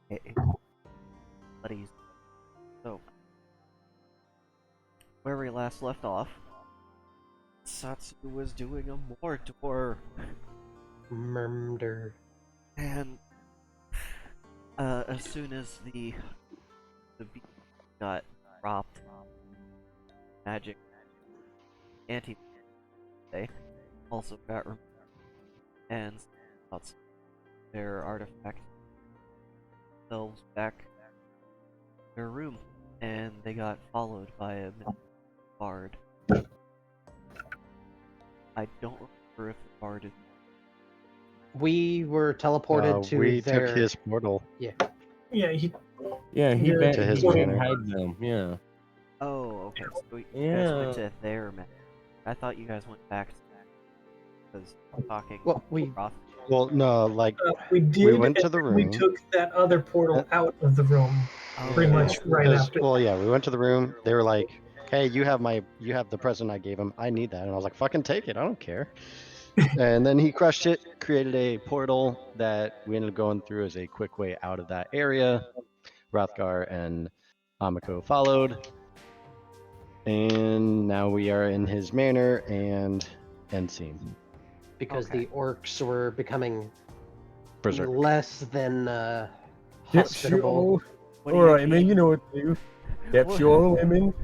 Hey, buddies. So, where we last left off, Satsu was doing a Mordor, Murder. and as soon as the beast got dropped, magic anti they also got removed, and lots of their artifacts themselves back in their room, and they got followed by a bard. I don't remember if the bard is. We were teleported to we their... took his portal. Yeah, To his he manor. hide them. Yeah. Oh, okay. So you guys Yeah. went to their man. I thought you guys went back to because talking. Well, we... Roth. Well, no, like We did. we went to the and We room. took that other portal out of the room pretty Okay. much right Because, after. well, yeah, we went to the room. They were like, "Hey, you have the present I gave him. I need that." And I was like, "Fucking take it. I don't care." And then he crushed it, created a portal that we ended up going through as a quick way out of that area. Rothgar and Amiko followed, and now we are in his manor and end scene. Because Okay. the orcs were becoming Berserk. less than hospitable. What do you Alright, man, mean? you know what to do. What? Capture women.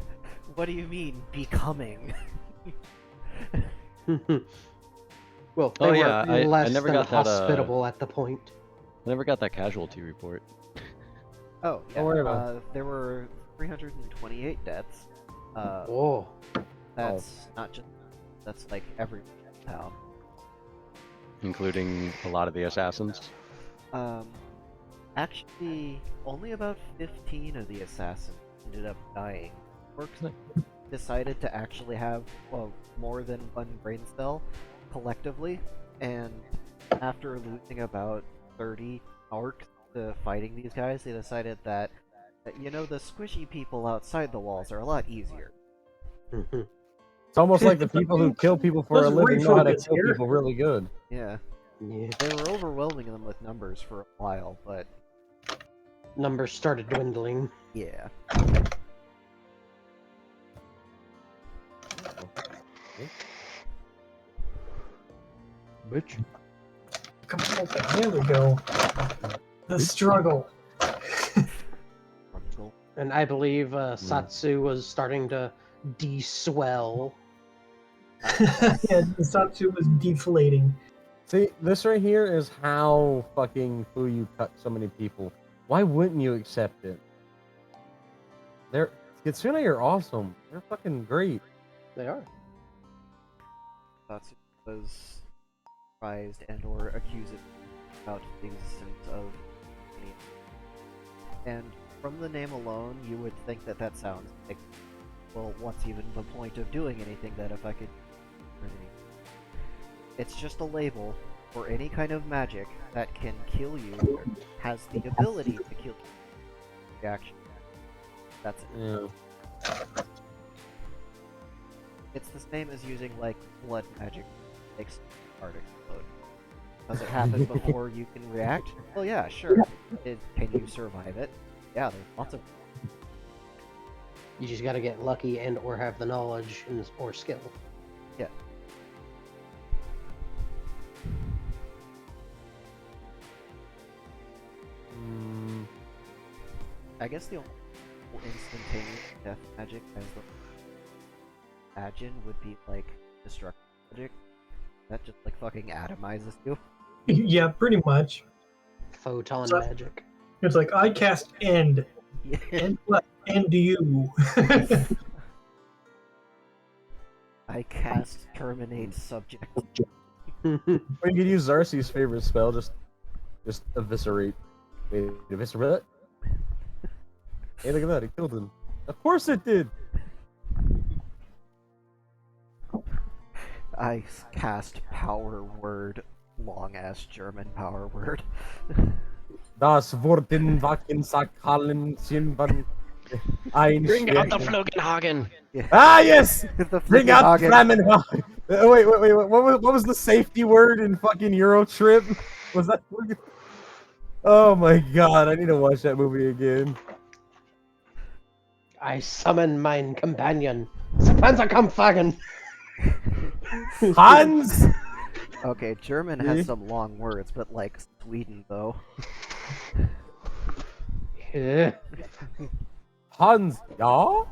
What do you mean becoming? Well, they Oh, were yeah, I less never than got that, hospitable at the point. I never got that casualty report. Oh, yeah. Don't worry about there were 328 deaths. Oh, That's not just. That's like every town. Including a lot of the assassins. Actually, only about 15 of the assassins ended up dying. Orcs decided to actually have, well, more than one brain cell collectively, and after losing about 30 orcs to fighting these guys, they decided that, you know, the squishy people outside the walls are a lot easier. It's almost like the people who kill people for a Those living know how to refocus kill here. people really good. Yeah, yeah. they were overwhelming them with numbers for a while, but Numbers started dwindling. yeah. Bitch. Come on, there we go. The struggle. Rumble. And I believe Satsu was starting to de-swell. Yeah, the Satsu was deflating. See, this right here is how fucking Fuyu cut so many people. Why wouldn't you accept it? They're Kitsune are awesome. They're fucking great. They are. Satsu was surprised and or accused about the existence of any. And from the name alone, you would think that that sounds like, well, what's even the point of doing anything that if I could... It's just a label for any kind of magic that can kill you, or has the ability to kill you. Reaction. That's it. Yeah. It's the same as using, like, blood magic makes the heart explode. Does it happen before you can react? Well, yeah, sure. Can you survive it? Yeah, there's lots of... You just gotta get lucky and or have the knowledge and, or skill. Yeah. Mm, I guess the only instantaneous death magic as the imagine would be, like, destructive magic. That just, like, fucking atomizes you. Yeah, pretty much. Photon So- magic. It's like, I cast end. Yeah. End what? End you. I cast terminate subject. Or you could use Zarcy's favorite spell, just eviscerate. Wait, eviscerate? Hey, look at that, it killed him. Of course it did! I cast power word, long ass German power word. Das Wurden Wacken Sakalen Sinban ein Bring out the Schwert. Flogenhagen! Ah, yes! The Bring out Flickenhagen. Flammenhagen! Wait, what was the safety word in fucking Euro Trip? Was that... Oh my god, I need to watch that movie again. I summon mine companion. Panzerkampfwagen. Hans! Okay, German See? has some long words, but like Sweden though. Yeah. Hans, ja?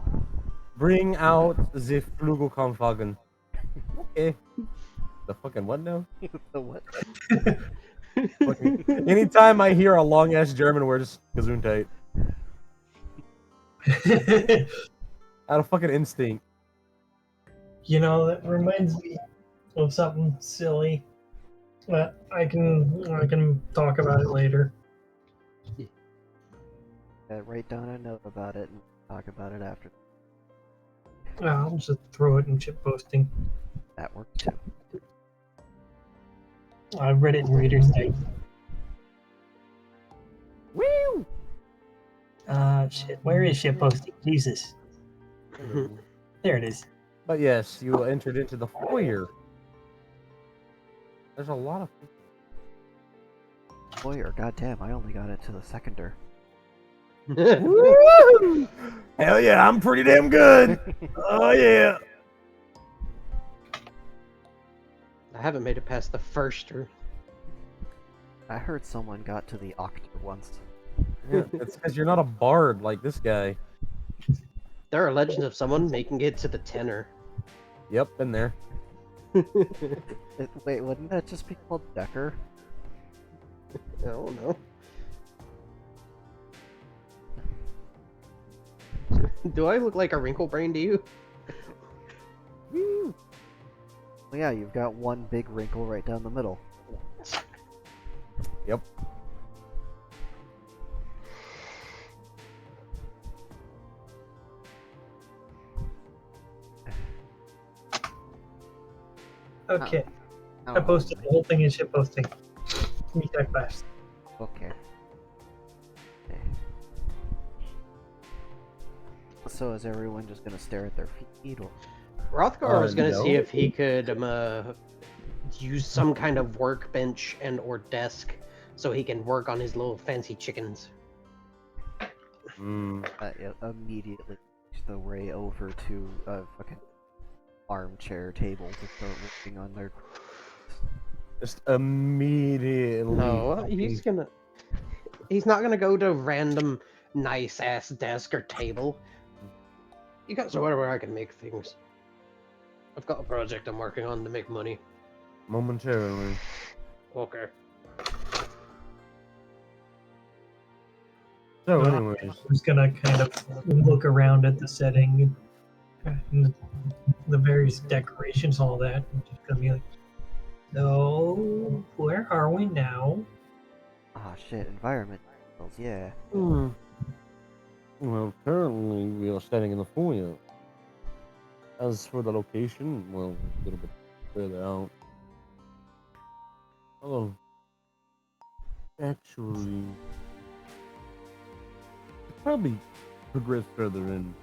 Bring out the Flugelkampfwagen. Okay. The fucking what now? The what? Fucking, anytime I hear a long ass German word, just Gesundheit. Out of fucking instinct. You know, that reminds me of something silly. But I can talk about it later. Write down a note about it and talk about it after. I'll just throw it in chip posting. That works too. I read it in Reader's Night. Woo! Shit. Where is ship posting? Jesus. There it is. But yes, you entered into the foyer. There's a lot of people. Lawyer, goddamn, I only got it to the seconder. Woo! Hell yeah, I'm pretty damn good. Oh yeah. I haven't made it past the first. I heard someone got to the octa once. Yeah, it's because you're not a bard like this guy. There are legends of someone making it to the tenor. Yep, been there. Wait, wouldn't that just be called Decker? I don't know. Do I look like a wrinkle brain to you? Woo! Well, yeah, you've got one big wrinkle right down the middle. Yep. Okay. Oh, I posted the whole thing in ship posting. Meet that fast. Okay. Okay. So is everyone just gonna stare at their feet, or Rothgar was gonna see no. if he could use some kind of workbench and or desk so he can work on his little fancy chickens. immediately switch the ray over to a fucking armchair table to start working on their. Just immediately. No, he's not gonna go to random nice ass desk or table. You guys are where I can make things. I've got a project I'm working on to make money. Momentarily. Okay. So, No, anyways. I'm just gonna kind of look around at the setting, and the various decorations, all that. I'm just gonna be like, so where are we now? Ah shit, environment. Yeah. Well, currently we are standing in the foyer. As for the location, well, a little bit further out. Oh, actually, probably progress further in.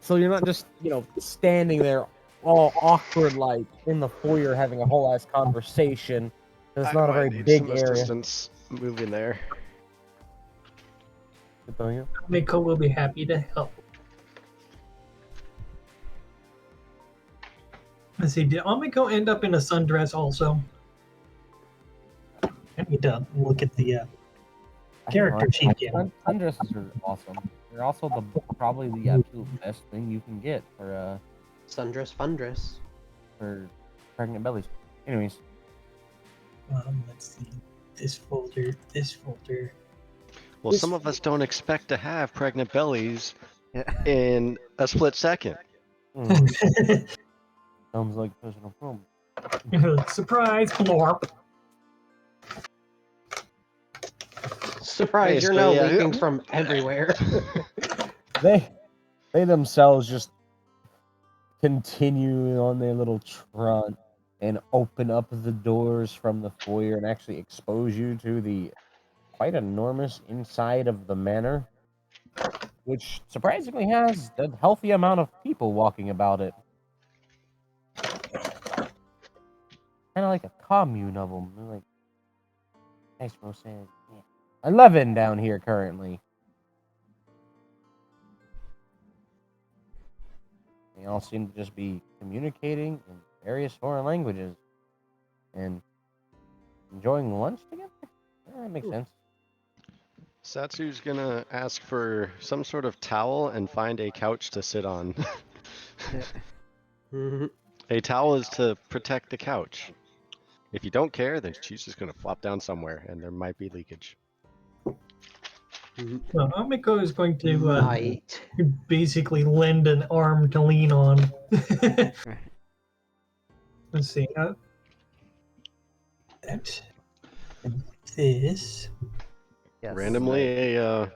So you're not just, standing there all awkward like in the foyer having a whole ass conversation. It's not a very big area. Distance moving there. Miko will be happy to help. Let's see, did Amiko end up in a sundress also? I need to look at the character sheet again. Sundresses are awesome. They're also probably the absolute best thing you can get for Sundress, fundress. for pregnant bellies. Anyways, Let's see. This folder, this folder. Well, some of us don't expect to have pregnant bellies Yeah. in a split second. sounds like personal problem. Surprise, blorp. Surprise, Hey, you're so now yeah, leaking from everywhere. They themselves just continue on their little trot and open up the doors from the foyer and actually expose you to the quite enormous inside of the manor, which surprisingly has a healthy amount of people walking about it. kind of like a commune of them. They're like, nice, says, yeah. 11 down here currently. They all seem to just be communicating in various foreign languages and enjoying lunch together. Yeah, that makes sense. Satsu's gonna ask for some sort of towel and find a couch to sit on. Mhm. A towel is to protect the couch. If you don't care, then she's just gonna flop down somewhere, and there might be leakage. Mhm. So Amiko is going to Might. basically lend an arm to lean on. Let's see. That. This. Yes. Randomly, a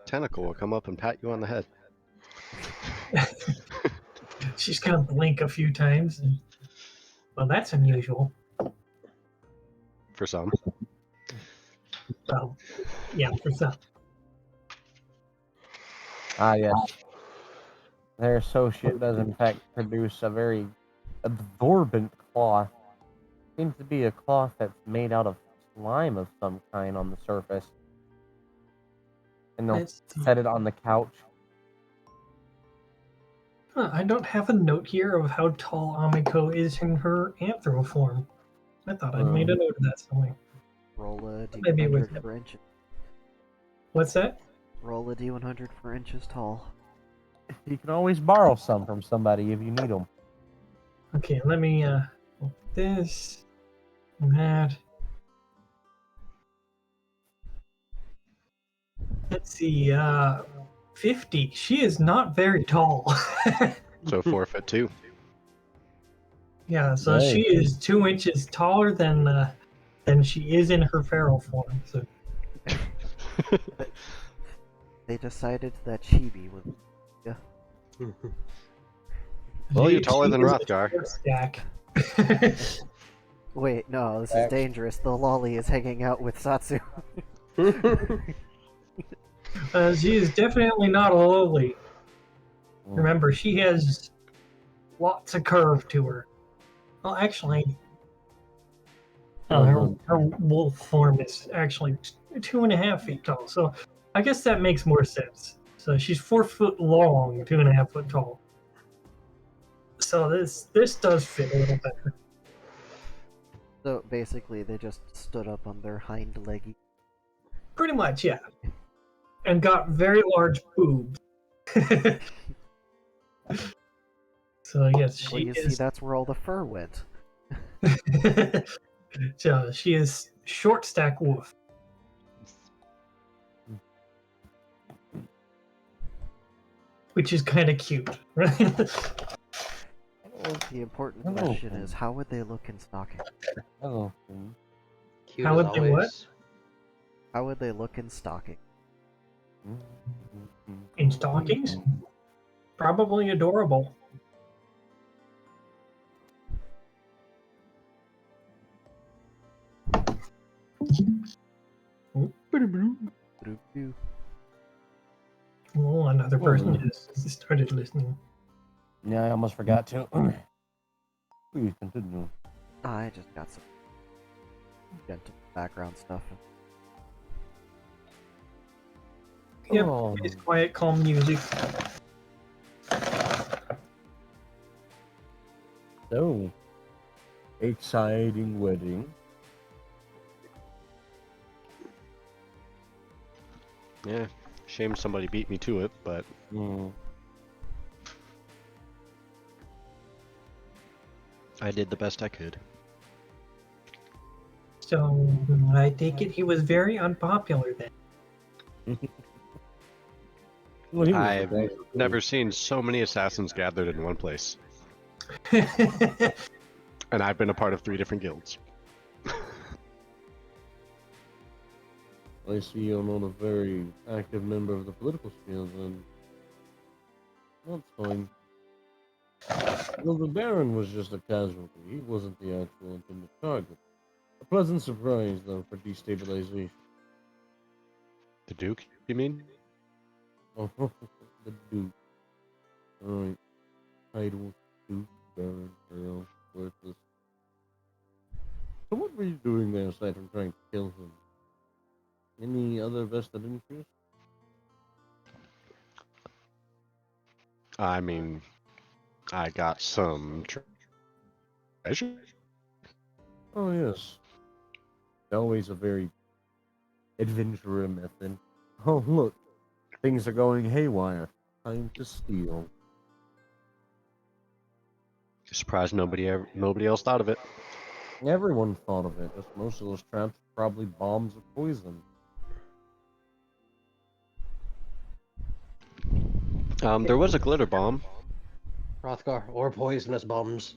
tentacle will come up and pat you on the head. She's gonna blink a few times. Well, that's unusual. For some. Well, yeah, for some. Ah, yes. Their associate does, in fact, produce a very absorbent cloth. Seems to be a cloth that's made out of slime of some kind on the surface. And they'll Let's see. set it on the couch. Huh, I don't have a note here of how tall Amiko is in her anthro form. I thought I'd made a note of that somewhere. Roll a Maybe it was D100 for inches. What's that? Roll a D100 for inches tall. You can always borrow some from somebody if you need them. Okay, let me this and that. Let's see, 50. She is not very tall. So 4'2". Yeah, so Nice. she is 2 inches taller than she is in her feral form. So They decided that Chibi was. Well, you're she- taller she than is a Rothgar. short stack. Wait, no, this is Act- dangerous. The lolly is hanging out with Satsu. She is definitely not a lowly. Remember, she has lots of curve to her. Well, actually, her wolf form is actually 2.5 feet tall. So I guess that makes more sense. So she's 4 foot long, 2.5 foot tall. So this does fit a little better. So basically, they just stood up on their hind leggy. Pretty much, yeah. And got very large boobs. So yes, Well, she you see, is. that's where all the fur went. So she is short stack wolf. Which is kind of cute, right? The important Hello. question is, how would they look in stocking? Hello. Cute How as would they what? always. How would they look in stocking? In stockings? Probably adorable. Doo-doo. Oh, another person just started listening. Yeah, I almost forgot to. Please continue. I just got some gentle background stuff. Yep, Oh, it's quiet, calm music. so exciting wedding. Yeah, shame somebody beat me to it, but Mm. I did the best I could. So I take it he was very unpopular then. Well, he was I've actually- never seen so many assassins gathered in one place, and I've been a part of 3 different guilds. I see you're not a very active member of the political scene, then. That's fine. Well, the Baron was just a casualty. He wasn't the actual intended target. A pleasant surprise, though, for destabilization. The Duke, you mean? Oh, the Duke. Alright. Titles, Duke, Baron, Earl, worthless. aside from trying to kill him. Any other vested interest? I mean, I got some treasure. Oh yes. Always a very adventurer method. Oh look, things are going haywire. Time to steal. Surprised nobody else thought of it. Everyone thought of it. Just most of those traps are probably bombs or poison. There was a glitter bomb. Rothgar, or poisonous bombs.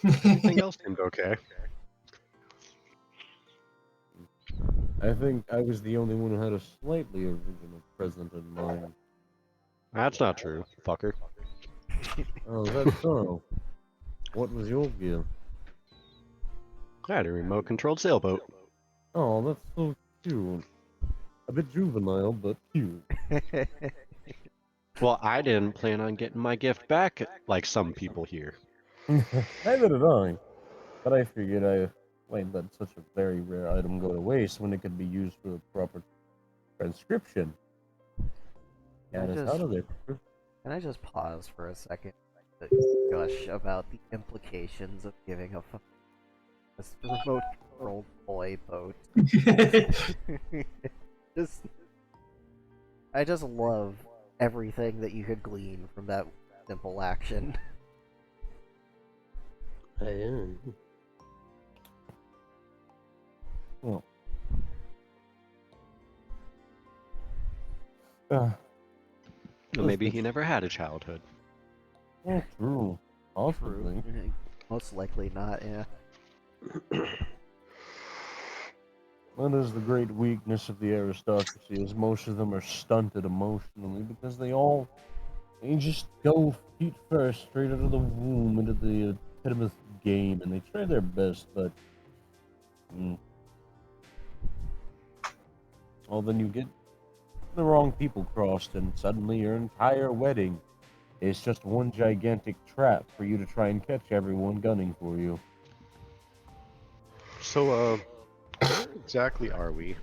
Everything else seemed okay. I think I was the only one who had a slightly original present in mind. That's not true, fucker. Oh, that's so. What was your gift? I had a remote-controlled sailboat. Oh, that's so cute. A bit juvenile, but cute. Well, I didn't plan on getting my gift back like some people here. Neither did I. But I figured I might let such a very rare item go to waste when it could be used for a proper transcription. Can I Get us just- out of there. Can I just pause for a second to gush about the implications of giving a remote controlled boy boat? just, I just love everything that you could glean from that simple action. Well, Well, maybe he never had a childhood. oh, true. Possibly. Most likely not, yeah. That is the great weakness of the aristocracy, is most of them are stunted emotionally because they just go feet first straight out of the womb into the epitome of game, and they try their best, but well, then you get the wrong people crossed, and suddenly your entire wedding is just one gigantic trap for you to try and catch everyone gunning for you. So, where exactly are we?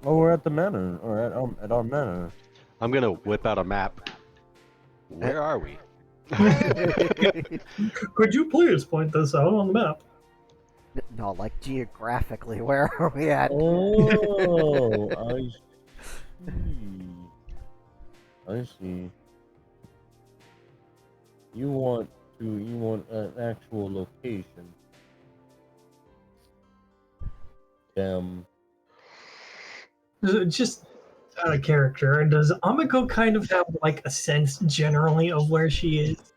Oh, we're at the manor, or at our manor. I'm gonna whip out a map. Where are we? Could you please point this out on the map? No, like geographically, where are we at? Oh, I see. I see. You want an actual location. Damn. Just out of character, does Amiko kind of have like a sense generally of where she is?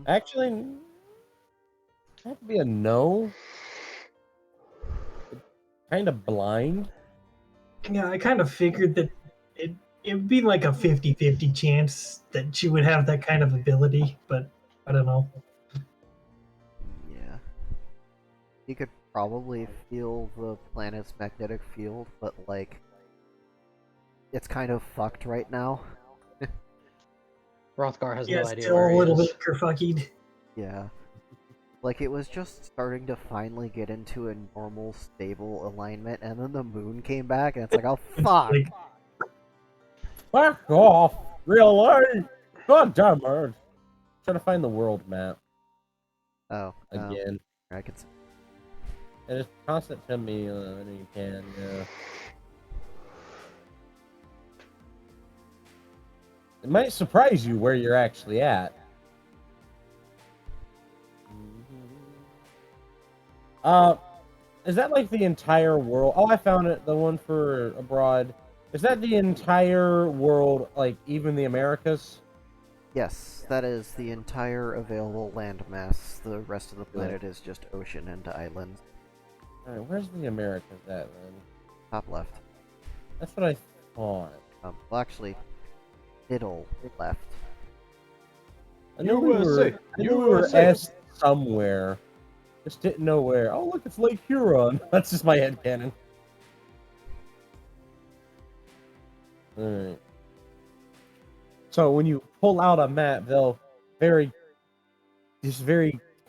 Actually, that'd be a no. Kind of blind. Yeah, I kind of figured that it'd be like a 50-50 chance that she would have that kind of ability, but I don't know. Yeah. You could probably feel the planet's magnetic field, but like, it's kind of fucked right now. Rothgar has Yeah, no idea still where a he little is. bit kerfuckied. Yeah. Like, it was just starting to finally get into a normal, stable alignment, and then the moon came back, and it's like, oh, fuck! Like, Fuck off! Really? God damn it! Trying to find the world map Oh, again. I can see. And just toss it to me when you can, yeah. It might surprise you where you're actually at. Is that like the entire world? Oh, I found it. The one for abroad. Is that the entire world, like even the Americas? Yes, that is the entire available landmass. The rest of the planet is just ocean and islands. Alright, where's the Americas at, then? Top left. That's what I thought. Well, actually, middle left. I knew we were S somewhere. Just didn't know where. Oh, look, it's Lake Huron. That's just my headcanon. Alright. So when you pull out a map, they'll very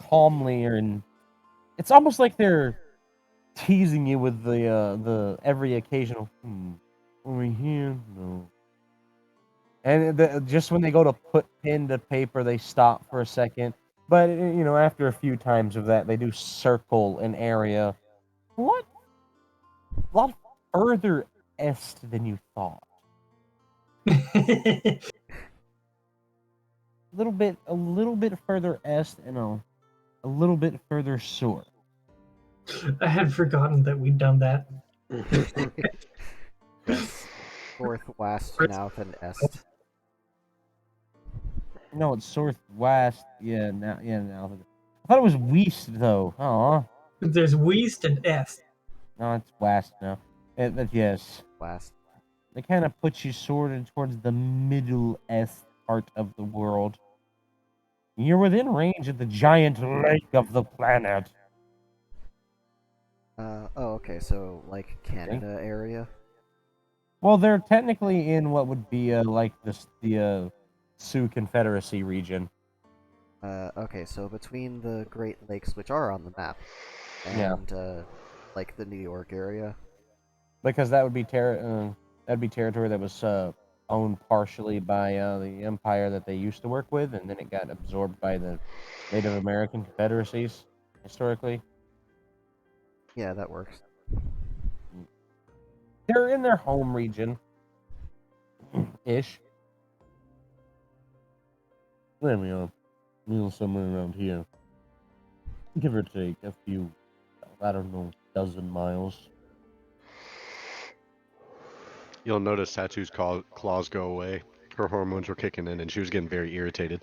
calmly and it's almost like they're teasing you with the every occasional over here, no. And just when they go to put pen to paper, they stop for a second. But you know, after a few times of that, they do circle an area. What? A lot further est than you thought. A little bit further est, and a little bit further south. I had forgotten that we'd done that. Yes. North, west, south, and est. No, it's southwest. Yeah, now. I thought it was west though. Oh, There's west and est. no, it's west now. Yes, West. they kind of put you sort of towards the middle est part of the world. You're within range of the giant lake of the planet. Oh, okay, so, like, Canada area? Well, they're technically in what would be like the Sioux Confederacy region. Okay, so between the Great Lakes, which are on the map, Yeah. and, like, the New York area. Because that would be territory that was owned partially by the empire that they used to work with, and then it got absorbed by the Native American confederacies historically. Yeah, that works. They're in their home region, ish. Then we know somewhere around here, give or take a few, I don't know, dozen miles. You'll notice Tattoo's claws go away. Her hormones were kicking in, and she was getting very irritated.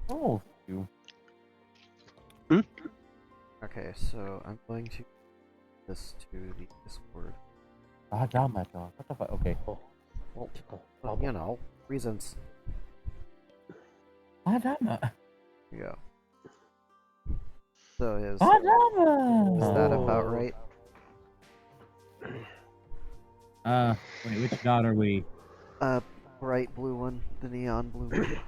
Oh, you. Okay, so I'm going to this to the Discord. Ah, damn it, dog. What the fuck? Okay. Well, you know, reasons. Ah, damn it. Yeah. So is Ah, damn it. that about right? Wait, which dot are we? Bright blue one, the neon blue one.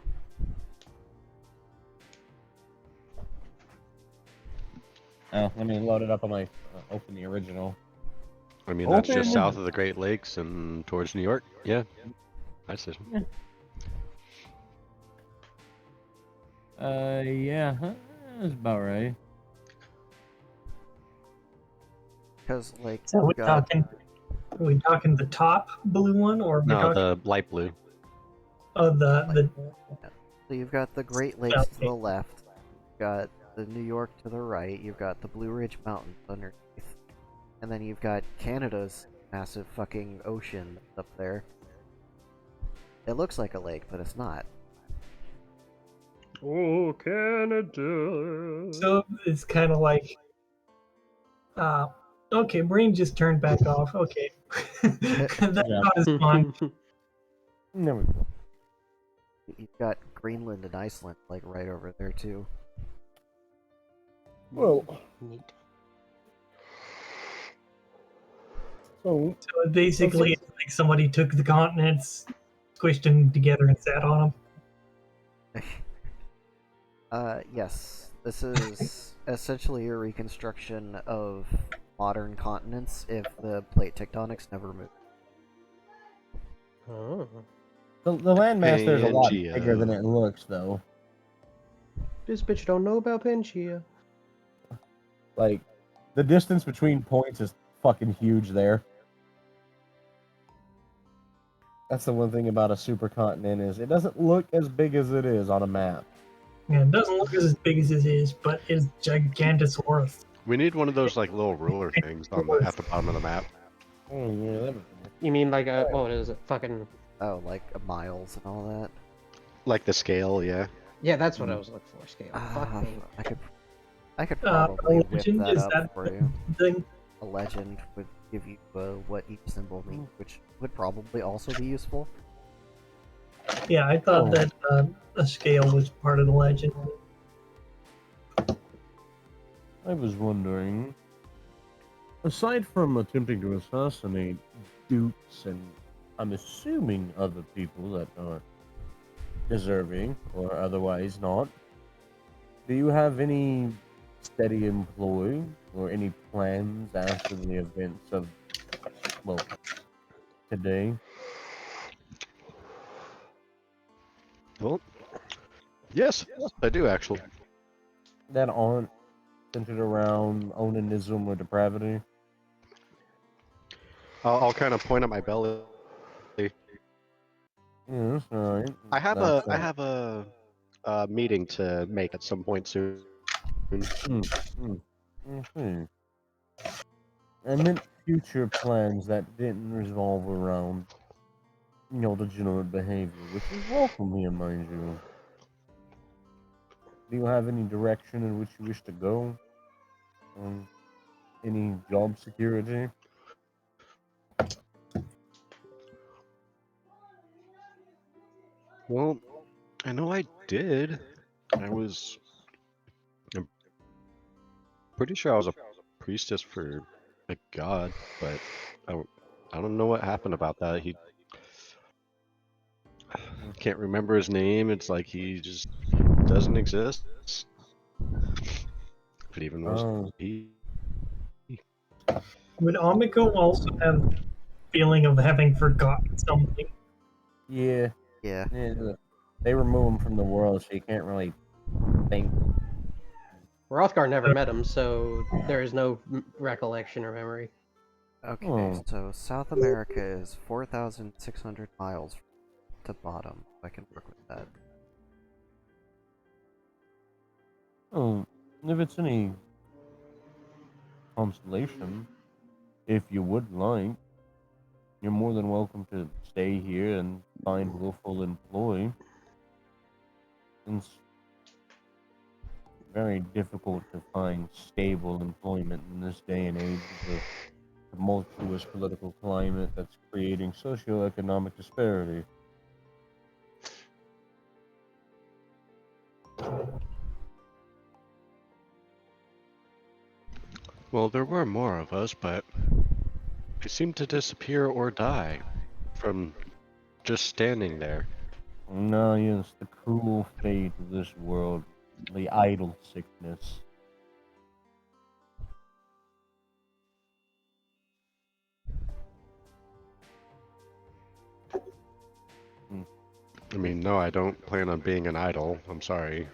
Oh, let me load it up on my open the original. I mean, that's just Open. south of the Great Lakes and towards New York. Yeah, nice decision. Yeah, that's about right. Because, like, So we're you've got, are we talking the top blue one, or are we No, talking the light blue. the so you've got the Great Lakes to the left, you've got the New York to the right, you've got the Blue Ridge Mountains underneath, and then you've got Canada's massive fucking ocean up there. It looks like a lake, but it's not. Oh, Canada. So it's kind of like, okay, brain just turned back off. Okay, that's not as fun. There we go. You've got Greenland and Iceland, like, right over there, too. Well, Neat. so So basically, it's like somebody took the continents, squished them together, and sat on them. Yes. This is essentially a reconstruction of modern continents if the plate tectonics never moved. Oh. the landmaster is a lot Pangea. bigger than it looks, though. This bitch don't know about Pangea. Like, the distance between points is fucking huge there. That's the one thing about a supercontinent is it doesn't look as big as it is on a map. Yeah, it doesn't look as big as it is, but it's Gigantosaurus. We need one of those like little ruler things on the, at the bottom of the map. Oh yeah, that would You mean like a what is it? Fucking Oh, like miles and all that. Like the scale, yeah. yeah, that's what I was looking for. Scale. Fuck Ah, me. I could probably whip legend, that is up that for you. Thing. A legend would give you what each symbol means, which would probably also be useful. Yeah, I thought that a scale was part of the legend. I was wondering, aside from attempting to assassinate dukes and I'm assuming other people that are deserving or otherwise not. Do you have any steady employ or any plans after the events of, well, today? Well, yes, I do actually. That aren't centered around onanism or depravity? I'll kind of point at my belly. Yes, alright. I have That's, I have a meeting to make at some point soon. mhm. I meant future plans that didn't revolve around, degenerate behavior, which is welcome here, mind you. Do you have any direction in which you wish to go? Any job security? Well, I know I did. I'm pretty sure I was a priestess for a god, but I don't know what happened about that. He can't remember his name. It's like he just doesn't exist. If it even was Oh, he. Would Amiko also have feeling of having forgotten something? yeah. Yeah. Yeah, they remove him from the world, so you can't really think. Rothgar never met him, so there is no recollection or memory. Okay, Oh. so South America is 4,600 miles to bottom. I can work with that. Oh, if it's any consolation, if you would like, you're more than welcome to stay here and find willful employ. It's very difficult to find stable employment in this day and age of a tumultuous political climate that's creating socioeconomic disparity. Well, there were more of us, but they seemed to disappear or die from just standing there. No, yes, the cruel fate of this world, the idle sickness. I mean, no, I don't plan on being an idol. I'm sorry.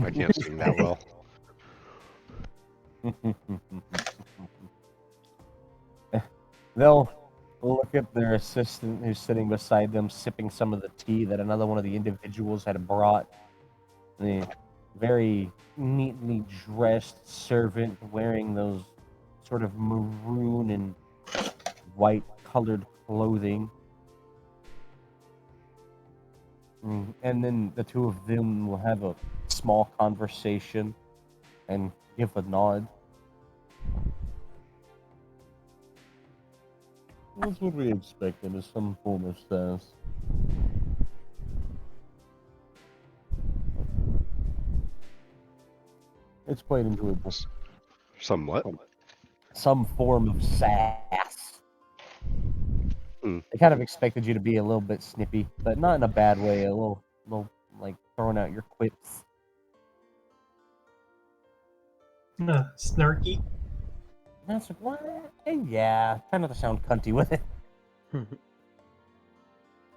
I can't sing that well. They'll look at their assistant who's sitting beside them, sipping some of the tea that another one of the individuals had brought. The very neatly dressed servant wearing those sort of maroon and white colored clothing. And then the two of them will have a small conversation and give a nod. That's what we expected, is some form of status. It's quite enjoyable. Somewhat. Some form of sass. Hmm. They kind of expected you to be a little bit snippy, but not in a bad way. A little like throwing out your quips. Snarky? That's like, what? Yeah, try not to sound cunty with it.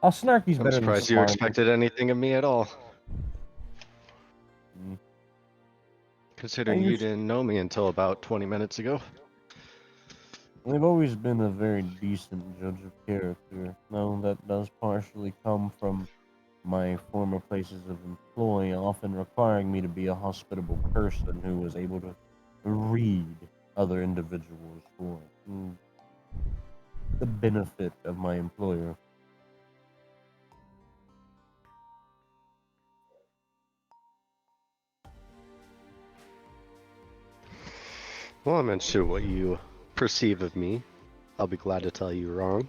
Oh, snarky's I'm better than surprised you smarmy. expected anything of me at all. Mm. Considering I you used- didn't know me until about 20 minutes ago. I've always been a very decent judge of character. Now, that does partially come from my former places of employ, often requiring me to be a hospitable person who was able to read other individuals for the benefit of my employer. Well, I'm unsure what you perceive of me. I'll be glad to tell you wrong.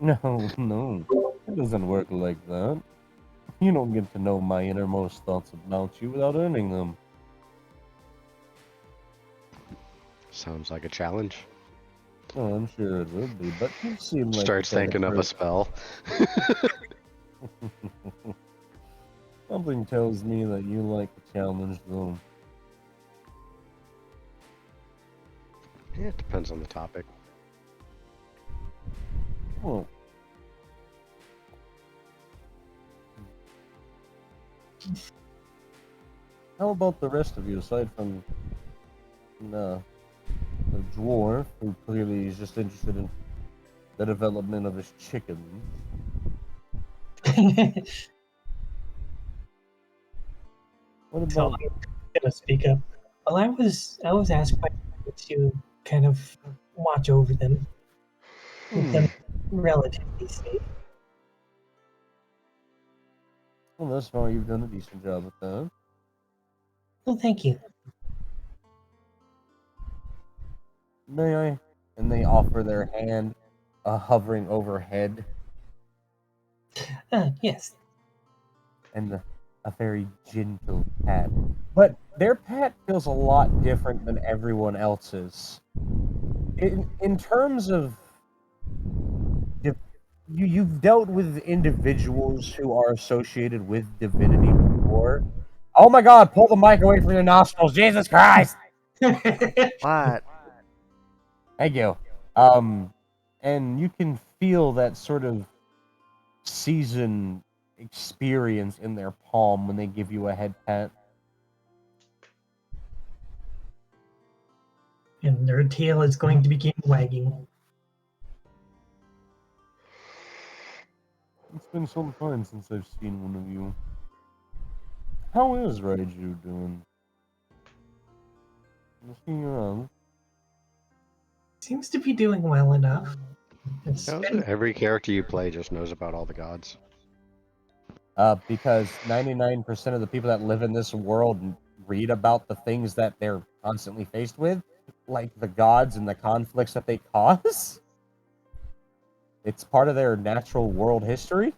No, it doesn't work like that. You don't get to know my innermost thoughts about you without earning them. Sounds like a challenge. Oh, I'm sure it would be, but you seem like Starts the kind thinking of a person. spell. Something tells me that you like a challenge, though. Yeah, it depends on the topic. Well, how about the rest of you, aside from the dwarf, who clearly is just interested in the development of his chicken? What So about? I'm gonna speak up. Well, I was asked by you to kind of watch over them, keep them relatively safe. Well, thus far you've done a decent job with that. Well, thank you. May I? And they offer their hand, hovering overhead, Yes. and a very gentle pat. But their pat feels a lot different than everyone else's. In terms of you've dealt with individuals who are associated with divinity before. Oh my God! Pull the mic away from your nostrils, Jesus Christ! What? Thank you. And you can feel that sort of seasoned experience in their palm when they give you a head pat. And their tail is going to begin wagging. It's been some time since I've seen one of you. How is Raiju doing? Is he around? Seems to be doing well enough. It's How's been it? Every character you play just knows about all the gods. Because 99% of the people that live in this world read about the things that they're constantly faced with, like the gods and the conflicts that they cause. It's part of their natural world history.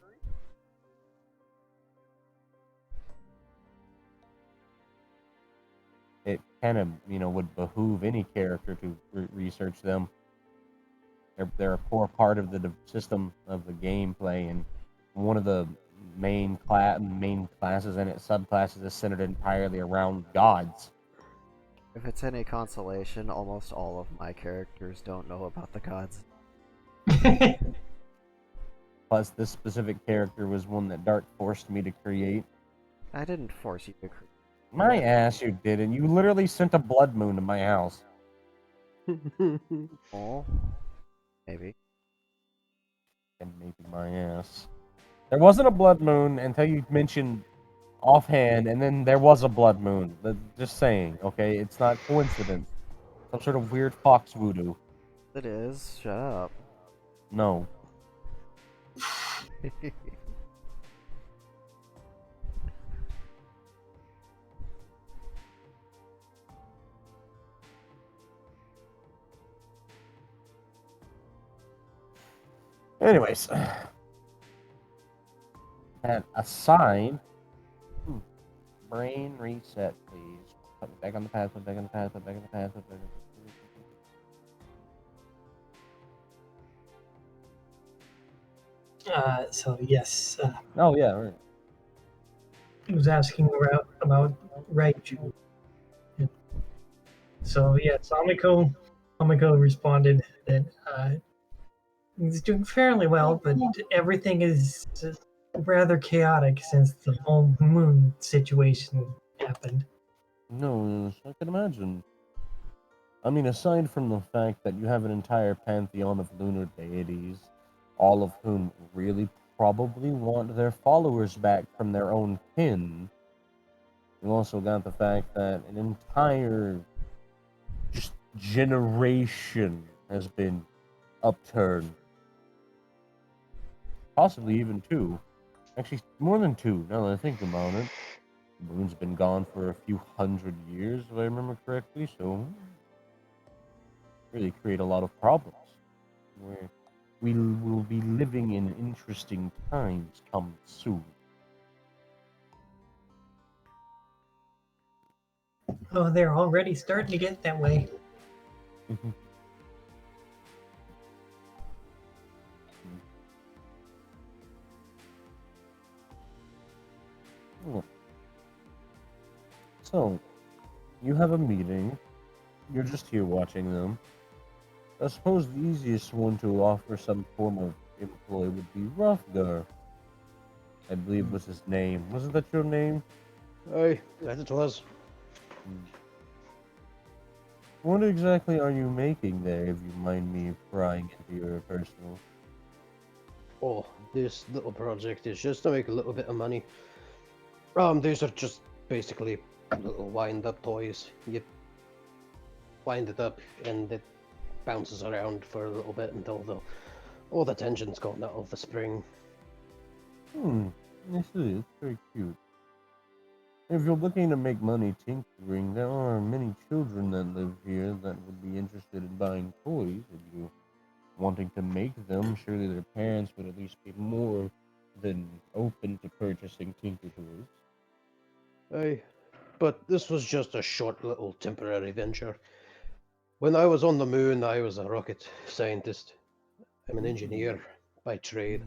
It kind of, would behoove any character to research them. They're a core part of the system of the gameplay, and one of the main classes and its subclasses is centered entirely around gods. If it's any consolation, almost all of my characters don't know about the gods. Plus, this specific character was one that Dark forced me to create. I didn't force you to create. My ass, you didn't. You literally sent a blood moon to my house. Oh, maybe. And maybe my ass. There wasn't a blood moon until you mentioned offhand, and then there was a blood moon. Just saying, okay? It's not coincidence. Some sort of weird fox voodoo. It is. Shut up. No. Anyways. That aside, brain reset, please. Put me back on the path, put me back on the path, put me back on the path, put me back on the path. So yes, Oh, yeah, right. he was asking about Raichu. So yes, Amiko responded that he's doing fairly well, but everything is rather chaotic since the whole moon situation happened. No, yes, I can imagine. I mean, aside from the fact that you have an entire pantheon of lunar deities, all of whom really probably want their followers back from their own kin, you also got the fact that an entire just generation has been upturned. Possibly even two. Actually, more than two, now that I think about it. The moon's been gone for a few hundred years, if I remember correctly, so really create a lot of problems. Where we will be living in interesting times come soon. Oh, they're already starting to get that way. So, you have a meeting. You're just here watching them. I suppose the easiest one to offer some form of employ would be Rothgar. I believe was his name. Wasn't that your name? Aye, that it was. What exactly are you making there, if you mind me prying into your personal? Oh, this little project is just to make a little bit of money. These are just basically little wind-up toys. You wind it up and it bounces around for a little bit until all the tension's gone out of the spring. I see. It's very cute. If you're looking to make money tinkering, there are many children that live here that would be interested in buying toys. If you wanting to make them, surely their parents would at least be more than open to purchasing Tinker Toys. Aye, but this was just a short little temporary venture. When I was on the moon, I was a rocket scientist. I'm an engineer by trade.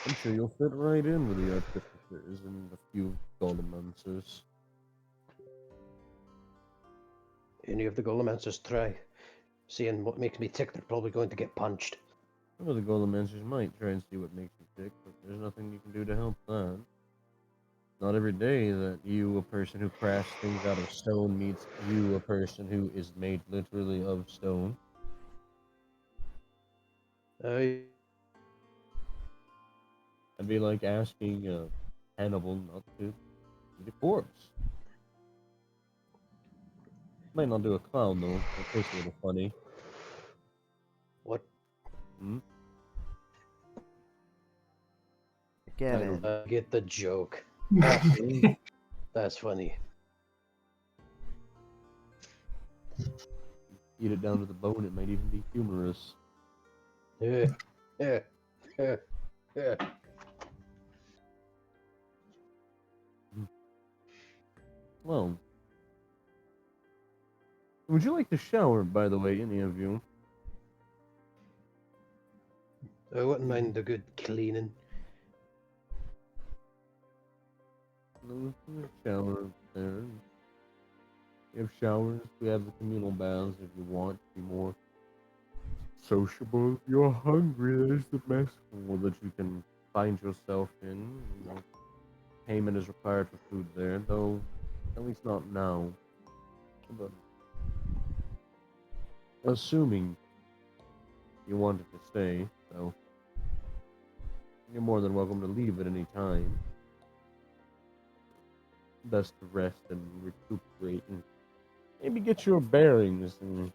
I'm sure you'll fit right in with the artificers and a few Golemancers. Any of the Golemancers try. Seeing what makes me tick, they're probably going to get punched. Some of the Golemancers might try and see what makes you tick, but there's nothing you can do to help that. Not every day that you, a person who crafts things out of stone, meets you, a person who is made literally of stone. Aye. I'd be like asking Hannibal not to eat a corpse. Might not do a clown though. That tastes a little funny. What? Hmm? Get I it. don't- I get the joke. That's funny. Eat it down to the bone. It might even be humorous. Yeah, yeah, yeah, yeah. Well, would you like to shower, by the way, any of you? I wouldn't mind a good cleaning. No, we have shower there. We have showers. We have the communal baths if you want to be more sociable. If you're hungry, there's the mess hall that you can find yourself in. You know, payment is required for food there, though at least not now. But assuming you wanted to stay, so you're more than welcome to leave at any time. Best to rest and recuperate and maybe get your bearings and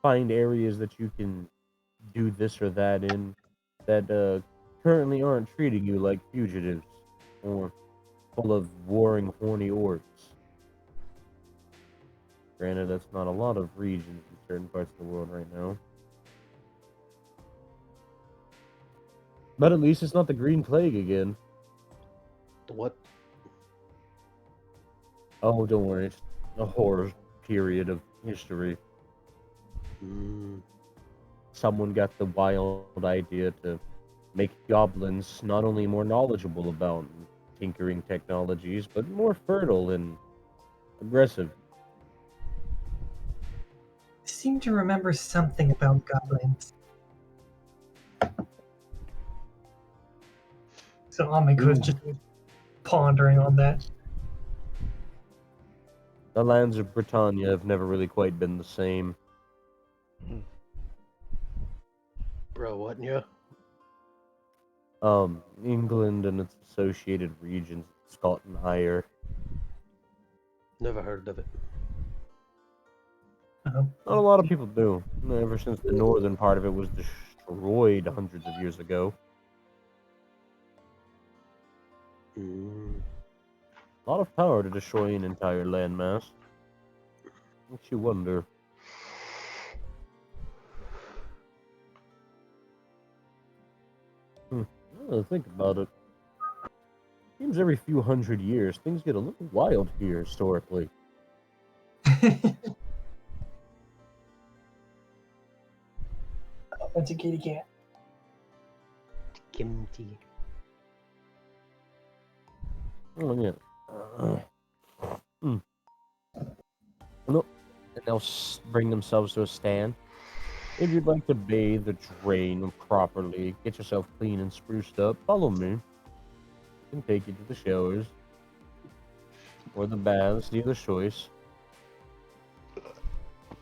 find areas that you can do this or that in that currently aren't treating you like fugitives or full of warring horny orcs. Granted, that's not a lot of regions in certain parts of the world right now. But at least it's not the Green Plague again. What? Oh, don't worry. It's a horror period of history. Someone got the wild idea to make goblins not only more knowledgeable about tinkering technologies, but more fertile and aggressive. I seem to remember something about goblins. So Amiko's just pondering on that. The lands of Britannia have never really quite been the same. Bro, wouldn't you? England and its associated regions, Scotland, Ire. Never heard of it. Uh, Not a lot of people do. Ever since the northern part of it was destroyed hundreds of years ago. A lot of power to destroy an entire landmass. Makes you wonder. Think about it. Seems every few hundred years, things get a little wild here historically. That's a kitty cat. Kimchi. Oh yeah. Look, and they'll bring themselves to a stand. If you'd like to bathe or drain properly, get yourself clean and spruced up, follow me. I can take you to the showers or the baths, either choice.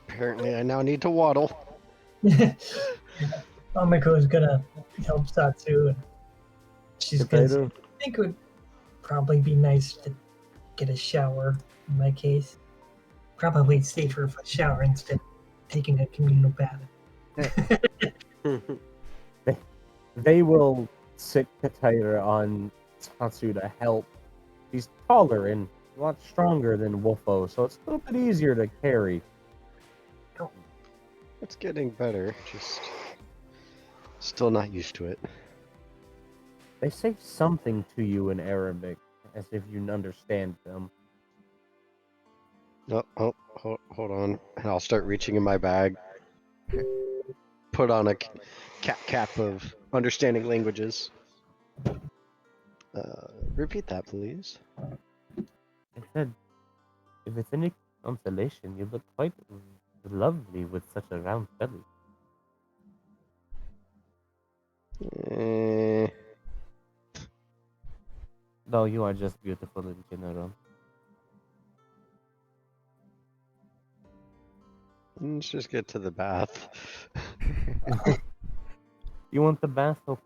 Apparently, I now need to waddle. Mamiko is gonna help Satsu, and she's gonna say, Potato. I think it would probably be nice to get a shower in my case. Probably safer if I shower instead of taking a communal bath. They will sit Potato on Tatsu to help. He's taller and a lot stronger than Wolfo, so it's a little bit easier to carry. It's getting better. Just still not used to it. They say something to you in Arabic, as if you understand them. Oh, hold on. And I'll start reaching in my bag. Put on a cap of understanding languages. Repeat that, please. I said, if it's any consolation, you look quite lovely with such a round belly. Though you are just beautiful in general. Let's just get to the bath. You want the bath? Okay.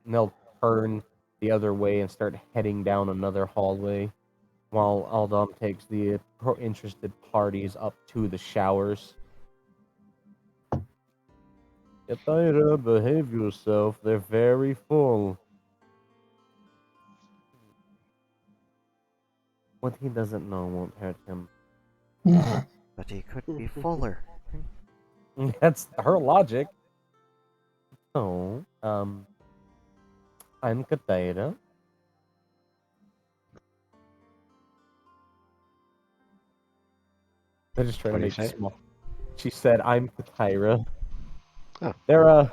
And they'll turn the other way and start heading down another hallway, while Aldom takes the interested parties up to the showers. Yataira, behave yourself. They're very full. What he doesn't know won't hurt him. But he could be fuller. That's her logic. So, I'm Kataira. They're just trying What to do you make it say? small. She said, "I'm Kataira." Oh. They're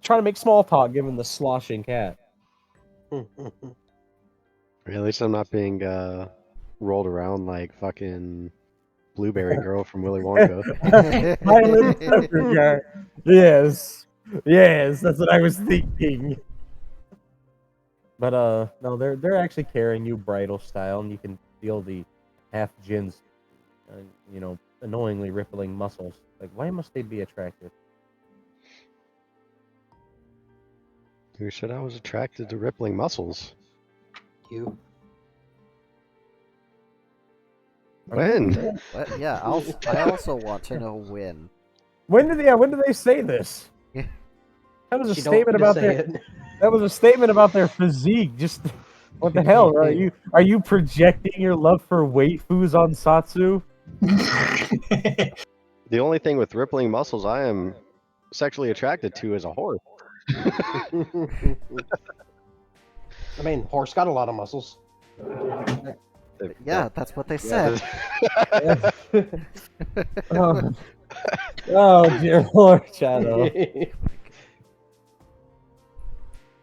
trying to make small talk, given the sloshing cat. At least I'm not being rolled around like fucking Blueberry Girl from Willy Wonka. Highland Pepper cat. Yes, that's what I was thinking. But no, they're actually carrying you bridal style, and you can feel the half Jin's, annoyingly rippling muscles. Like, why must they be attractive? Who said I was attracted to rippling muscles? You. When? What? Yeah, I also want to know when. When did they say this? That was a She don't statement need to about say their. it. That was a statement about their physique. Just what the hell are you projecting your love for waifus on Satsu? The only thing with rippling muscles I am sexually attracted to is a horse. I mean, horse got a lot of muscles. Yeah, that's what they Yeah, said. Oh dear Lord, Shadow.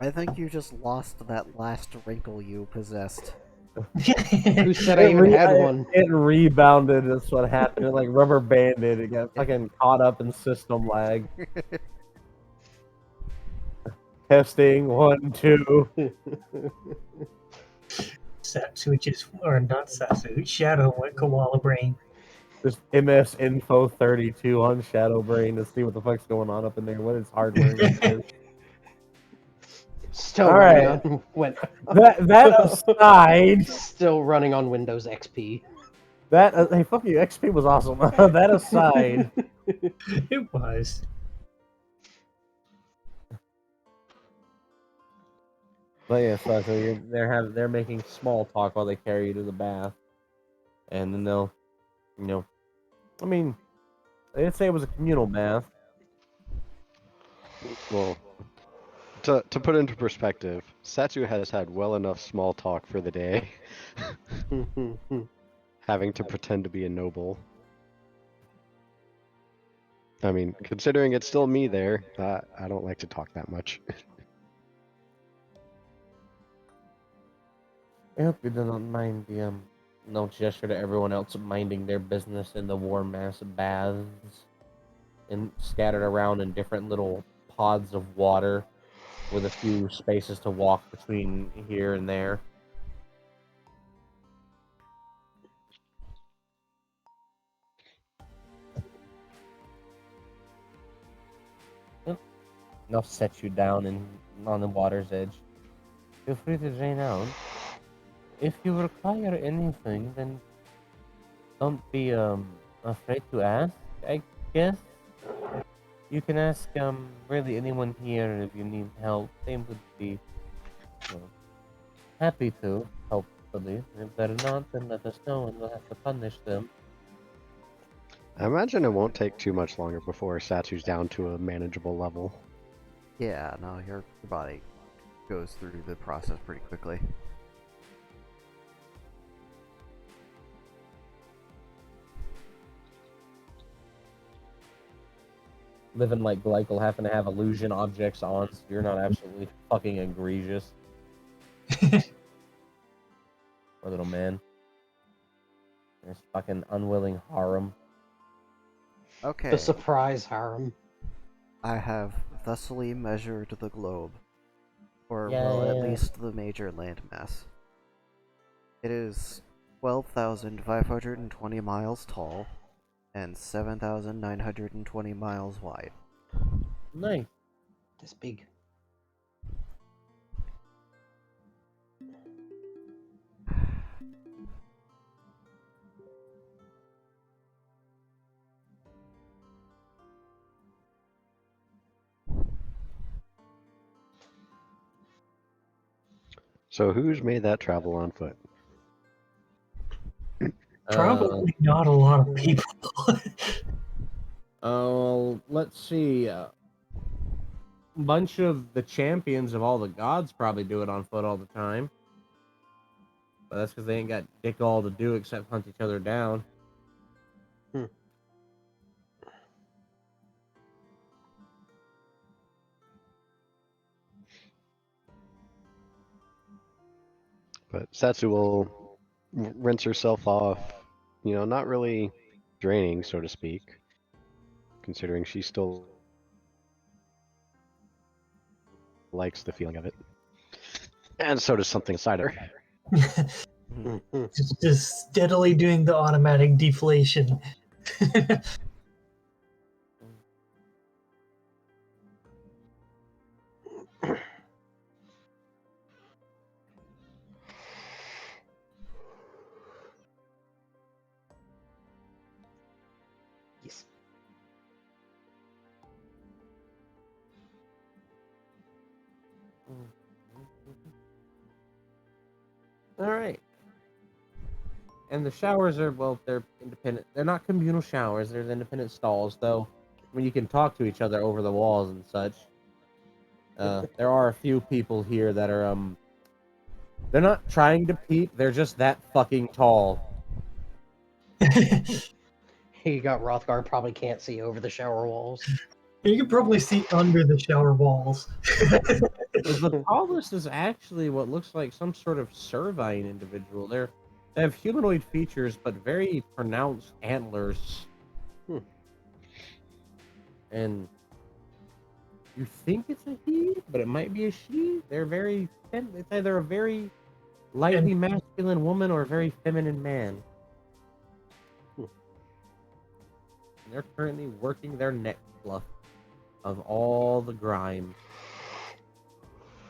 I think you just lost that last wrinkle you possessed. Who said I even had one? It rebounded. That's what happened. It like rubber banded. It got fucking caught up in system lag. Testing 1, 2. Satsu just, or not Satsu, Shadow went koala brain. Just MS info 32 on Shadow Brain to see what the fuck's going on up in there. What is hardware? Still All running right. on That aside, Still running on Windows XP. hey, fuck you. XP was awesome. That aside, It was. but yeah, so they're making small talk while they carry you to the bath, and then they'll, I mean, they didn't say it was a communal bath. Well, to put into perspective, Satsu has had well enough small talk for the day, having to pretend to be a noble. I mean, considering it's still me there, I don't like to talk that much. I hope you do not mind the no gesture to everyone else minding their business in the warm mass baths and scattered around in different little pods of water with a few spaces to walk between here and there. Yep. Enough set you down on the water's edge. Feel free to drain out. If you require anything, then don't be afraid to ask, I guess. You can ask really anyone here if you need help. They would be happy to, hopefully. If they're not, then let us know and we'll have to punish them. I imagine it won't take too much longer before Satsu's down to a manageable level. Yeah, no, your body goes through the process pretty quickly. Living like Glycal, having to have illusion objects on, so you're not absolutely fucking egregious. Poor little man. This fucking unwilling harem. Okay. The surprise harem. I have thusly measured the globe, or well, at Yeah. least the major landmass. It is 12,520 miles tall and 7,920 miles wide. Nice. This big. So who's made that travel on foot? Probably not a lot of people. Let's see. Bunch of the champions of all the gods probably do it on foot all the time. But that's because they ain't got dick all to do except hunt each other down. But Satsu will rinse herself off, you know, not really draining, so to speak, considering she still likes the feeling of it. And so does something inside her. Just steadily doing the automatic deflation. Yes. Alright. And the showers are, well, they're independent. They're not communal showers, they're independent stalls, though. I mean, you can talk to each other over the walls and such. There are a few people here that are, they're not trying to peep, they're just that fucking tall. He got Rothgar probably can't see over the shower walls. You can probably see under the shower walls. The tallest is actually what looks like some sort of Servine individual. They have humanoid features, but very pronounced antlers. And you think it's a he, but it might be a she. They're very it's either a very lightly masculine woman or a very feminine man. And they're currently working their neck fluff of all the grime.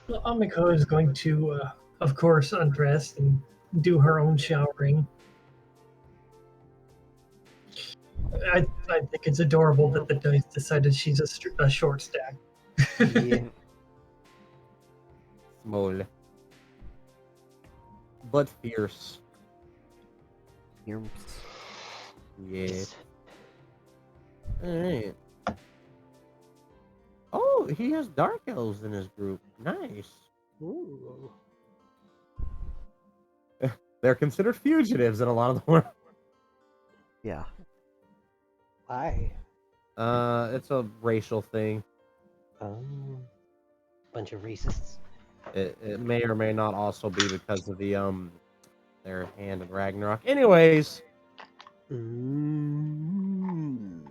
Well, Amiko is going to, of course, undress and do her own showering. I think it's adorable that the dice decided she's a short stack. Yeah. Small. But fierce. Yurms. Yeah. Alright. Oh, he has dark elves in his group. Nice. Ooh. They're considered fugitives in a lot of the world. Yeah. Why? It's a racial thing. Bunch of racists. It may or may not also be because of the their hand in Ragnarok. Anyways, Mm.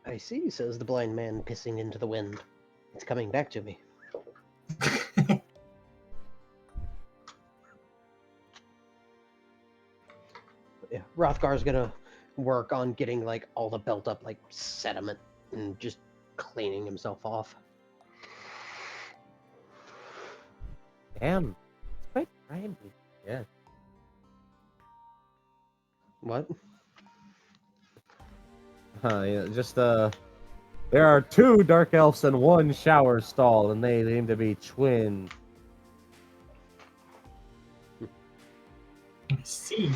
I see, says the blind man, pissing into the wind. It's coming back to me. Yeah, Rothgar's gonna work on getting like all the built up like sediment and just cleaning himself off. damn, it's quite grimy. Yeah. What? Yeah, just there are 2 dark elves and 1 shower stall, and they aim to be twin. I see.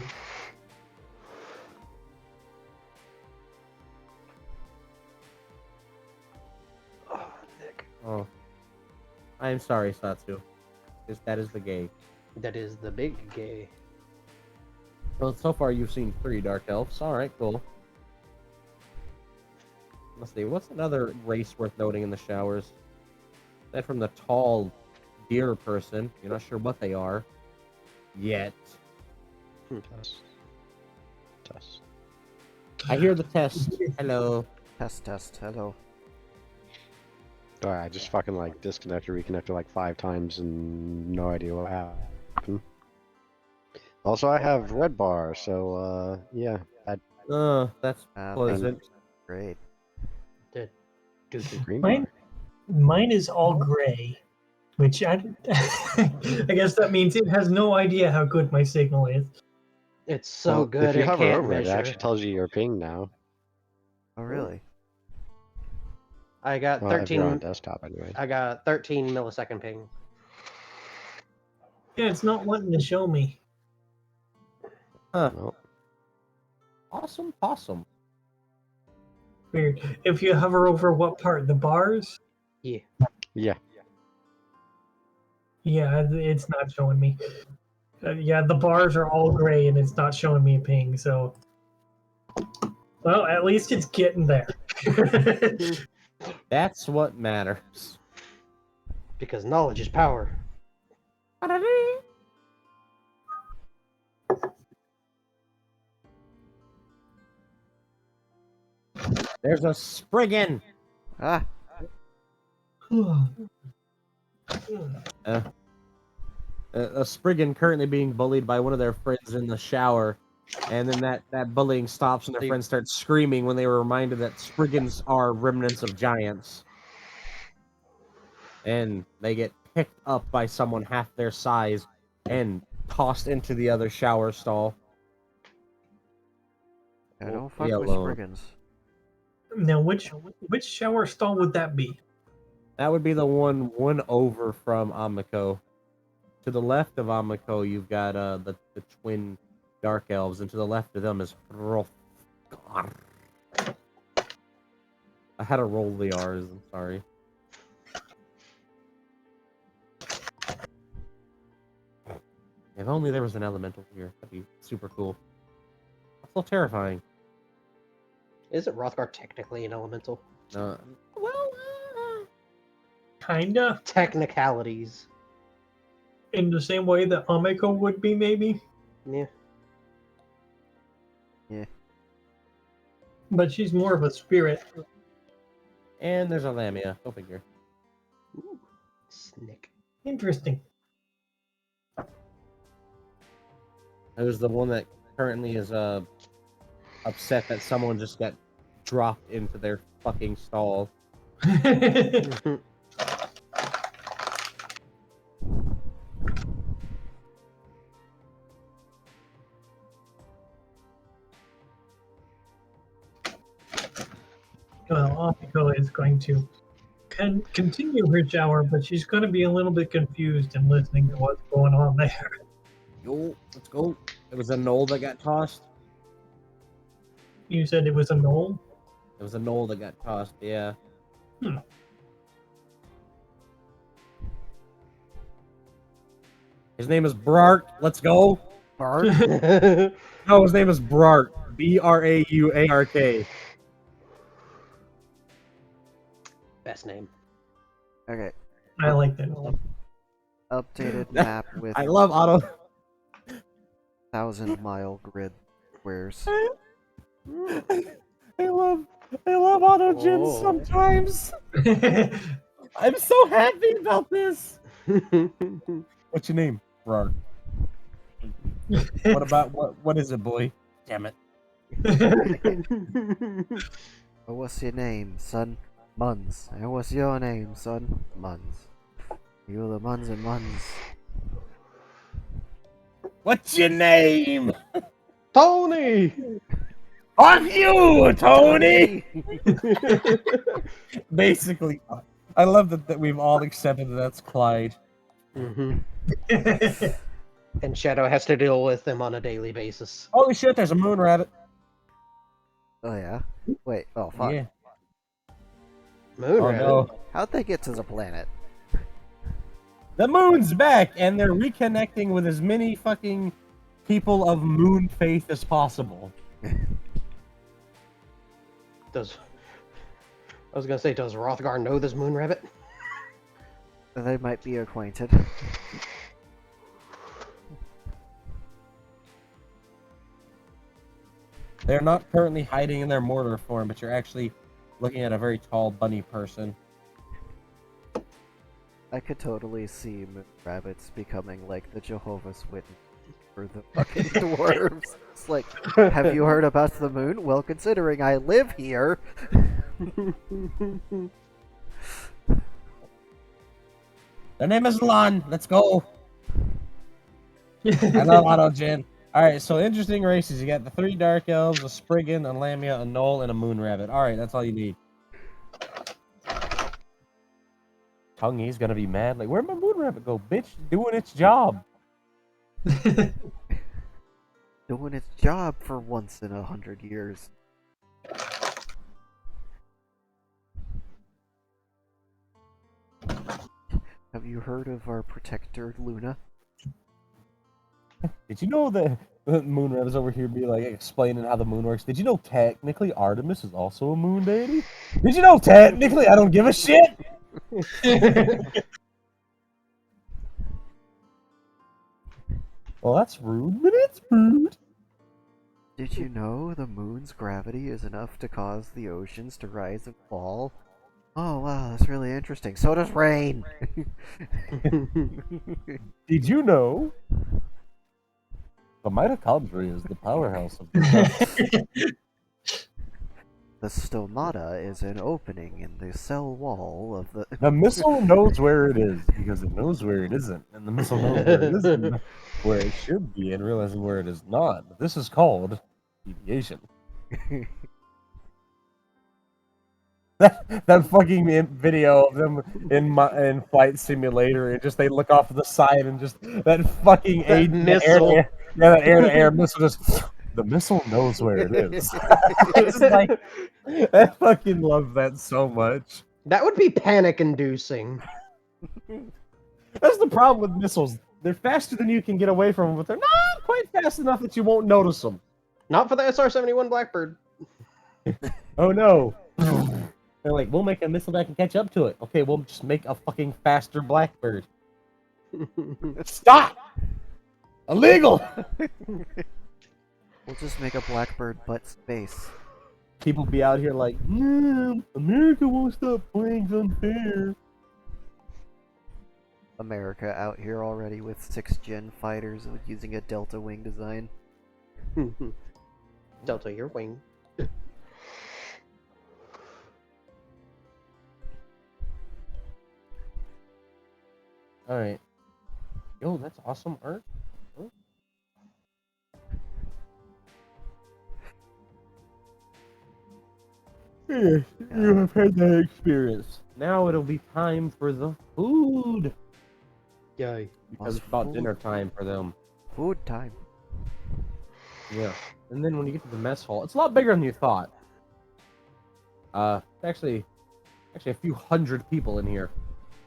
Oh, Nick. Oh, I am sorry, Satsu. That is the gay. That is the big gay. Well, so far you've seen 3 dark elves. All right, cool. Let's see. What's another race worth noting in the showers? That from the tall deer person. You're not sure what they are yet. Test. Test. I hear the test. Hello. Test. Hello. Alright, I just fucking like disconnected, reconnected like 5 times and no idea what happened. Also, I have red bar, so yeah. That's Thank pleasant. Great. Dude, Green Mine, mine is all gray, which I guess that means it has no idea how good my signal is. it's so Well, good if you it hover can't over it, measure. it actually tells you your ping now. Oh, really? I got Well, if you're on 13. desktop, anyway. I got 13 millisecond ping. Yeah, it's not wanting to show me. Well, Awesome possum. Weird. If you hover over what part? The bars? Yeah. yeah. Yeah, it's not showing me. Yeah, the bars are all gray and it's not showing me a ping, so. Well, at least it's getting there. That's what matters. Because knowledge is power. There's a Spriggan. Ah! A Spriggan currently being bullied by one of their friends in the shower, and then that bullying stops and their friends start screaming when they were reminded that Spriggans are remnants of giants, and they get picked up by someone half their size and tossed into the other shower stall. I don't fuck Yeah, with alone. Spriggans. Now, which shower stall would that be? That would be the one over from Amiko. To the left of Amiko, you've got the twin dark elves, and to the left of them is Hrolfgar. I had to roll the R's. I'm sorry. If only there was an elemental here, that'd be super cool. Also terrifying. Isn't Rothgar technically an elemental? Well, Kinda. Technicalities. In the same way that Amiko would be, maybe? Yeah. But she's more of a spirit. and there's a Lamia. Go figure. Ooh. Snick. Interesting. Who's the one that currently is upset that someone just got dropped into their fucking stall? Well, Amiko is going to continue her shower, but she's going to be a little bit confused and listening to what's going on there. Yo, let's go. It was a knoll that got tossed. You said it was a knoll? It was a knoll that got tossed, yeah. His name is Brart. Let's go. Bart? No, his name is Brart. Brauark. Best name. Okay. I like that. updated map with I love auto. 1,000-mile grid squares. I love auto gyms Oh. sometimes. I'm so happy about this. What's your name? Rar. What about what is it, boy? Damn it. Oh, what's your name, son? Muns. And what's your name, son? Muns. You're the Muns and Muns. What's your name? Tony! Fuck you, Tony! Basically, I love that we've all accepted that that's Clyde. Mhm. And Shadow has to deal with them on a daily basis. Holy shit, there's a moon rabbit. Oh yeah? Wait, oh fuck. Yeah. Moon Oh rabbit. no. How'd they get to the planet? The moon's back, and they're reconnecting with as many fucking people of moon faith as possible. Does I was gonna say, does Rothgar know this moon rabbit? They might be acquainted. They're not currently hiding in their mortar form, but you're actually looking at a very tall bunny person. I could totally see moon rabbits becoming like the Jehovah's Witness for the fucking dwarves. It's like, have you heard about the moon? Well, considering I live here. Their name is Lon. Let's go. I love Autogen. Alright, so interesting races. You got the 3 Dark Elves, a Spriggan, a Lamia, a Knoll, and a Moon Rabbit. Alright, that's all you need. Tonguey's gonna be mad. Like, where'd my Moon Rabbit go? Bitch, doing its job. Doing its job for once in 100 years. Have you heard of our protector, Luna? Did you know that the Moon Rabbit's over here be like explaining how the moon works? Did you know technically Artemis is also a moon deity? Did you know technically I don't give a shit? Well, that's rude, but it's rude. Did you know the moon's gravity is enough to cause the oceans to rise and fall? Oh wow, that's really interesting. So does rain! Did you know the mitochondria is the powerhouse of the The stomata is an opening in the cell wall of the... The missile knows where it is because it knows where it isn't, and the missile knows where it isn't, where it should be, and realizing where it is not. But this is called deviation. That fucking video of them in Flight Simulator, and just they look off to the side and just that fucking That missile. that air-to-air missile just. The missile knows where it is. It's like I fucking love that so much. That would be panic-inducing. That's the problem with missiles. They're faster than you can get away from them, but they're not quite fast enough that you won't notice them. Not for the SR-71 Blackbird. Oh no. They're like, we'll make a missile that can catch up to it. Okay, we'll just make a fucking faster Blackbird. Stop! Illegal! We'll just make a Blackbird but space. People be out here like, America won't stop playing unfair. America out here already with 6th-gen fighters using a Delta Wing design. Delta, your wing. Alright. Yo, that's awesome art. Huh? Yes, you have had that experience. Now it'll be time for the food. Yay. Because it's about Food. dinner time for them. Food time. Yeah. And then when you get to the mess hall, it's a lot bigger than you thought. Actually a few hundred people in here.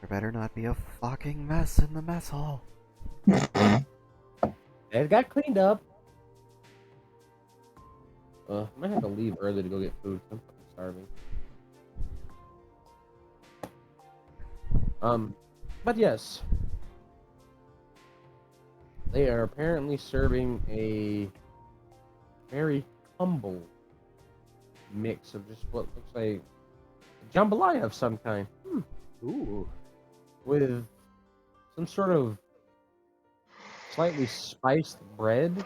There better not be a fucking mess in the mess hall. It got cleaned up. I might have to leave early to go get food. I'm fucking starving. But yes. they are apparently serving a very humble mix of just what looks like jambalaya of some kind. Ooh. With some sort of slightly spiced bread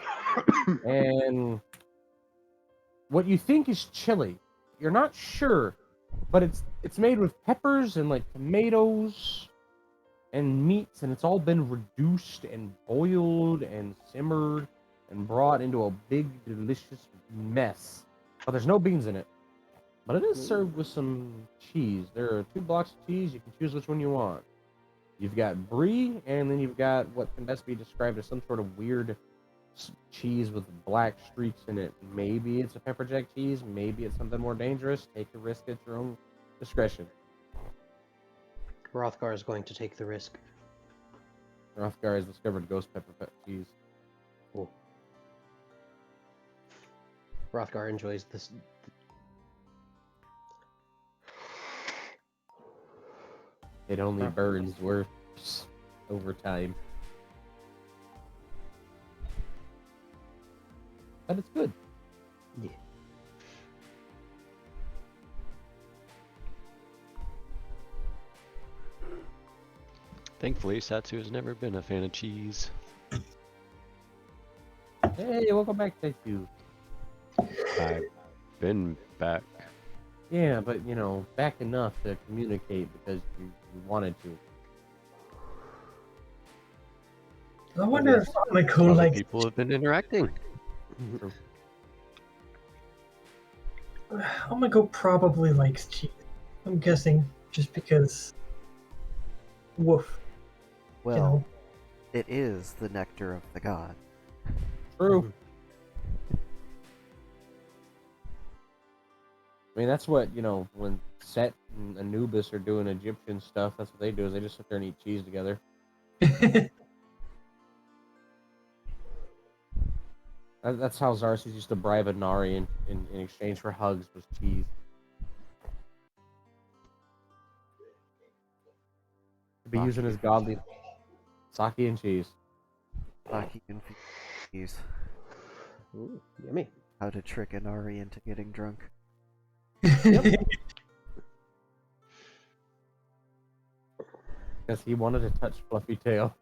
and what you think is chili. You're not sure, but it's made with peppers and like tomatoes and meats, and it's all been reduced and boiled and simmered and brought into a big delicious mess. But there's no beans in it. But it is served with some cheese. There are 2 blocks of cheese. You can choose which one you want. You've got brie, and then you've got what can best be described as some sort of weird cheese with black streaks in it. Maybe it's a pepper jack cheese. Maybe it's something more dangerous. Take the risk at your own discretion. Rothgar is going to take the risk. Rothgar has discovered ghost pepper cheese. Cool. Rothgar enjoys this. It only burns worse over time. But it's good. Yeah. Thankfully, Satsu has never been a fan of cheese. Hey, welcome back, thank you. I've been back. Yeah, but you know, back enough to communicate because you wanted to. I wonder if Amiko Other likes. people have been interacting. Amiko probably likes cheese. I'm guessing just because. Woof. Well, You know. it is the nectar of the god. True. I mean, that's what, you know, when Set and Anubis are doing Egyptian stuff, that's what they do, is they just sit there and eat cheese together. That's how Xarxes used to bribe Inari in exchange for hugs, was cheese. To be using his godly sake and cheese. Sake and cheese. Ooh, yummy. How to trick Inari into getting drunk. Because he wanted to touch Fluffy Tail.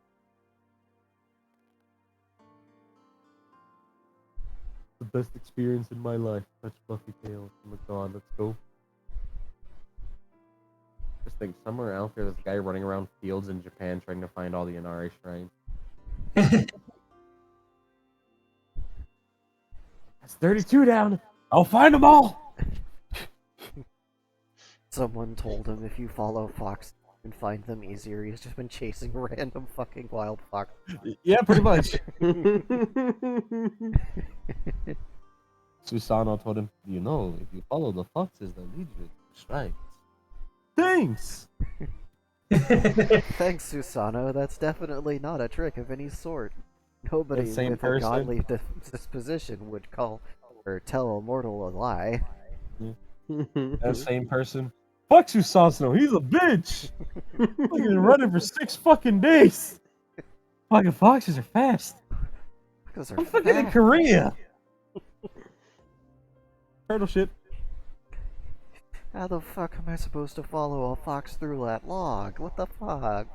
The best experience in my life. Touch Fluffy Tail. Oh my god, let's go. Just think, somewhere out there, there's a guy running around fields in Japan trying to find all the Inari shrines. That's 32 down! I'll find them all! Someone told him if you follow Fox, you can find them easier. He's just been chasing random fucking wild fox. Yeah, pretty much. Susano told him, you know, if you follow the foxes that lead you to the shrines. Thanks! Thanks, Susano. That's definitely not a trick of any sort. Nobody That same with person? a godly disposition would call or tell a mortal a lie. That same person. Fuck Susano, he's a bitch! He's been running for 6 fucking days! Fucking foxes are fast! Because they're I'm fucking in fat. Korea! Turtle shit. How the fuck am I supposed to follow a fox through that log? What the fuck?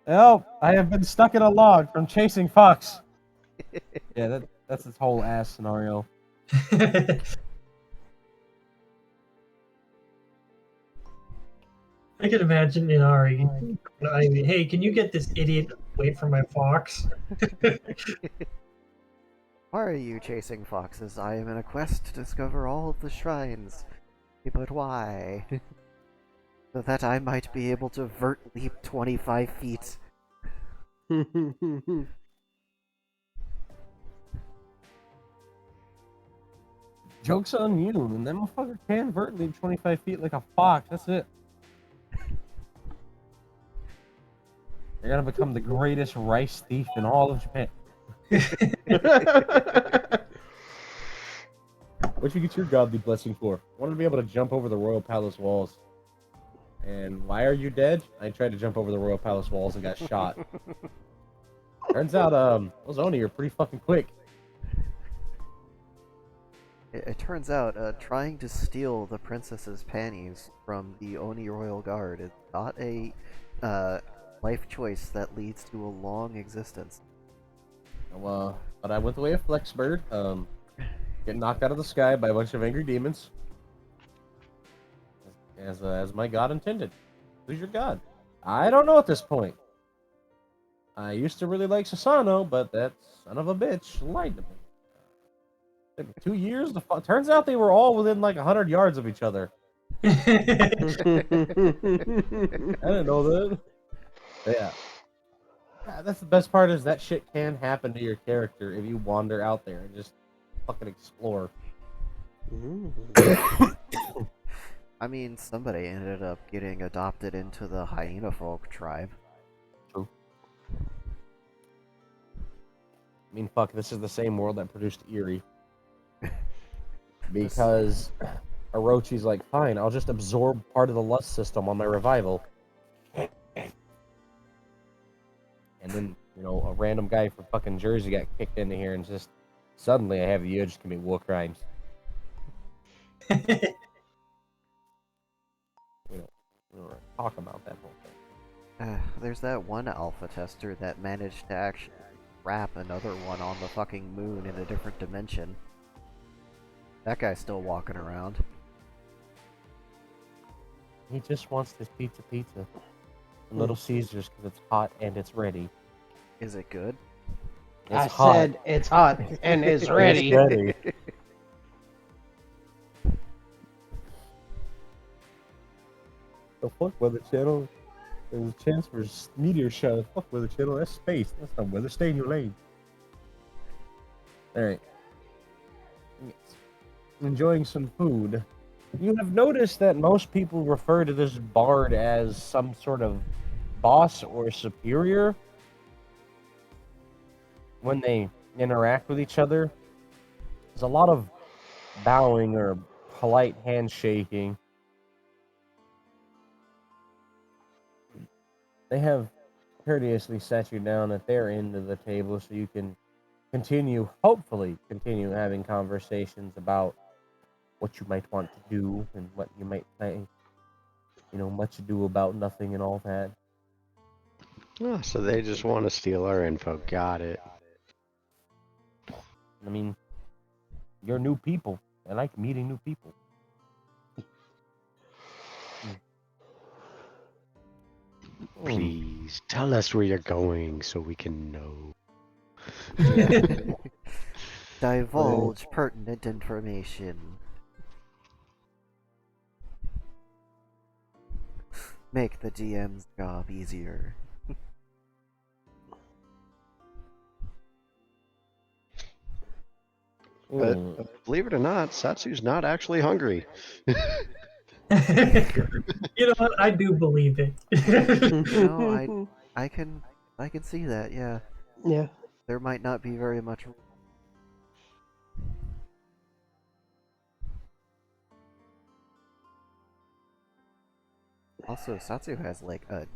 Help! I have been stuck in a log from chasing fox. Yeah, that's this whole ass scenario. I can imagine Inari. I mean, hey, can you get this idiot away from my fox? Why are you chasing foxes? I am in a quest to discover all of the shrines. But why? So that I might be able to vert leap 25 feet. Joke's on you, and that motherfucker can vert leap 25 feet like a fox. That's it. You're gonna become the greatest rice thief in all of Japan. What'd you get your godly blessing for? I wanted to be able to jump over the royal palace walls And why are you dead? I tried to jump over the royal palace walls and got shot. Turns out, those Oni are pretty fucking quick. It turns out, trying to steal the princess's panties from the Oni Royal Guard is not a life choice that leads to a long existence. Well, but I went the way of Flexbird, getting knocked out of the sky by a bunch of angry demons. As my god intended. Who's your god? I don't know at this point. I used to really like Sasano, but that son of a bitch lied to me. Took me 2 years to turns out they were all within like 100 yards of each other. I didn't know that. But yeah. That's the best part is that shit can happen to your character if you wander out there and just fucking explore. I mean, somebody ended up getting adopted into the hyena folk tribe. True. I mean, fuck, this is the same world that produced Eerie. Because Orochi's like, fine, I'll just absorb part of the lust system on my revival. And then, you know, a random guy from fucking Jersey got kicked into here and just suddenly I have the urge to commit war crimes. We don't talk about that whole thing. There's that one alpha tester that managed to actually wrap another one on the fucking moon in a different dimension. That guy's still walking around. He just wants this pizza. Little Caesars because it's hot and it's ready. Is it good? I said it's hot and it's ready. It's ready. The fuck Weather Channel? There's a chance for meteor shower. Fuck Weather Channel. That's space. That's not weather. Stay in your lane. Alright. Enjoying some food. You have noticed that most people refer to this bard as some sort of boss or superior when they interact with each other. There's a lot of bowing or polite handshaking. They have courteously sat you down at their end of the table so you can hopefully continue having conversations about what you might want to do and what you might think, much ado about nothing and all that. Oh, so they just want to steal our info. Got it. I mean, you're new people. I like meeting new people. Please tell us where you're going so we can know. Divulge pertinent information. Make the DM's job easier. But believe it or not, Satsu's not actually hungry. You know what? I do believe it. No, I can see that. Yeah, Yeah. there might not be very much. Also, Satsu has like a.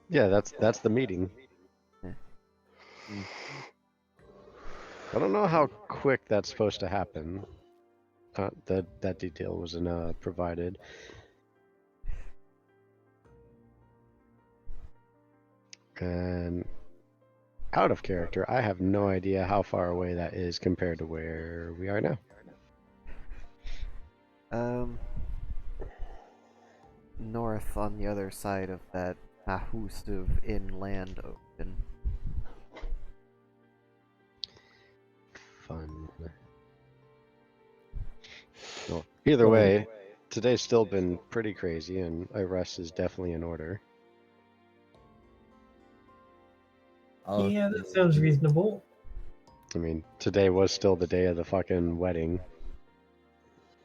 Yeah, that's the meeting. Yeah. I don't know how quick that's supposed to happen. That detail wasn't provided. And out of character, I have no idea how far away that is compared to where we are now. North on the other side of that Mahust of inland ocean. Fun. Well, either way, today's still been pretty crazy, and a rest is definitely in order. Yeah, that sounds reasonable. I mean, today was still the day of the fucking wedding.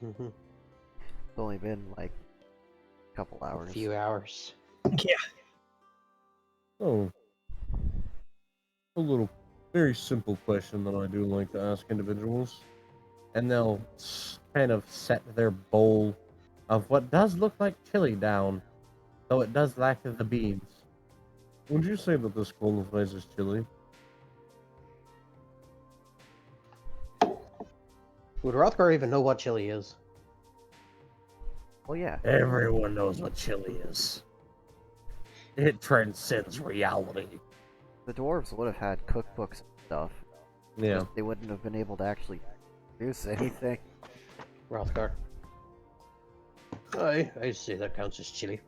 Mm-hmm. It's only been like a couple hours. A few hours. Yeah. Oh, a very simple question that I do like to ask individuals, and they'll kind of set their bowl of what does look like chili down, though it does lack the beans. Would you say that this qualifies as chili? Would Rothgar even know what chili is? Well, yeah. Everyone knows what chili is. It transcends reality. The dwarves would have had cookbooks and stuff. Yeah. Just they wouldn't have been able to actually produce anything. Rothgar. I say that counts as chili.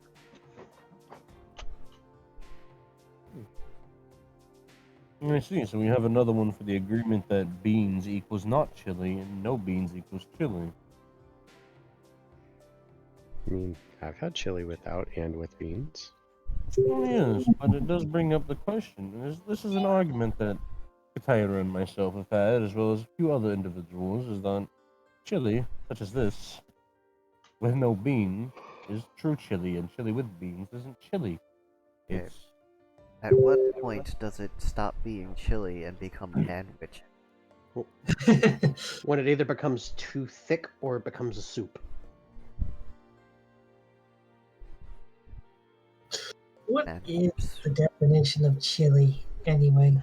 I see. So we have another one for the agreement that beans equals not chili and no beans equals chili. I mean, I've had chili without and with beans. Oh, yes, but it does bring up the question. This is an argument that Katira and myself have had, as well as a few other individuals, is that chili, such as this, with no bean, is true chili, and chili with beans isn't chili. Okay. It's At what point does it stop being chili and become sandwich? When it either becomes too thick or it becomes a soup. What And is oops. the definition of chili, anyway?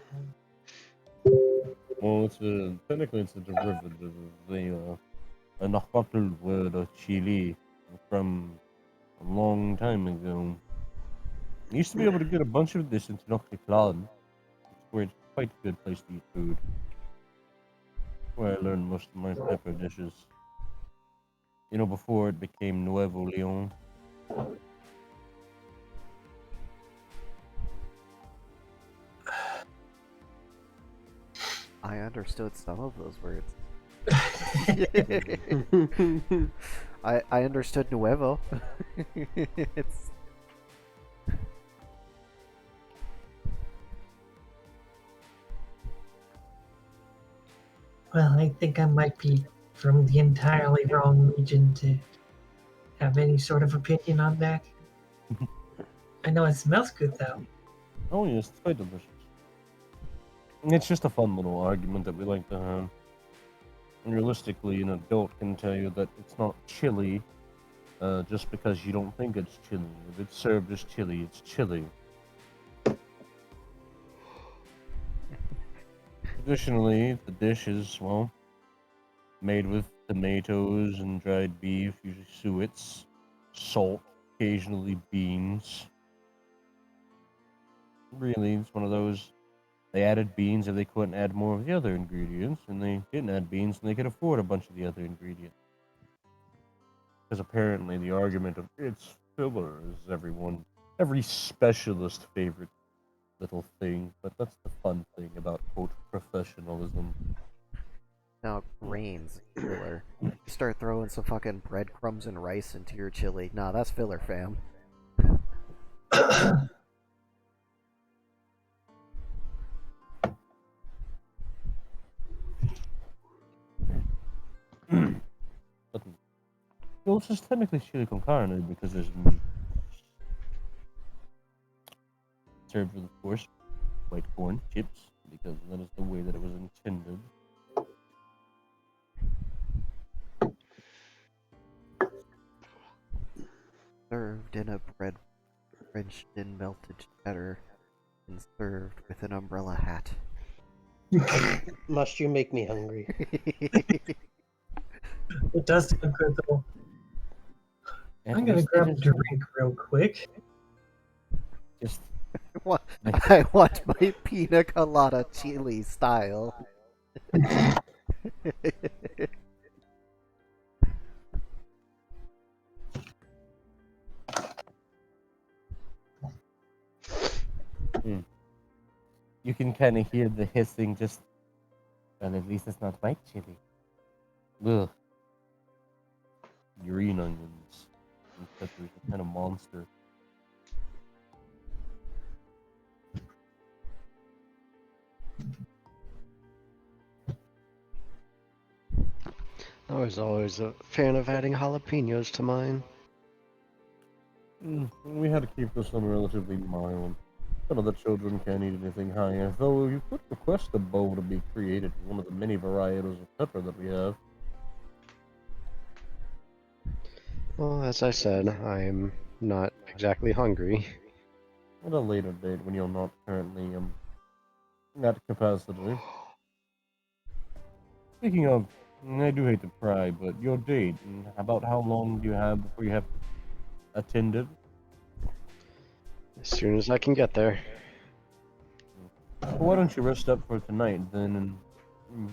well, technically it's a derivative of a Nahuatl word of chili from a long time ago. I used to be able to get a bunch of this in Tenochtitlan, where it's quite a good place to eat food. Where I learned most of my pepper dishes. You know, before it became Nuevo Leon. I understood some of those words. I understood nuevo. It's Well, I think I might be from the entirely wrong region to have any sort of opinion on that. I know it smells good, though. Oh yes, it's quite delicious. It's just a fun little argument that we like to have. Realistically, an adult can tell you that it's not chili just because you don't think it's chili. If it's served as chili, it's chili. Traditionally, the dish is, well, made with tomatoes and dried beef, usually suets, salt, occasionally beans. Really, it's one of those. They added beans if they couldn't add more of the other ingredients, and they didn't add beans and they could afford a bunch of the other ingredients. Because apparently the argument of it's filler is every specialist favorite little thing, but that's the fun thing about, quote, professionalism. now grains filler. You start throwing some fucking breadcrumbs and rice into your chili. Nah, that's filler, fam. But, well, it's just technically chili con carne because there's meat. Served with, of course, white corn chips, because that is the way that it was intended. Served in a bread drenched in melted cheddar and served with an umbrella hat. Must you make me hungry? It does sound good, though. I'm gonna grab a drink real quick. Just I want my pina colada chili style. you can kind of hear the hissing. Just, well, at least it's not white chili. Ugh. Green onions and peppers, a kind of monster. I was always a fan of adding jalapenos to mine. We had to keep this one relatively mild. None of the children can't eat anything higher, though you could request a bowl to be created with one of the many varietals of pepper that we have. Well, as I said, I'm not exactly hungry. At a later date when you're not currently at capacity. Speaking of, I do hate to pry, but your date, about how long do you have before you have attended? As soon as I can get there. Well, why don't you rest up for tonight then, and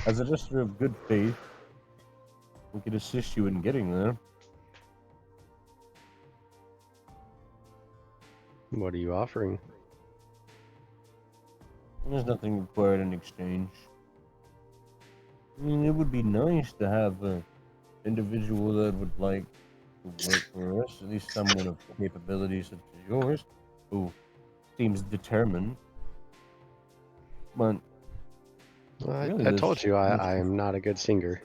as a gesture of good faith, we could assist you in getting there. What are you offering? There's nothing required in exchange. I mean, it would be nice to have an individual that would like to work for us, at least someone of capabilities such as yours, who seems determined. But really, I told you I am not a good singer.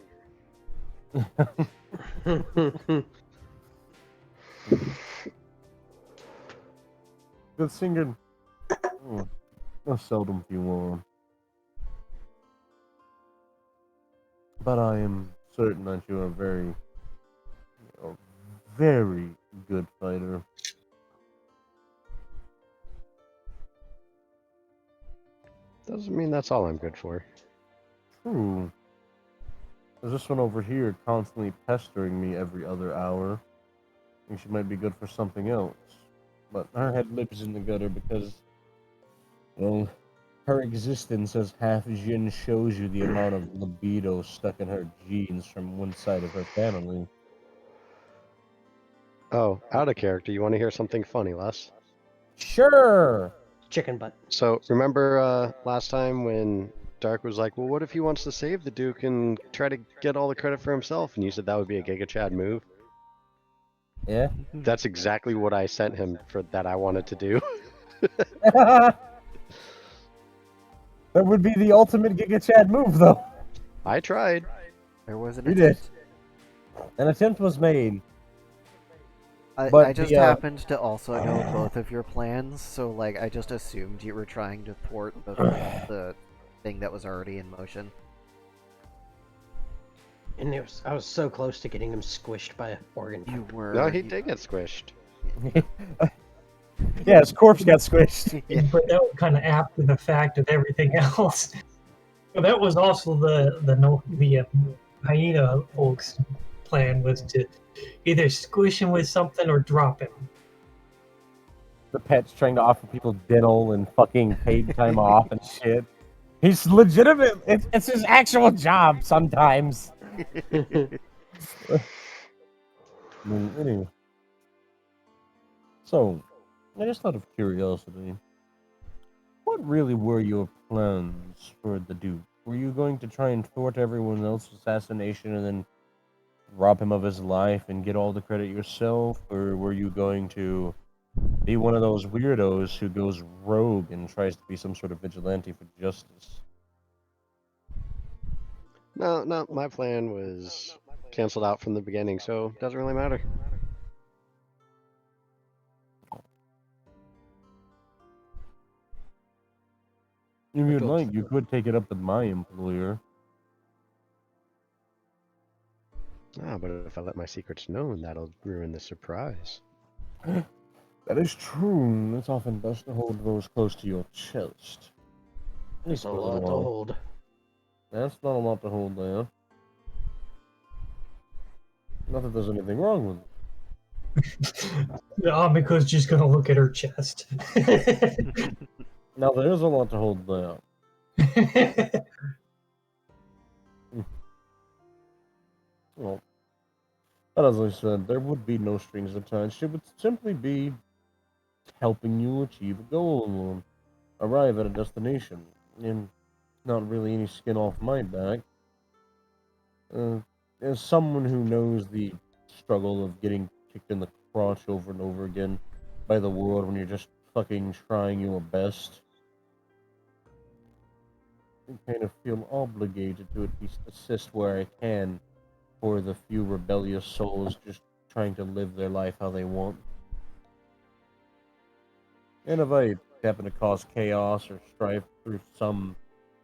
good singer. A seldom few are. But I am certain that you are a very good fighter. Doesn't mean that's all I'm good for. True. There's this one over here constantly pestering me every other hour. I think she might be good for something else. But her head lives in the gutter because, well, her existence as half Jin shows you the amount of libido stuck in her genes from one side of her family. Oh, out of character, you want to hear something funny, Les? Sure! Chicken butt. So, remember last time when Dark was like, well, what if he wants to save the Duke and try to get all the credit for himself? And you said that would be a Giga Chad move? Yeah? That's exactly what I sent him for that I wanted to do. That would be the ultimate Giga Chad move, though. I tried. There was an You did. attempt. An attempt was made. I But just the, happened to also know both of your plans, so like I just assumed you were trying to thwart the thing that was already in motion. And I was so close to getting him squished by an organ. You were. No, he you- did get squished. Yeah, his corpse got squished. Yeah. But that was kind of after the fact of everything else. But that was also the hyena folks' plan, was to either squish him with something or drop him. The pet's trying to offer people dental and fucking paid time off and shit. He's legitimate. It's his actual job sometimes. Anyway. So, I just out of curiosity, what really were your plans for the Duke? Were you going to try and thwart everyone else's assassination and then rob him of his life and get all the credit yourself? Or were you going to be one of those weirdos who goes rogue and tries to be some sort of vigilante for justice? No, my plan was canceled out from the beginning, so it doesn't really matter. If you'd told like, you could take it up with my employer. But if I let my secrets known, that'll ruin the surprise. That is true. It's often best to hold those close to your chest. At least It's a for a lot little to while. hold. That's not a lot to hold there. Not that there's anything wrong with it. Amiko's just gonna look at her chest. Now there's a lot to hold there. Well, but as I said, there would be no strings attached. It would simply be helping you achieve a goal or arrive at a destination. And not really any skin off my back. As someone who knows the struggle of getting kicked in the crotch over and over again by the world when you're just fucking trying your best, I kind of feel obligated to at least assist where I can for the few rebellious souls just trying to live their life how they want. And if I happen to cause chaos or strife through some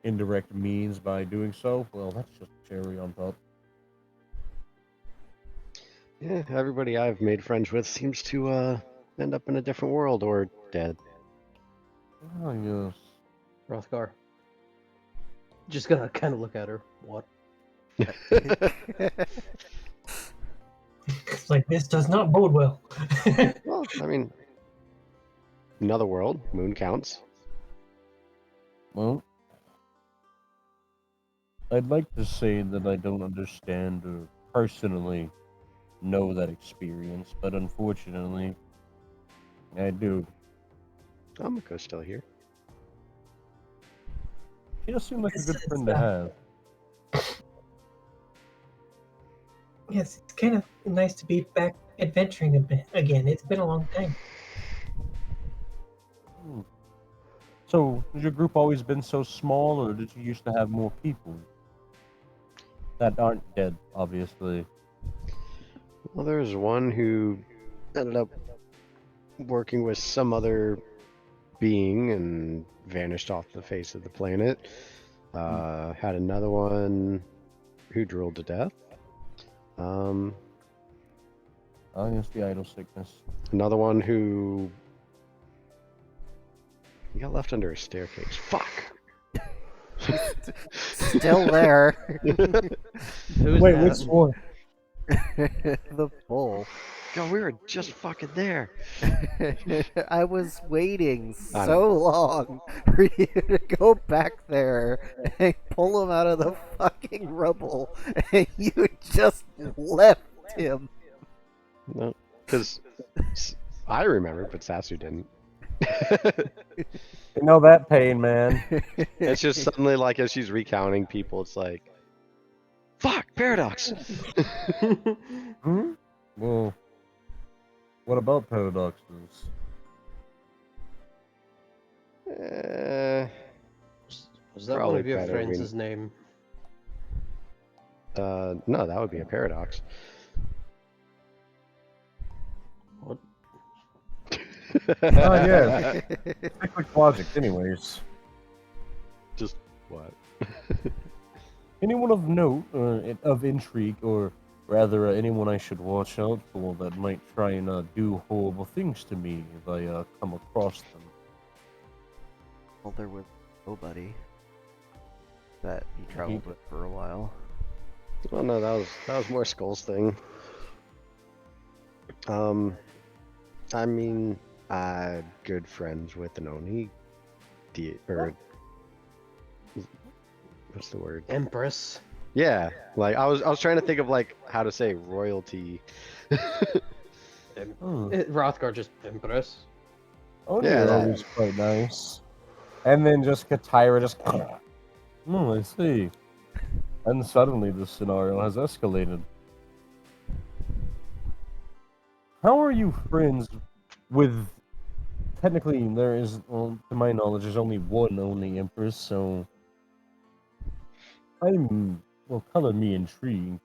indirect means by doing so, well, that's just cherry on top. Yeah, everybody I've made friends with seems to end up in a different world or dead. Oh, yes. Rothgar. Just gonna kind of look at her. What? It's like this does not bode well. Well, I mean, another world, moon counts. Well, I'd like to say that I don't understand or personally know that experience, but unfortunately, I do. Amako's still here. She does seem like a It's- good it's, friend to have. Yes, it's kind of nice to be back adventuring a bit again. It's been a long time. Hmm. So, has your group always been so small, or did you used to have more people? That aren't dead, obviously. Well, there's one who ended up working with some other being and vanished off the face of the planet. Had another one who drilled to death. I guess the idle sickness. Another one who he got left under a staircase. Fuck. Still there. Who's Wait, that? which one? The bull. God, we were just fucking there. I was waiting I so long for you to go back there and pull him out of the fucking rubble, and you just left him. No, because I remember, but Sasu didn't. You know that pain, man. It's just suddenly like as she's recounting people, it's like, fuck, Paradox. Hmm? Well, what about paradoxes? Was that one Probably of your better friends' we- name? No, that would be a paradox. What? Oh, yeah. Cyclic logic, anyways. Just what? Anyone of note, of intrigue, or rather anyone I should watch out for that might try and do horrible things to me if I come across them. Well, there was nobody that he traveled with for a while. Well, no, that was more Skull's thing. I mean, good friends with an Oni, or what's the word? Empress. Yeah, like I was trying to think of like how to say royalty. Rothgar just Empress. Oh, Yeah, yeah, that- always quite nice. And then just Katira just. Oh, I see. And suddenly the scenario has escalated. How are you friends with? Technically, there is, well, to my knowledge, there's only one only Empress, so well, color me intrigued.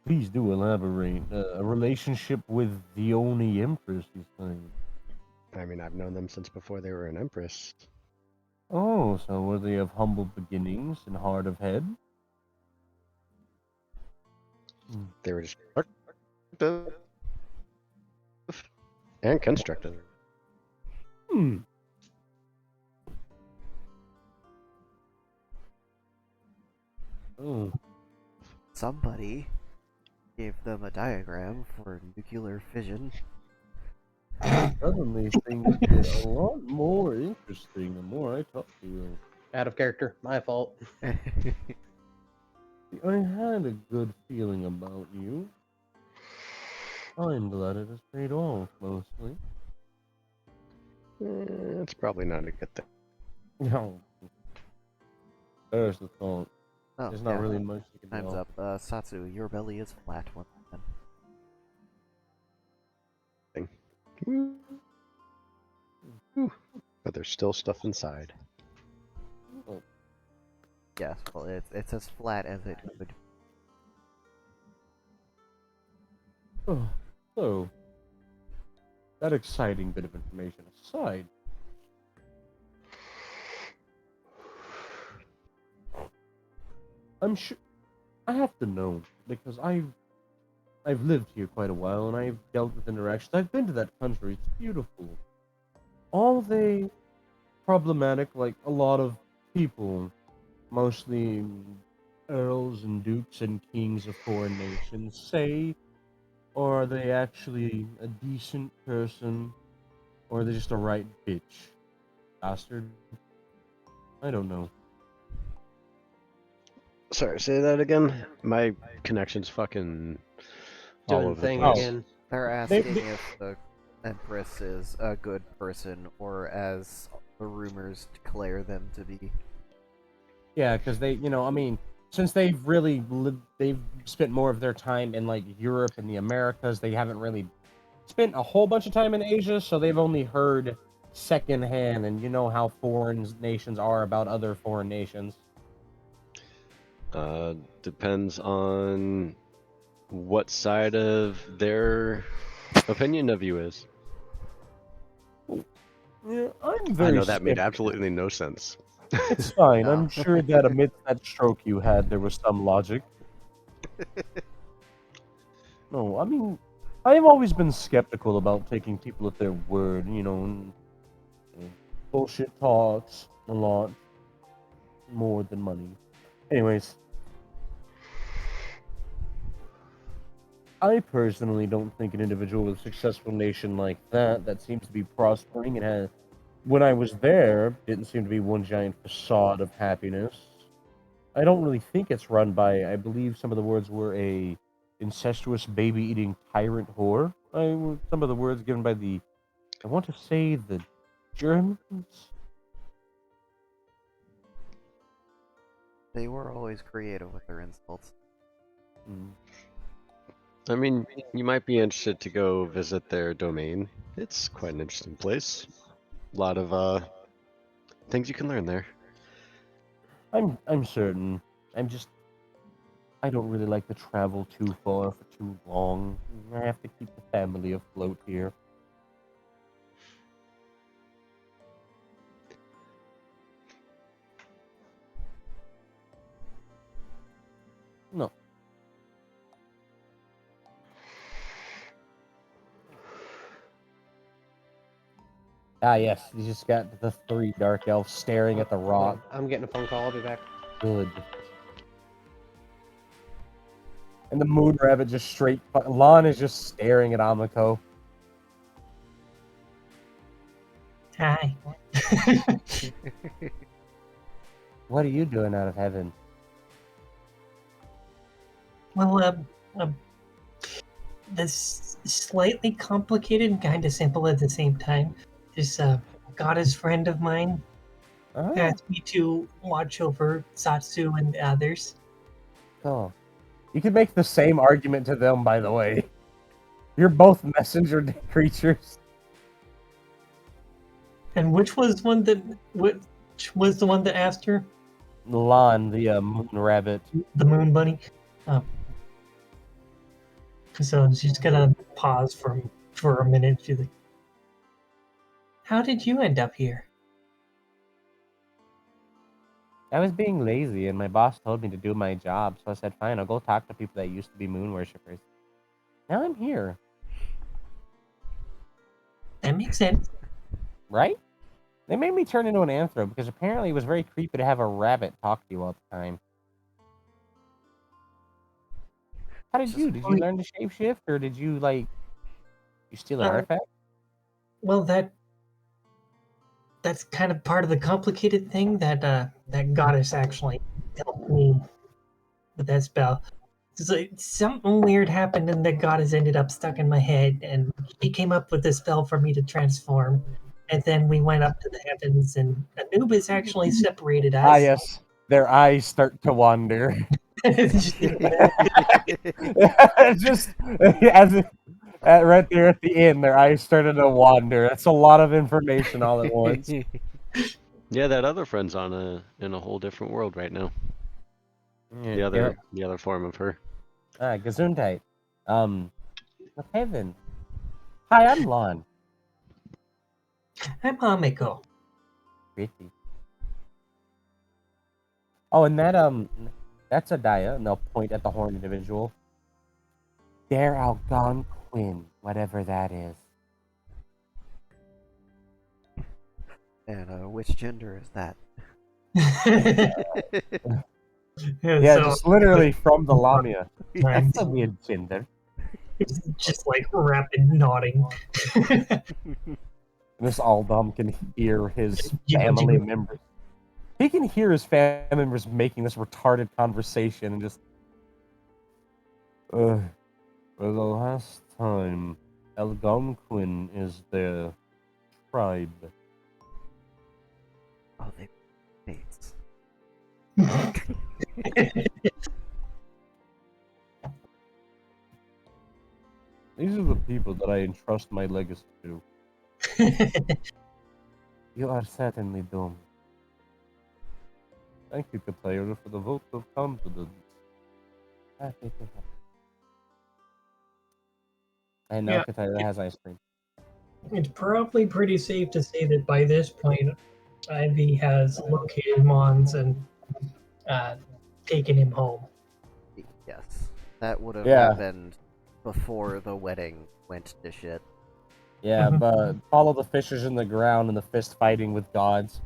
Please do elaborate. A relationship with the only Empress, you saying? I mean, I've known them since before they were an empress. Oh, so were they of humble beginnings and hard of head? They were just constructive and constructive. Hmm. Oh. Somebody gave them a diagram for nuclear fission. Suddenly things get a lot more interesting the more I talk to you. Out of character. My fault. I had a good feeling about you. I'm glad it has paid off, mostly. It's probably not a good thing. No. There's the thought. Oh, There's not yeah, really much you can Time's do. up. Satsu, your belly is flat once again. But there's still stuff inside. Yes, well, it's as flat as it could. Oh, so, that exciting bit of information aside, I'm sure I have to know because I've lived here quite a while, and I've dealt with interactions. I've been to that country. It's beautiful. All they problematic, like a lot of people, mostly earls and dukes and kings of foreign nations, say, or are they actually a decent person, or are they just a right bitch? Bastard? I don't know. Sorry, say that again. My connection's fucking all Doing over the thing place. again. They're They- asking if the Empress is a good person, or as the rumors declare them to be. Yeah, because they, I mean, since they've spent more of their time in like Europe and the Americas, they haven't really spent a whole bunch of time in Asia, so they've only heard secondhand, and you know how foreign nations are about other foreign nations. Depends on what side of their opinion of you is. Yeah, I'm I very know that made skeptical. absolutely no sense. It's fine. No. I'm sure that amidst that stroke you had, there was some logic. No, I mean, I've always been skeptical about taking people at their word, and bullshit talks a lot more than money. Anyways, I personally don't think an individual with a successful nation like that seems to be prospering and has, when I was there, didn't seem to be one giant facade of happiness. I don't really think it's run by, I believe some of the words were a incestuous baby-eating tyrant whore. Some of the words given by I want to say the Germans? They were always creative with their insults. Hmm. I mean, you might be interested to go visit their domain. It's quite an interesting place. A lot of things you can learn there. I'm certain. I don't really like to travel too far for too long. I have to keep the family afloat here. No. Ah, yes. You just got the 3 dark elves staring at the rock. I'm getting a phone call. I'll be back. Good. And the moon rabbit just straight. Lon is just staring at Amako. Hi. What are you doing out of heaven? Well, this slightly complicated and kind of simple at the same time. This goddess friend of mine Oh, asked me to watch over Satsu and the others. cool. You could make the same argument to them, by the way. You're both messenger creatures. And which was the one that asked her? Lon, the moon rabbit. The moon bunny. So she's gonna pause for a minute. She's like, "How did you end up here?" I was being lazy, and my boss told me to do my job, so I said, fine, I'll go talk to people that used to be moon worshippers. Now I'm here, That makes sense. right? They made me turn into an anthro, because apparently it was very creepy to have a rabbit talk to you all the time. How did you? Did you learn to shapeshift, or did you, you steal an artifact? Well, that's kind of part of the complicated thing that goddess actually helped me with that spell. So something weird happened, and the goddess ended up stuck in my head, and she came up with this spell for me to transform. And then we went up to the heavens, and Anubis actually separated us. Ah, yes. Their eyes start to wander. Just right there at the end, their eyes started to wander. That's a lot of information all at once. Yeah, that other friend's in a whole different world right now. The other form of her. Gesundheit. Heaven. Hi, I'm Lon. I'm Hamiko. Pretty. Oh, and that's a Daya, and they'll point at the horned individual. Dare Algonquin, whatever that is. And which gender is that? Yeah, So, just literally from the Lamia. Right. That's a weird gender. it's just like rapid nodding. This Aldom can hear his Yeah, family dude. members. He can hear his family members making this retarded conversation and just. For the last time, Algonquin is their tribe. Oh, they mates. These are the people that I entrust my legacy to. You are certainly doomed. Thank you, Katayra, for the vote of confidence. Happy to help. And now Yeah. Katayra has ice cream. It's probably pretty safe to say that by this point, Ivy has located Mons and taken him home. Yes, that would have Yeah. happened before the wedding went to shit. Yeah, Mhm. but follow the fissures in the ground and the fist fighting with gods.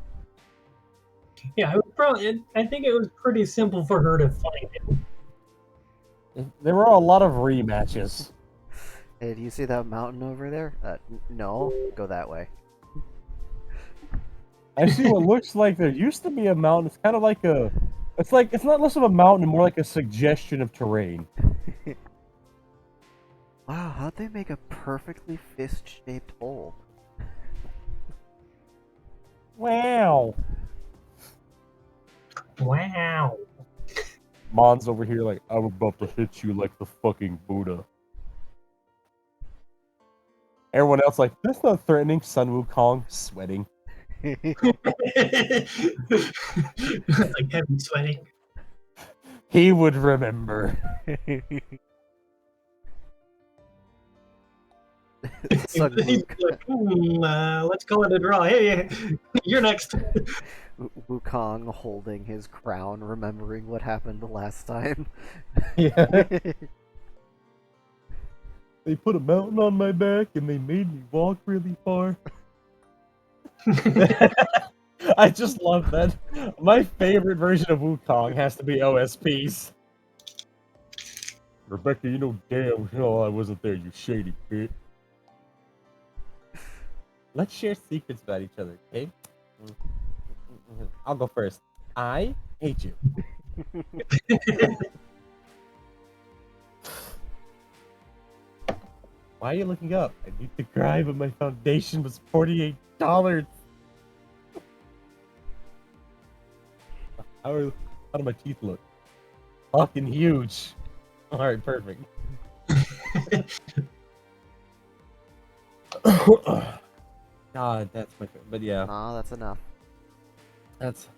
Yeah, I think it was pretty simple for her to find him. There were a lot of rematches. Hey, do you see that mountain over there? No, go that way. I see what looks like there used to be a mountain. It's kind of like a. It's not less of a mountain and more like a suggestion of terrain. Wow, how'd they make a perfectly fist-shaped hole? Wow. Wow. Mon's over here like, I'm about to hit you like the fucking Buddha. Everyone else like, that's not threatening. Sun Wukong sweating. Like heavy sweating. He would remember. Sun He's like, let's call it a draw. Hey, you're next. Wukong holding his crown, remembering what happened the last time. Yeah. They put a mountain on my back and they made me walk really far. I just love that. My favorite version of Wukong has to be OSPs. Rebecca, you know damn well I wasn't there, you shady bitch. Let's share secrets about each other, okay? I'll go first. I hate you. Why are you looking up? I need to cry, but my foundation was $48. How do my teeth look? Fucking huge. Alright, perfect. God, that's my favorite. But yeah, Aw, that's enough. that's.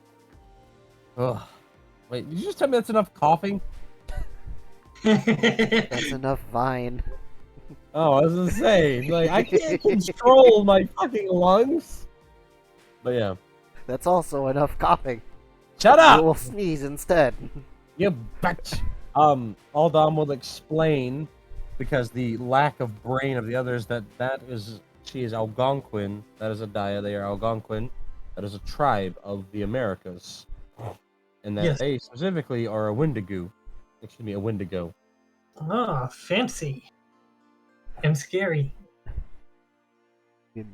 Ugh. Wait, did you just tell me that's enough coughing? That's enough Vine. Oh, I was gonna say, like, I can't control my fucking lungs. But yeah. That's also enough coughing. Shut You up! will sneeze instead. You bitch! Aldom will explain, because the lack of brain of the others, she is Algonquin. That is a Daya, they are Algonquin. That is a tribe of the Americas. And that Yes. they specifically are a Wendigo. Excuse me, a Wendigo. Ah, fancy. And scary. You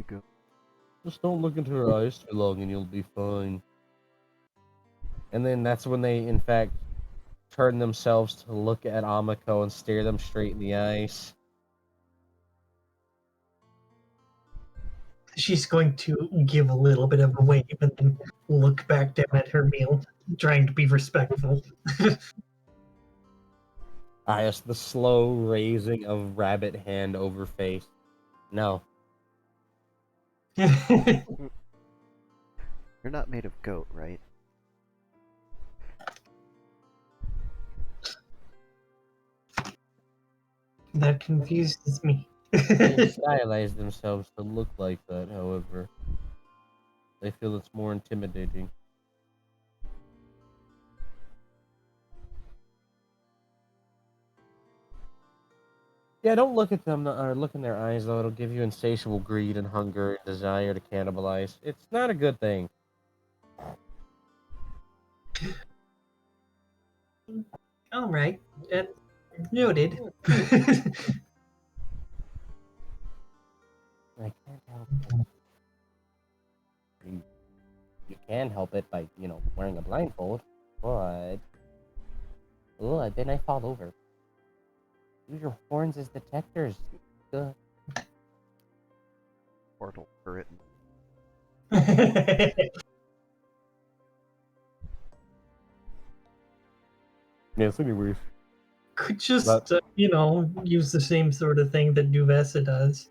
go. Just don't look into her eyes too long and you'll be fine. And then that's when they, in fact, turn themselves to look at Amako and stare them straight in the eyes. She's going to give a little bit of a wave and then look back down at her meal, trying to be respectful. Yes, the slow raising of rabbit hand over face. No. You're not made of goat, right? That confuses me. They stylize themselves to look like that, however. They feel it's more intimidating. Yeah, don't look at them or look in their eyes though. It'll give you insatiable greed and hunger and desire to cannibalize. It's not a good thing. All right. Noted. I can't help it. You can help it by, wearing a blindfold, but... Oh, then I fall over. Use your horns as detectors. Good. Portal turret. Yes, anyways. Could just, But- use the same sort of thing that Duvessa does.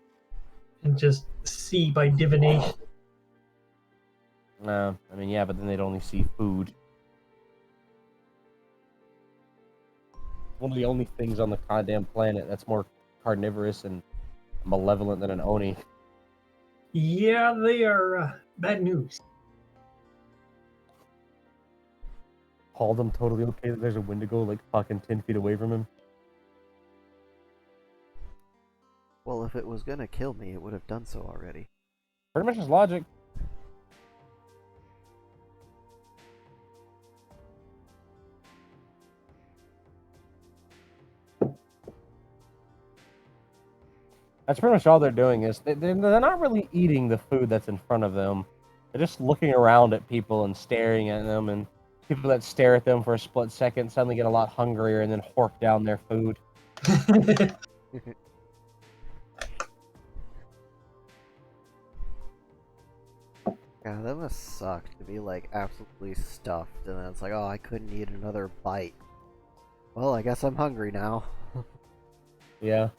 And just see by divination. Yeah, but then they'd only see food. One of the only things on the goddamn planet that's more carnivorous and malevolent than an Oni. Yeah, they are bad news. Called him totally okay that there's a Wendigo like fucking 10 feet away from him. Well, if it was gonna kill me, it would have done so already. Pretty much his logic. That's pretty much all they're doing is they're not really eating the food that's in front of them. They're just looking around at people and staring at them, and people that stare at them for a split second suddenly get a lot hungrier and then hork down their food. Yeah, that must suck to be like absolutely stuffed, and then it's like, oh, I couldn't eat another bite. Well, I guess I'm hungry now. Yeah.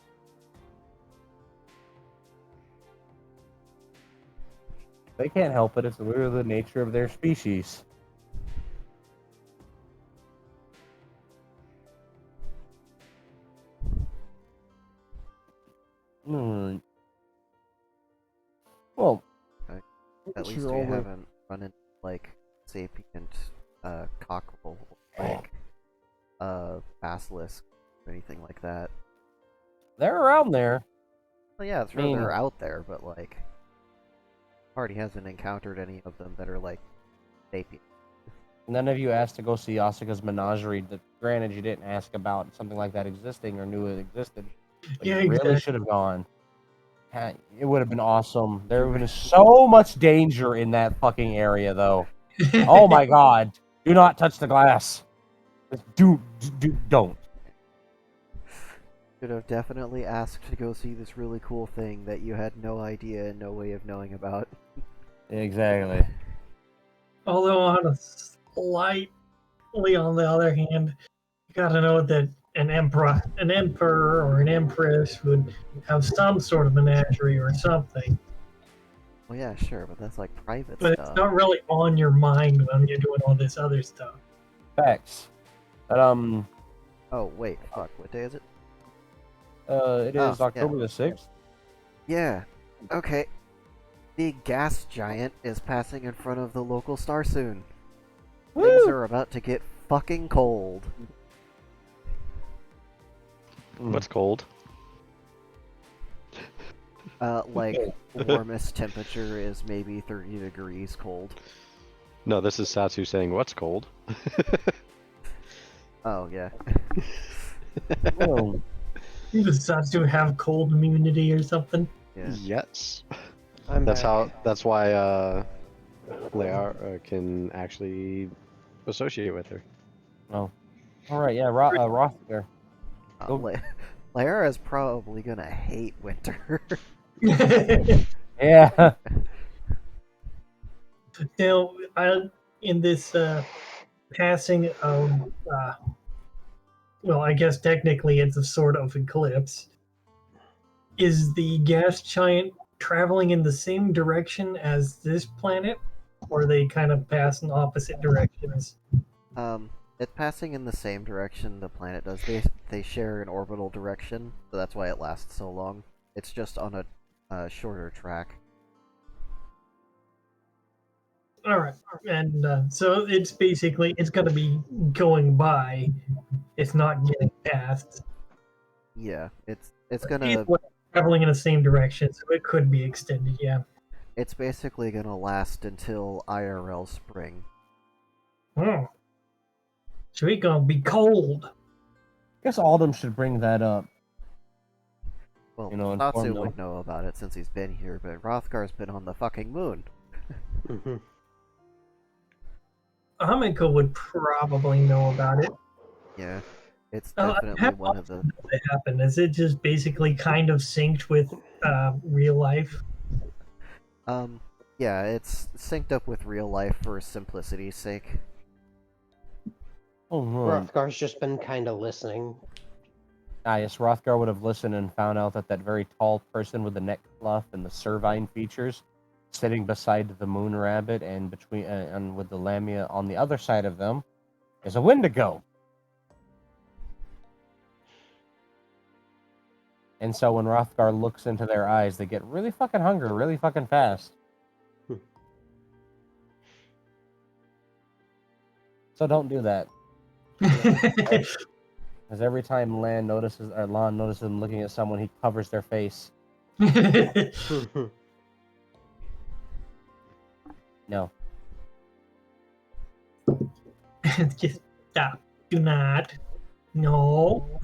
They can't help it. It's literally the nature of their species. Hmm. Well, At least sure we all the- haven't run into like sapient cockerel, like basilisk, or anything like that. they're around there. Well, yeah, it's I mean- they're out there, but like, party hasn't encountered any of them that are like sapient. None of you asked to go see Asuka's menagerie. Granted, you didn't ask about something like that existing or knew it existed. But Yeah, you really exactly. should have gone. It would have been awesome. There would have been so much danger in that fucking area, though. Oh my god. Do not touch the glass. Just don't. Should have definitely asked to go see this really cool thing that you had no idea and no way of knowing about. Exactly. Although on a slightly on the other hand, you gotta know that an emperor or an empress would have some sort of menagerie or something. Well, yeah, sure, but that's like private But stuff. it's not really on your mind when you're doing all this other stuff. Facts. But, Oh, wait, fuck, what day is it? it is Oh, October the 6th. Yeah, okay. The gas giant is passing in front of the local star soon. Things are about to get fucking cold. What's cold? Like, warmest temperature is maybe 30 degrees cold. No, this is Satsu saying what's cold. Oh, yeah. Oh, He decides to have cold immunity or something. Yeah. Yes. I'm That's back. That's why Leia can actually associate with her. all right, yeah, Roth there. Go- Lyra's probably gonna hate winter. Yeah. Now, in this passing of, well, I guess technically it's a sort of eclipse. Is the gas giant traveling in the same direction as this planet, or they kind of pass in opposite directions? It's passing in the same direction the planet does. They share an orbital direction, so that's why it lasts so long. It's just on a shorter track. All right, and so it's basically it's going to be going by. It's not getting past. Yeah, it's It's Either gonna. way, traveling in the same direction, so it could be extended. Yeah. It's basically gonna last until IRL spring. Oh. So it's gonna be cold. I guess Alden should bring that up. Well, You know, inform Natsu them. would know about it since he's been here, but Rothgar's been on the fucking moon. Mhm. Hamiko would probably know about it. Yeah, it's Oh, definitely how one of the. often does it happen? Is it just basically kind of synced with real life? Yeah, it's synced up with real life for simplicity's sake. Oh, right. Hrothgar's just been kind of listening. Ah, yes, Rothgar would have listened and found out that that very tall person with the neck fluff and the Servine features, sitting beside the Moon Rabbit and between and with the Lamia on the other side of them, is a Wendigo. And so when Rothgar looks into their eyes, they get really fucking hungry, really fucking fast. So don't do that. Because every time Lon notices him looking at someone, he covers their face. No. Just stop. Do not. No.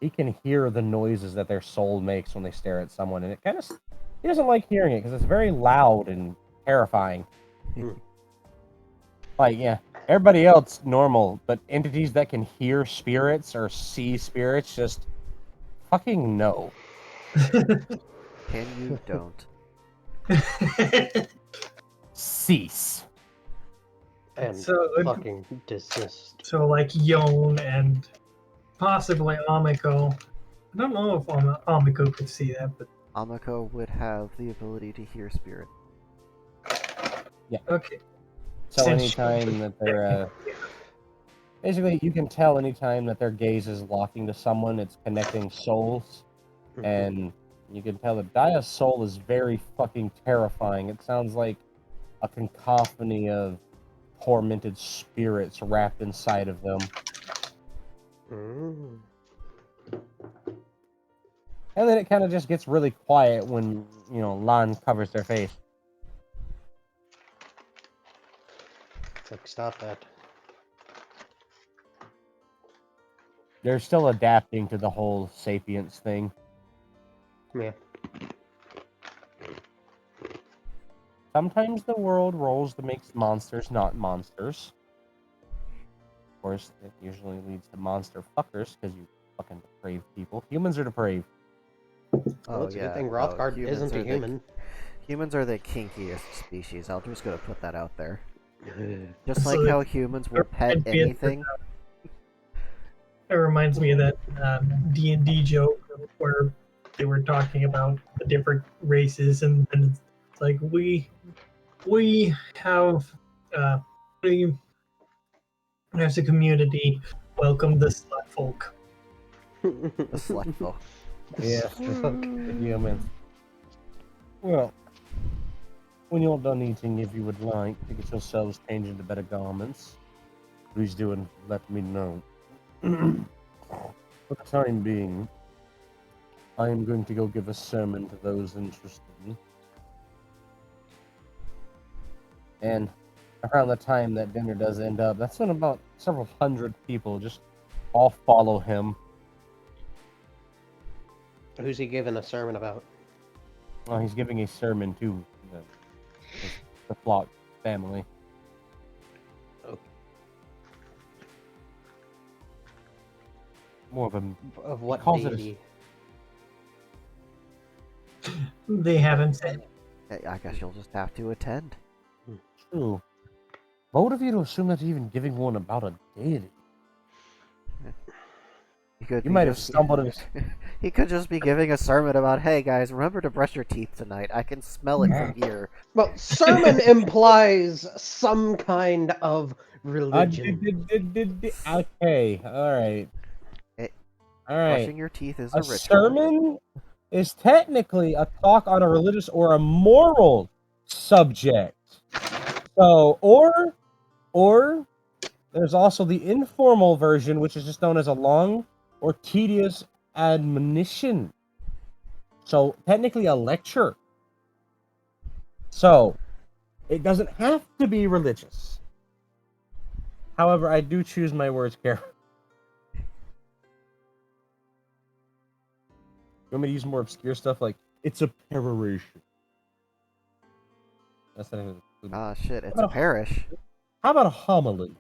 He can hear the noises that their soul makes when they stare at someone, and it kind of he doesn't like hearing it because it's very loud and terrifying. Like, yeah, everybody else normal, but entities that can hear spirits or see spirits just fucking no. Can you don't? Cease. And So, fucking desist. so like Yon and possibly Amiko. I don't know if Amiko could see that, but Amiko would have the ability to hear spirit. okay. So Since anytime that they're basically, you can tell anytime that their gaze is locking to someone, it's connecting souls, and you can tell that Daya's soul is very fucking terrifying. It sounds like a cacophony of tormented spirits wrapped inside of them. Mm. And then it kind of just gets really quiet when, you know, Lan covers their face. It's like, stop that. They're still adapting to the whole sapience thing. Yeah. Sometimes the world rolls to make monsters not monsters. Of course, it usually leads to monster fuckers because you fucking depraved people. Humans are depraved. Well, it's a good thing no, Rothgar humans isn't are a the- human. Humans are the kinkiest species. I'm just gonna put that out there. Just So like the- how humans will pet and be it- anything. It reminds me of that D&D joke where they were talking about the different races, and it's like we have we as a community welcome the slut folk. The slut folk. Yeah, humans. Well, when you're done eating, if you would like to get yourselves changed into better garments, please do and let me know. For the time being, I am going to go give a sermon to those interested. And around the time that dinner does end up, that's when about several hundred people just all follow him. Who's he giving a sermon about? Well, he's giving a sermon to the flock family. More of a Of what calls it a- deity? They haven't said. I guess you'll just have to attend. true. Bold of you to assume that you're even giving one about a deity. You might have stumbled He could just be giving a sermon about, hey guys, remember to brush your teeth tonight. I can smell it from here. Well, sermon implies some kind of religion. Okay, alright. It- Alright. Brushing your teeth is A a ritual. sermon is technically a talk on a religious or a moral subject. So, or there's also the informal version, which is just known as a long or tedious admonition. So technically a lecture. So it doesn't have to be religious. However, I do choose my words carefully. You want me to use more obscure stuff like it's a peroration? That's not even. Ah, shit, it's a parish. How about a homily?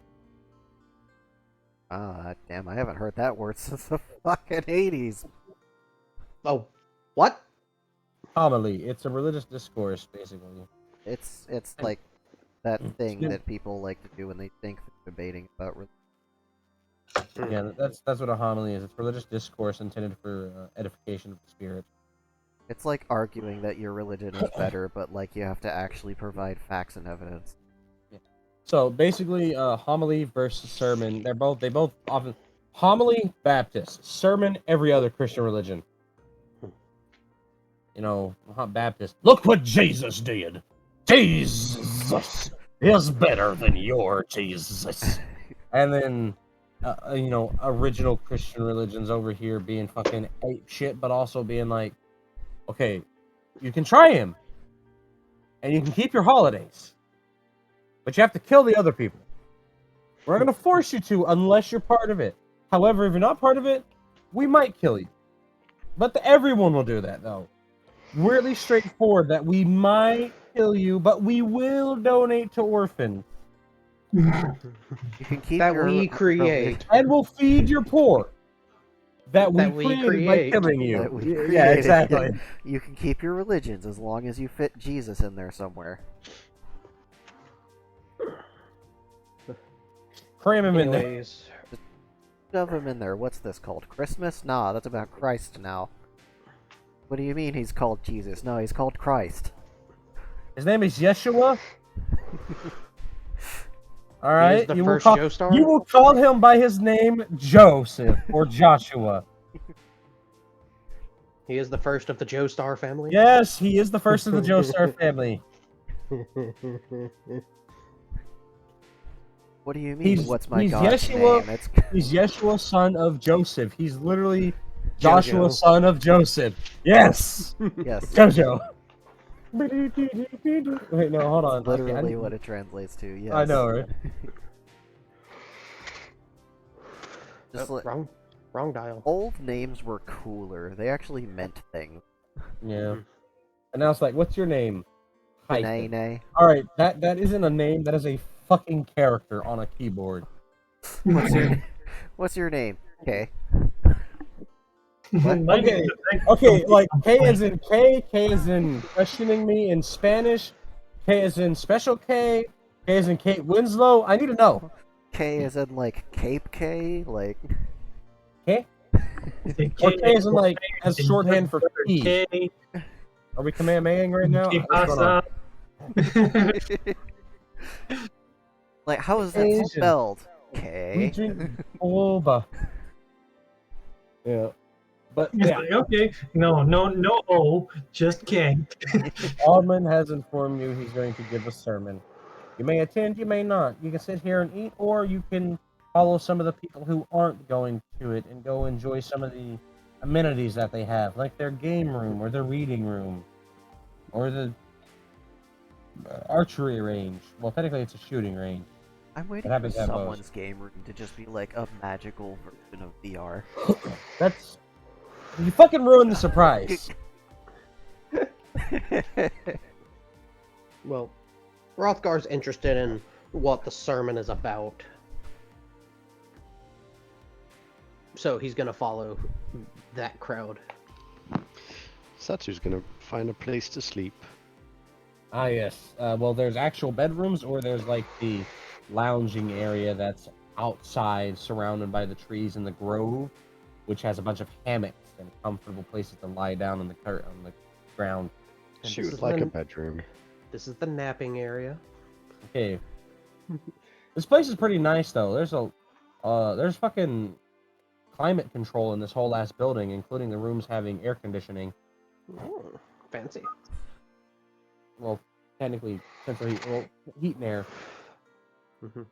Ah, damn, I haven't heard that word since the fucking 80s. Oh, what? Homily. It's a religious discourse, basically. It's like that thing Yeah. that people like to do when they think they're debating about religion. Yeah, that's what a homily is. It's religious discourse intended for edification of the spirit. It's like arguing that your religion is better, but like you have to actually provide facts and evidence. So basically, homily versus sermon. They both often homily Baptist, sermon every other Christian religion. You know, Baptist. Look what Jesus did. Jesus is better than your Jesus. And then, you know, original Christian religions over here being fucking ape shit, but also being like, okay, you can try him, and you can keep your holidays, but you have to kill the other people. We're not going to force you to unless you're part of it. However, if you're not part of it, we might kill you. But everyone will do that, though. Really straightforward that we might kill you, but we will donate to orphans. You can keep That your we create. And we'll feed your poor. That we That we created by create. killing you. That we Yeah, created. exactly. You can keep your religions as long as you fit Jesus in there somewhere. Cram him in there. Anyways, Shove him in there. What's this called? Christmas? Nah, that's about Christ now. What do you mean he's called Jesus? No, he's called Christ. His name is Yeshua. All he right, is the you will first call, Joestar. you will call him by his name Joseph or Joshua. He is the first of the Joestar family. Yes, he is the first of the Joestar family. What do you mean? He's- What's my he's God's Yeshua. name? It's He's Yeshua, son of Joseph. He's literally Joshua, Jojo. son of Joseph. Yes, yes, Jojo. Wait, no, hold on. Okay, literally what it translates to. Yes. I know, right? Just Oh, like, wrong dial. old names were cooler. They actually meant things. Yeah. And now it's like, what's your name? Hyphen. Nay. All right, that isn't a name. That is a fucking character on a keyboard. What's your name? Okay. My Okay, name is Nick. Okay, like K as in K, K as in questioning me in Spanish, K as in special K, K as in Kate Winslow. I need to know. K as in like Cape K, like K? The Or K- K as in like as and shorthand for P. K. Are we Kamehamehaing right now? ¿Qué What's going on? pasa? like how is that Asian. spelled? We K. drink boba. Yeah. But He's yeah, like, okay, no O, just K. Alman has informed you he's going to give a sermon. You may attend, you may not. You can sit here and eat, or you can follow some of the people who aren't going to it and go enjoy some of the amenities that they have, like their game room or their reading room or the archery range. Well, technically, it's a shooting range. I'm waiting It for happens to have both. someone's game room to just be like a magical version of VR. That's you fucking ruined the surprise. Well, Rothgar's interested in what the sermon is about. So he's gonna follow that crowd. Satsu's gonna find a place to sleep. Ah, yes. Well, there's actual bedrooms, or there's like the lounging area that's outside, surrounded by the trees in the grove, which has a bunch of hammocks and comfortable places to lie down on the ground. And She this would is like the- a bedroom. This is the napping area. Okay. This place is pretty nice, though. There's fucking climate control in this whole last building, including the rooms having air conditioning. Oh, fancy. Well, technically, central heat, well, heat and air. Mhm.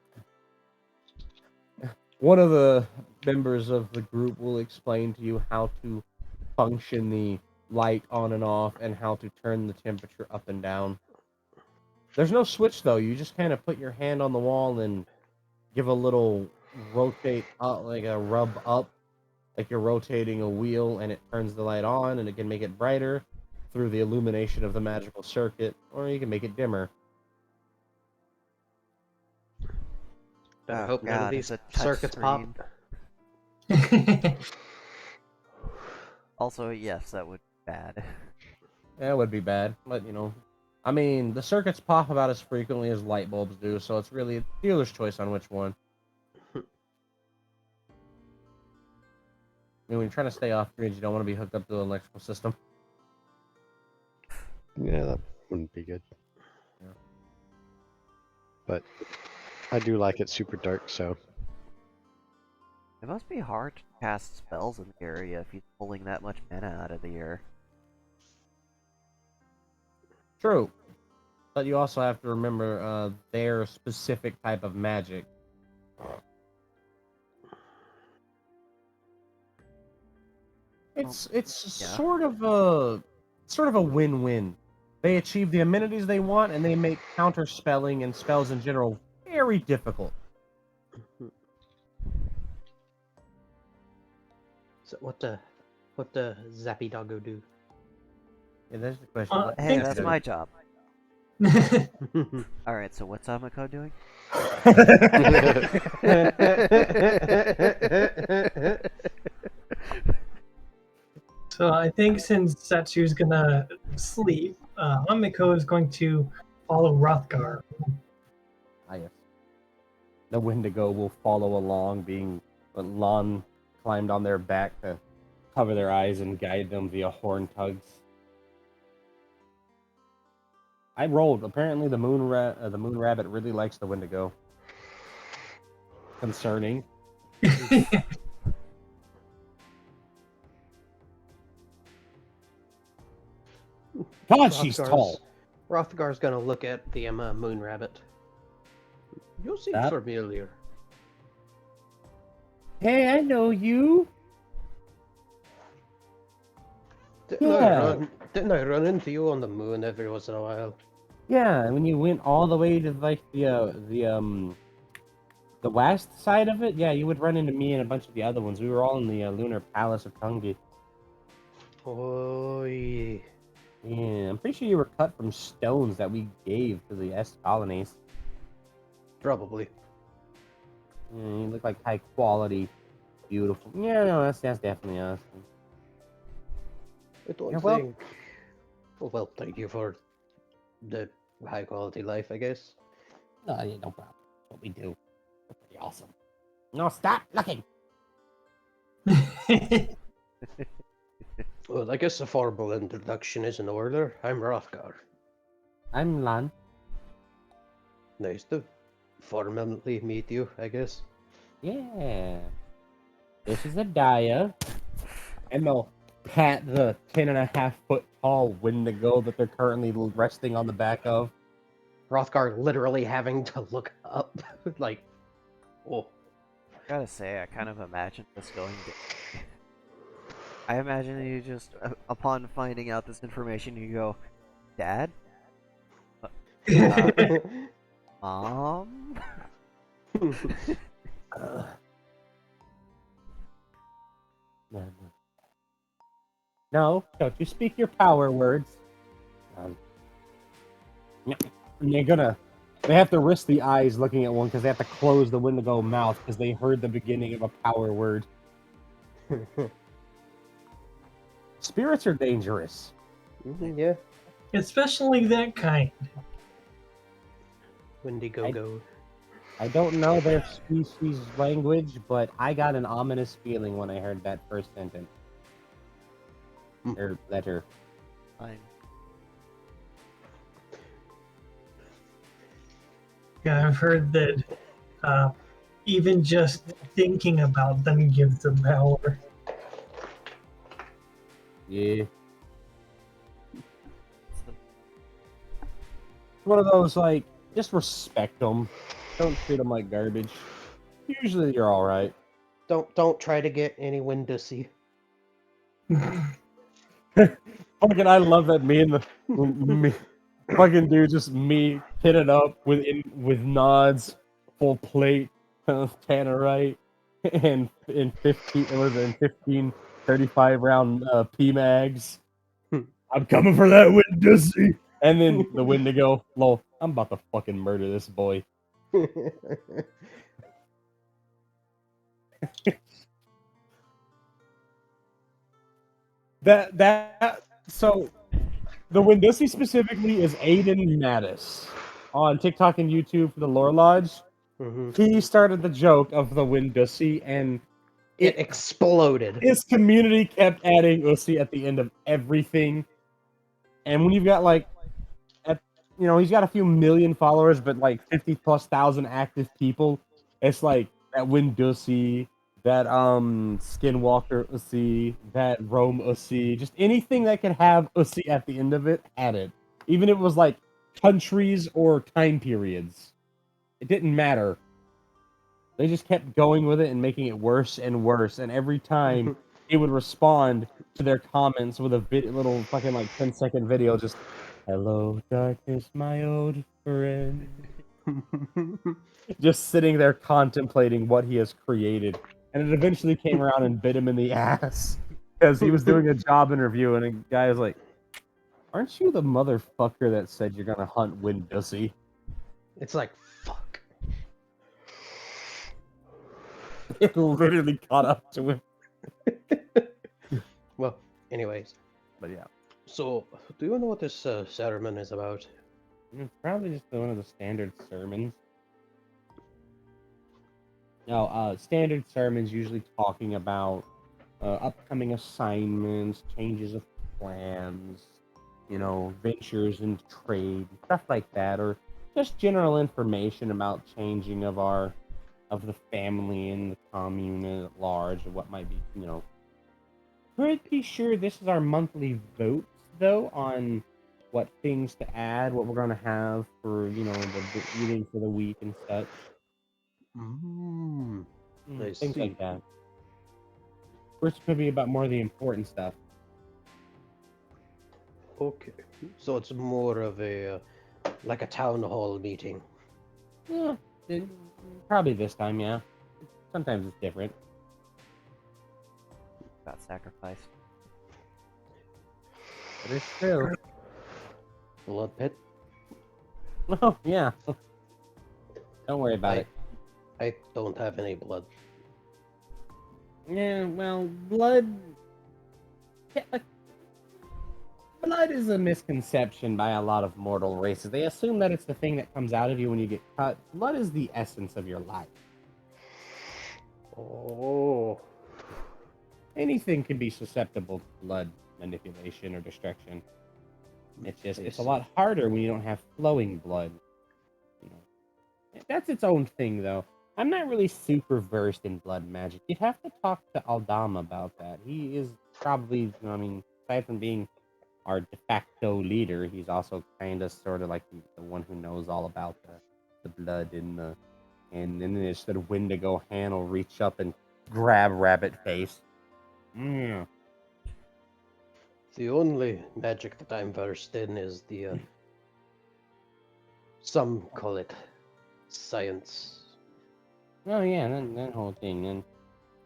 one of the members of the group will explain to you how to function the light on and off and how to turn the temperature up and down. There's no switch though. You just kind of put your hand on the wall and give a little rotate up, like a rub up, like you're rotating a wheel, and it turns the light on, and it can make it brighter through the illumination of the magical circuit, or you can make it dimmer. I Oh, hope none of God, these it's a touch circuits pop. screen. Also, yes, that would be bad. Yeah, it would be bad, but you know, I mean, the circuits pop about as frequently as light bulbs do, so it's really a dealer's choice on which one. I mean, when you're trying to stay off grid, you don't want to be hooked up to an electrical system. Yeah, that wouldn't be good. Yeah. But I do like it super dark, so It must be hard to cast spells in the area if he's pulling that much mana out of the air. True, but you also have to remember their specific type of magic. It's yeah. sort of a win-win. They achieve the amenities they want, and they make counter spelling and spells in general very difficult. So what the Zappy Doggo do? Yeah, that's the question. Uh, What Hey, Thanks, that's dude. my job. Alright, so what's Amako doing? So I think since Satsu's gonna sleep, Amiko is going to follow Rothgar. Ah, yes. The Wendigo will follow along, being Lon climbed on their back to cover their eyes and guide them via horn tugs. I rolled. Apparently, the moon rabbit really likes the Wendigo. Concerning. God, she's tall. Rothgar's gonna look at the moon rabbit. You seem That- familiar. Hey, I know you. Yeah. Didn't I run into you on the moon every once in a while? Yeah, when you went all the way to like the west side of it, yeah, you would run into me and a bunch of the other ones. We were all in the lunar palace of Tungi. Oh, yeah. Yeah, I'm pretty sure you were cut from stones that we gave to the Est colonies. Probably. Yeah, you look like high quality, beautiful. Yeah, no, that's definitely us. I don't You're welcome. think. Oh, well, thank you for the high quality life, I guess. No, yeah, no problem. That's what we do. We're pretty awesome. No, stop looking. Well, I guess a formal introduction is in order. I'm Rothgar. I'm Lan. Nice to formally meet you, I guess. Yeah. This is Adaya. And they'll pat the 10.5-foot tall Wendigo that they're currently resting on the back of. Rothgar literally having to look up, like, oh. Gotta say, I kind of imagine this going to... I imagine you just, upon finding out this information, you go, Dad? Mom? No, don't you speak your power words. And they have to risk the eyes looking at one because they have to close the Wendigo mouth because they heard the beginning of a power word. Spirits are dangerous. Yeah, Especially that kind. Wendigo go. I don't know their species language, but I got an ominous feeling when I heard that first sentence. Or letter. Fine. Yeah, I've heard that even just thinking about them gives them power. Yeah. One of those, like, just respect them. Don't treat them like garbage. Usually you're all right. Don't try to get any Windussy. Fucking, I love that me and me, fucking dude, just me pitted up with nods, full plate, Tannerite, and in 15, it was in 15, 35 round PMags. I'm coming for that Windussy, and then the Wendigo. Lol, I'm about to fucking murder this boy. So the Windussy specifically is Aiden Mattis on TikTok and YouTube for the Lore Lodge. Mhm. He started the joke of the Windussy, and It exploded. his community kept adding Ussy at the end of everything. And when you've got like, he's got a few million followers, but like 50+ thousand active people, it's like that Windussy, that Skinwalker Ussy, that Rome Ussy, just anything that could have Ussy at the end of it, added. Even if it was like countries or time periods. It didn't matter. They just kept going with it and making it worse and worse. And every time it would respond to their comments with a little fucking like 10-second video, just "Hello, darkness, my old friend." Just sitting there contemplating what he has created. And it eventually came around and bit him in the ass because he was doing a job interview, and a guy was like, "Aren't you the motherfucker that said you're gonna hunt Windussy?" It's like, fuck. It literally caught up to him. Well, anyways. But yeah. So, do you know what this sermon is about? It's probably just one of the standard sermons. No, standard sermons usually talking about upcoming assignments, changes of plans, ventures into trade, stuff like that, or just general information about changing of the family and the commune at large, or what might be, Pretty sure this is our monthly votes, though, on what things to add, what we're going to have for, the eating for the week and such. I Things see. like that. First, it's going to be about more of the important stuff. Okay. So it's more of a, like a town hall meeting. Yeah, probably this time, yeah. Sometimes it's different. Got sacrificed. It is true. Blood pit? Oh, yeah. Don't worry about it. I don't have any blood. Yeah, well, blood is a misconception by a lot of mortal races. They assume that it's the thing that comes out of you when you get cut. Blood is the essence of your life. Oh. Anything can be susceptible to blood manipulation or destruction. It's a lot harder when you don't have flowing blood. That's its own thing, though. I'm not really super versed in blood magic. You'd have to talk to Aldama about that. He is probably, aside from being our de facto leader, he's also kind of sort of like the one who knows all about the blood and then instead of Wendigo, Han will reach up and grab Rabbit Face. Mm. The only magic that I'm versed in is the, some call it science. Oh yeah, that whole thing.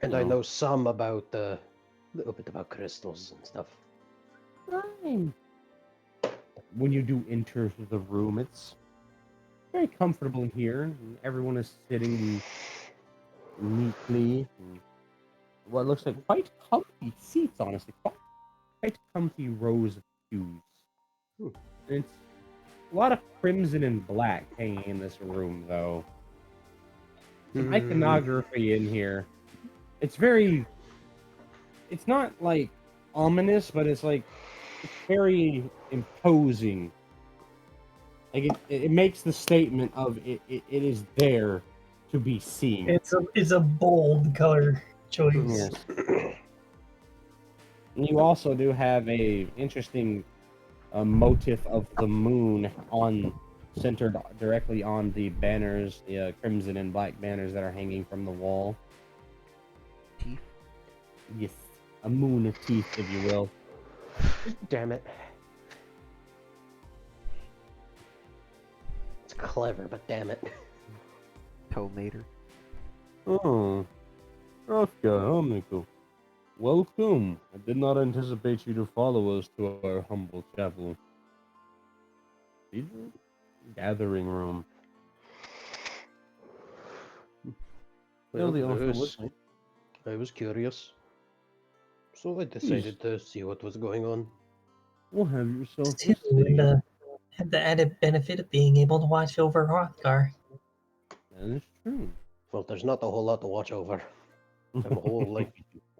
And I know some about, a little bit about crystals and stuff. Fine. When you do enter the room, it's very comfortable here. Everyone is sitting neatly. What looks like quite comfy seats, honestly. Quite comfy rows of pews. And it's a lot of crimson and black hanging in this room, though. Some iconography in here. It's not like ominous, but it's very imposing. Like it makes the statement of it is there to be seen. It's a bold color choice. Yes. And you also do have a interesting motif of the moon on centered directly on the banners, the crimson and black banners that are hanging from the wall. Teeth. Yes, a moon of teeth, if you will. Damn it. It's clever, but damn it. Tomater. Oh, Rafka, Hamiko. Welcome. I did not anticipate you to follow us to our humble chapel. Gathering room. Well, Really awesome Bruce, listening. I was curious. So I decided to see what was going on. Well, have yourself Too, a seat. and had the added benefit of being able to watch over Hrothgar. That is true. Well, there's not a whole lot to watch over. I'm a whole, like,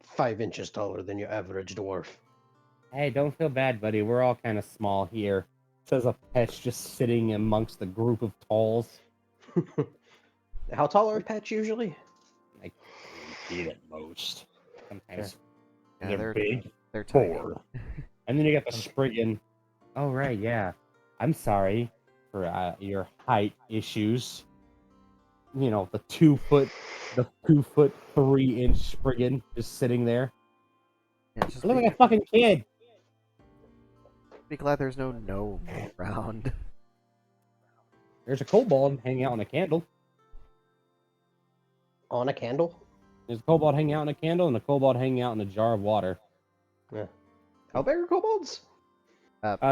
5 inches taller than your average dwarf. Hey, don't feel bad, buddy. We're all kind of small here. Says a Petch just sitting amongst a group of talls. How tall are pets usually? Like 3 feet at most. Sometimes Yeah, they're they're big. they're tiny. 4. And then you got the Spriggan. Oh, right, yeah. I'm sorry for your height issues. You know, the 2 foot 3-inch Spriggan just sitting there. Yeah, just Look be, like a fucking kid. be glad there's no gnome around. There's a kobold hanging out on a candle. On a candle? There's a kobold hanging out in a candle and a kobold hanging out in a jar of water. Yeah. How big are kobolds?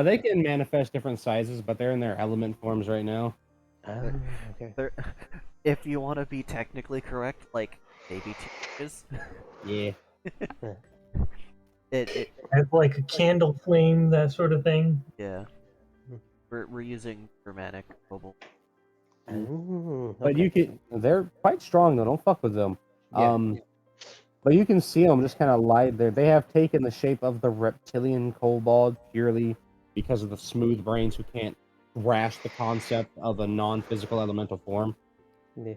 They can manifest different sizes, but they're in their element forms right now. Okay. They're, if you want to be technically correct, like maybe 2 inches. Yeah. It Have like a candle flame, that sort of thing. yeah. We're using Germanic kobold. But you can. They're quite strong though. Don't fuck with them. Yeah. But you can see them just kind of lie there. They have taken the shape of the reptilian kobold purely because of the smooth brains who can't grasp the concept of a non-physical elemental form. Yeah.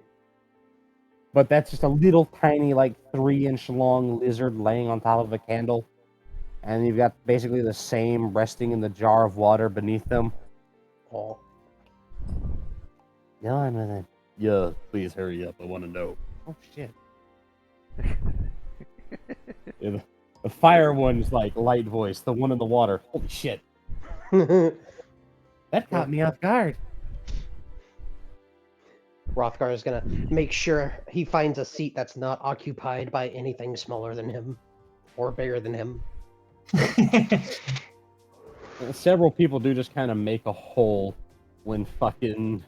But that's just a little tiny, like 3-inch long lizard laying on top of a candle, and you've got basically the same resting in the jar of water beneath them. Oh. Go on with it. Yeah, please hurry up. I want to know. Oh shit. Yeah, the fire one's like light voice. The one in the water. Holy shit. That caught me off guard. Hrothgar is gonna make sure he finds a seat that's not occupied by anything smaller than him or bigger than him. Several people do just kind of make a hole when fucking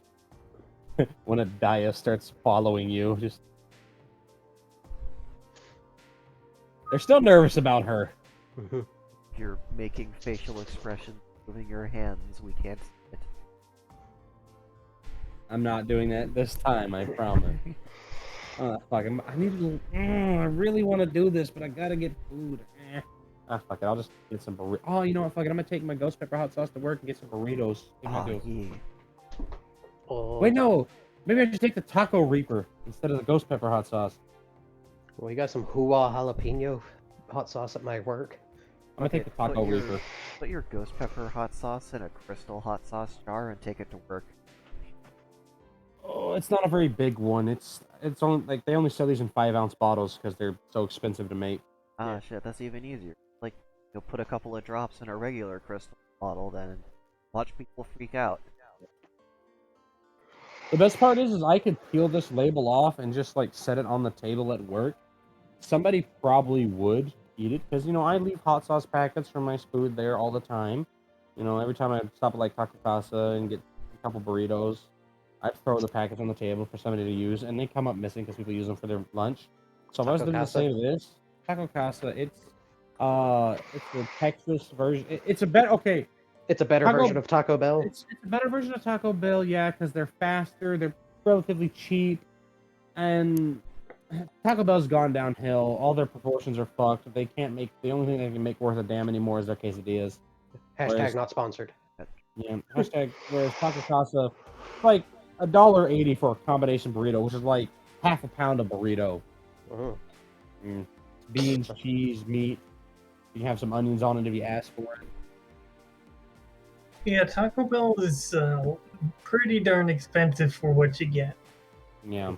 when a Dia starts following you. Just they're still nervous about her. Mhm. If you're making facial expressions, moving your hands, we can't see it. I'm not doing that this time, I promise. Oh, fuck. I need to. I really want to do this, but I gotta get food. Fuck it. I'll just get some burritos. Oh, you know what? Fuck it. I'm gonna take my ghost pepper hot sauce to work and get some burritos. What am I Oh, do? yeah. Oh. Wait, no. Maybe I should take the taco reaper instead of the ghost pepper hot sauce. We got some Hua jalapeno hot sauce at my work. I'm gonna take the taco put your, reaper. Put your ghost pepper hot sauce in a crystal hot sauce jar and take it to work. Oh, it's not a very big one. It's only like they only sell these in 5-ounce bottles because they're so expensive to make. Ah, shit, that's even easier. Like, you'll put a couple of drops in a regular crystal bottle, then and watch people freak out. The best part is I could peel this label off and just like set it on the table at work. Somebody probably would eat it because I leave hot sauce packets from my food there all the time. Every time I stop at like Taco Casa and get a couple burritos, I throw the packets on the table for somebody to use, and they come up missing because people use them for their lunch. So if I was Taco doing the Casa? same this Taco Casa, it's the Texas version. It's a better It's a better Taco- version of Taco Bell. It's a better version of Taco Bell, yeah, because they're faster, they're relatively cheap, and Taco Bell's gone downhill. All their proportions are fucked. They can't make the only thing they can make worth a damn anymore is their quesadillas. Hashtag whereas- not sponsored. Yeah. Hashtag whereas Taco Casa, like $1.80 for a combination burrito, which is like half a pound of burrito. Mhm. Beans, cheese, meat. You can have some onions on it if you ask for it. Yeah, Taco Bell is pretty darn expensive for what you get. Yeah.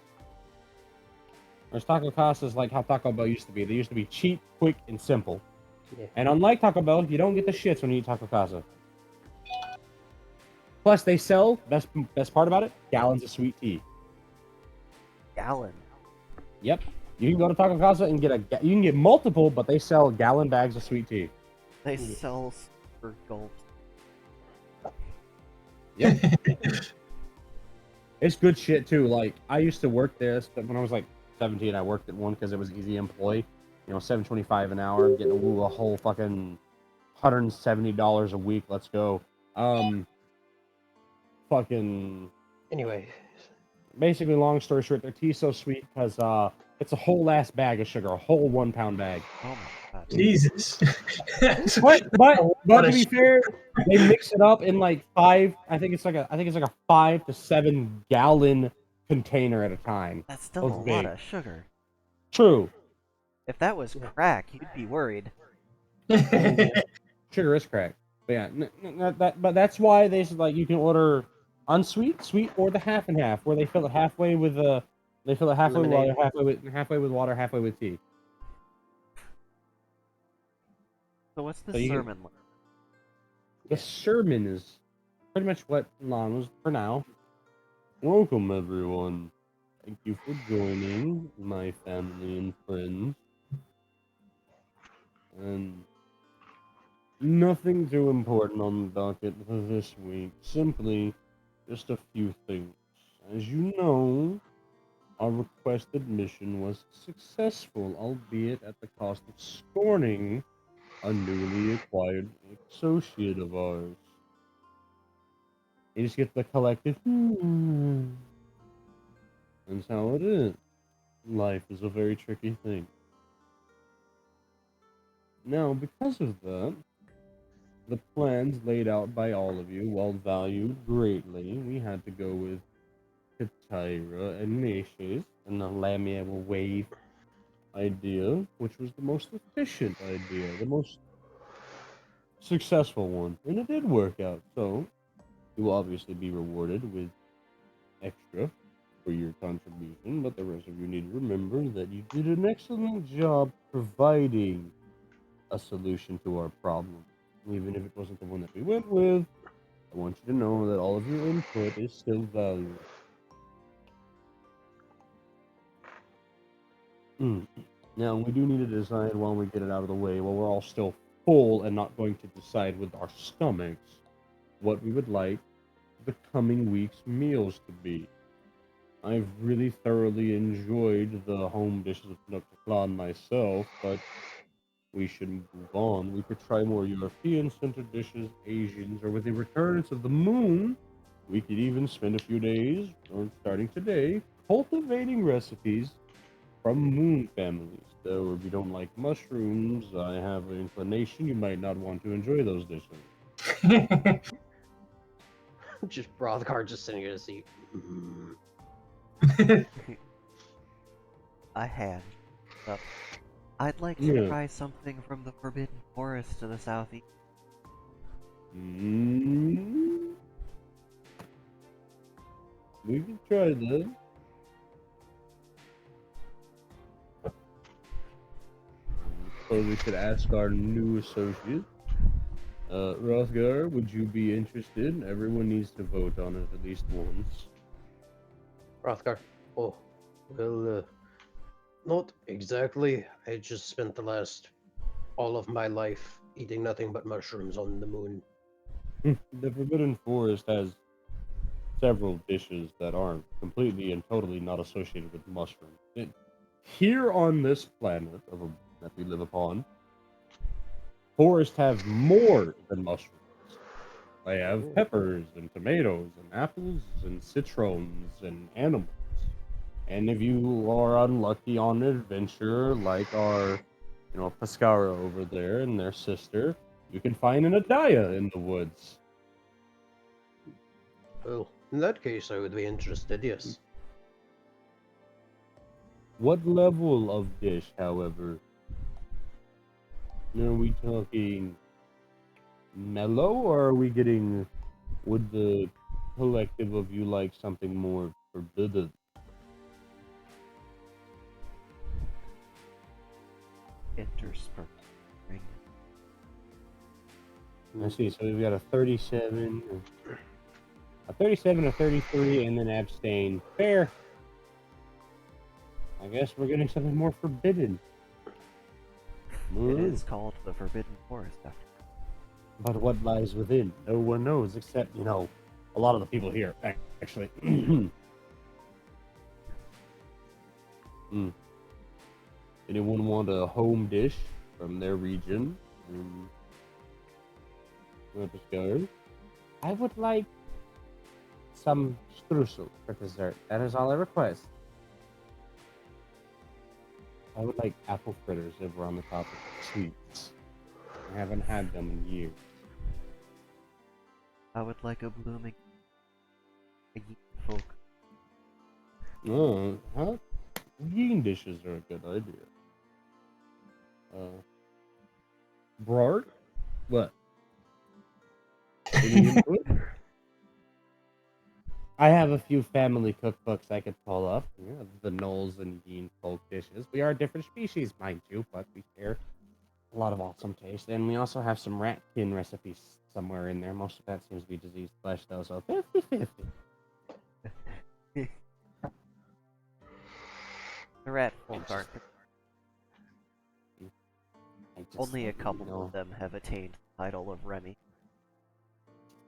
Whereas Taco Casa is like how Taco Bell used to be. They used to be cheap, quick, and simple. Yeah. And unlike Taco Bell, you don't get the shits when you eat Taco Casa. Plus, they sell, best part about it, gallons of sweet tea. Gallon. Yep. You can go to Taco Casa and you can get multiple, but they sell gallon bags of sweet tea. They sell super gold. Yep. It's good shit too. Like I used to work there when I was like 17. I worked at one because it was easy employee. You know, $7.25 an hour, getting a whole fucking $170 a week. Let's go. Fucking. Anyway, Basically, long story short, their tea's so sweet because it's a whole ass bag of sugar, a whole 1 pound bag. Oh my god. Jesus. But to be fair, they mix it up in like 5. I think it's like a 5 to 7 gallon container at a time. That's still a Those lot big. of sugar. True. If that was crack, you'd be worried. Sugar is crack. But yeah, but that's why they said like you can order unsweet, sweet, or the half and half, where they fill it halfway with water, halfway with tea. So what's the So you- sermon like? The sermon is pretty much what Lon was for now. Welcome everyone. Thank you for joining my family and friends. And nothing too important on the docket for this week. Simply just a few things. As you know, our requested mission was successful, albeit at the cost of scorning a newly acquired associate of ours. You just get the collective. That's how it is. Life is a very tricky thing. Now, because of that, the plans laid out by all of you, while valued greatly, we had to go with Katira and Nacius and the Lamia wave idea, which was the most efficient idea, the most successful one, and it did work out. So, you will obviously be rewarded with extra for your contribution, but the rest of you need to remember that you did an excellent job providing a solution to our problem. Even if it wasn't the one that we went with, I want you to know that all of your input is still valued. Now, we do need to decide while we get it out of the way, while we're all still full and not going to decide with our stomachs, what we would like the coming week's meals to be. I've really thoroughly enjoyed the home dishes of Nocta Clan myself, but we should move on. We could try more European-centered dishes, Asians, or with the recurrence of the moon, we could even spend a few days, or starting today, cultivating recipes from moon families. Though if you don't like mushrooms, I have an inclination you might not want to enjoy those dishes. just Brothgar just sitting here to see. I had. But I'd like to Yeah. try something from the Forbidden Forest to the southeast. We can try that. Or we could ask our new associate. Rothgar, would you be interested? Everyone needs to vote on it at least once. Brothgar. Oh, well, not exactly. I just spent all of my life eating nothing but mushrooms on the moon. The Forbidden Forest has several dishes that aren't completely and totally not associated with mushrooms. Here on this planet that we live upon, forests have more than mushrooms. They have peppers and tomatoes and apples and citrons and animals. And if you are unlucky on an adventure like our, Pescara over there and their sister, you can find an Adaya in the woods. Well, in that case, I would be interested, yes. What level of dish, however? Are we talking mellow, or are we getting, would the collective of you like something more forbidden? Interspersed. Ring. I see. So we've got a 37, a 37, a 33, and then abstain. Fair. I guess we're getting something more forbidden. It is called the Forbidden Forest after. But what lies within? No one knows except, you know, a lot of the people here, actually. Anyone want a home dish from their region? Want to go? I would like some streusel for dessert. That is all I request. I would like apple fritters if we're on the topic of sweets. I haven't had them in years. I would like a blooming folk. Oh, huh? Yin dishes are a good idea. Brard? What? Any input? I have a few family cookbooks I could pull up. Yeah, the Knolls and Yin folk dishes. We are a different species, mind you, but we share a lot of awesome taste. And we also have some ratkin recipes somewhere in there. Most of that seems to be diseased flesh, though, so 50-50. The rat folk aren't. I just Only a don't couple know. of them have attained the title of Remy.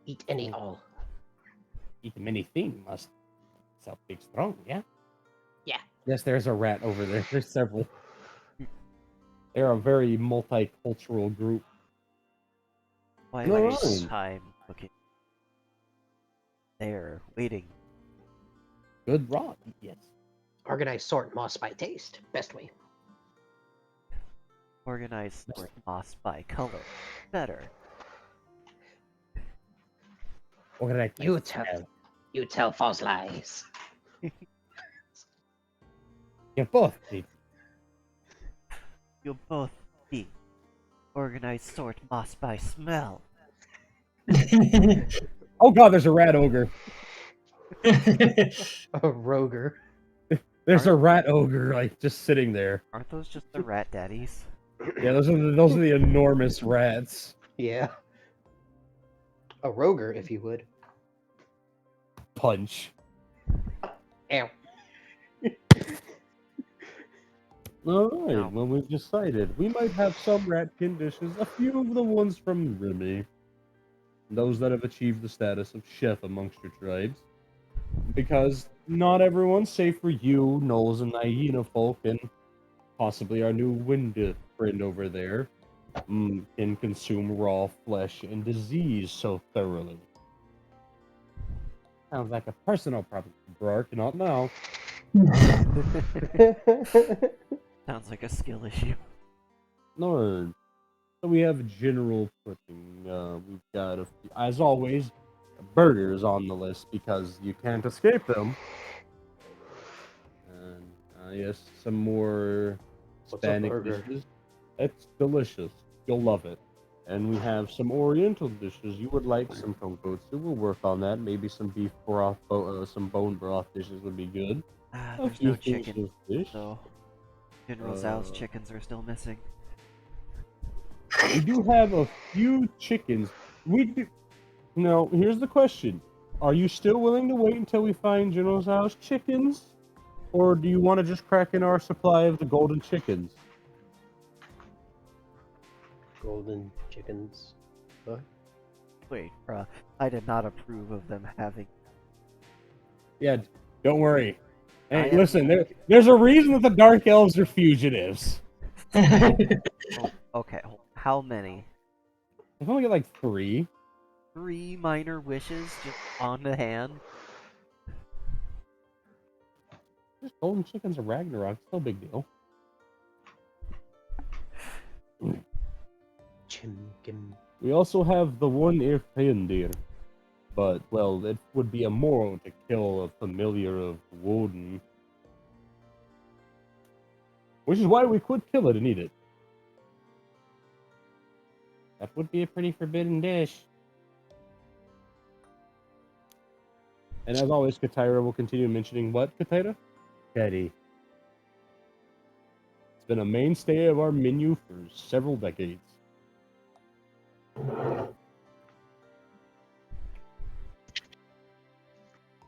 Eat any all. Eat many things, must self big strong, yeah? Yeah. Yes, there's a rat over there. There's several. They're a very multicultural group. Why No, waste right. time cooking? There, waiting. Good raw, yes. Organize sort moss by taste. Best way. Organize sort moss by color. Better. Organize You by tell. smell. You tell false lies. You both did. You'll both be. Organize sort moss by smell. Oh god, there's a rat ogre. A roger. There's a rat ogre, like, just sitting there. Aren't those just the rat daddies? Yeah, those are the enormous rats. Yeah. A roger, if you would. Punch. Ow. Alright, No. well, we've decided. We might have some ratkin dishes, a few of the ones from Remy. Those that have achieved the status of chef amongst your tribes. Because not everyone, save for you, Knolls, and Hyena folk, and possibly our new wind friend over there, can consume raw flesh and disease so thoroughly. Sounds like a personal problem, Brark, not now. Sounds like a skill issue. No. So we have general cooking. We've got, as always, burgers on the list because you can't escape them. And yes, some more What's a Hispanic burger? dishes. It's delicious. You'll love it. And we have some Oriental dishes. You would like some tonkotsu. We'll work on that. Maybe some beef broth, some bone broth dishes would be good. Ah, A there's few no things chicken, of fish. so General Zhao's chickens are still missing. We do have a few chickens. We do. Now, here's the question: are you still willing to wait until we find General Zhao's chickens, or do you want to just crack in our supply of the golden chickens? Golden chickens. Wait, bruh, I did not approve of them having. Yeah, don't worry. I Hey, am- listen, there's a reason that the Dark Elves are fugitives. Okay, how many? I've only got like 3. 3 minor wishes just on the hand? Just golden chickens are Ragnarok. It's no big deal. Chimkin. We also have the one Irkendir, but, well, it would be immoral to kill a familiar of Woden. Which is why we could kill it and eat it. That would be a pretty forbidden dish. And as always, Katira will continue mentioning what, Katira? Teddy. It's been a mainstay of our menu for several decades.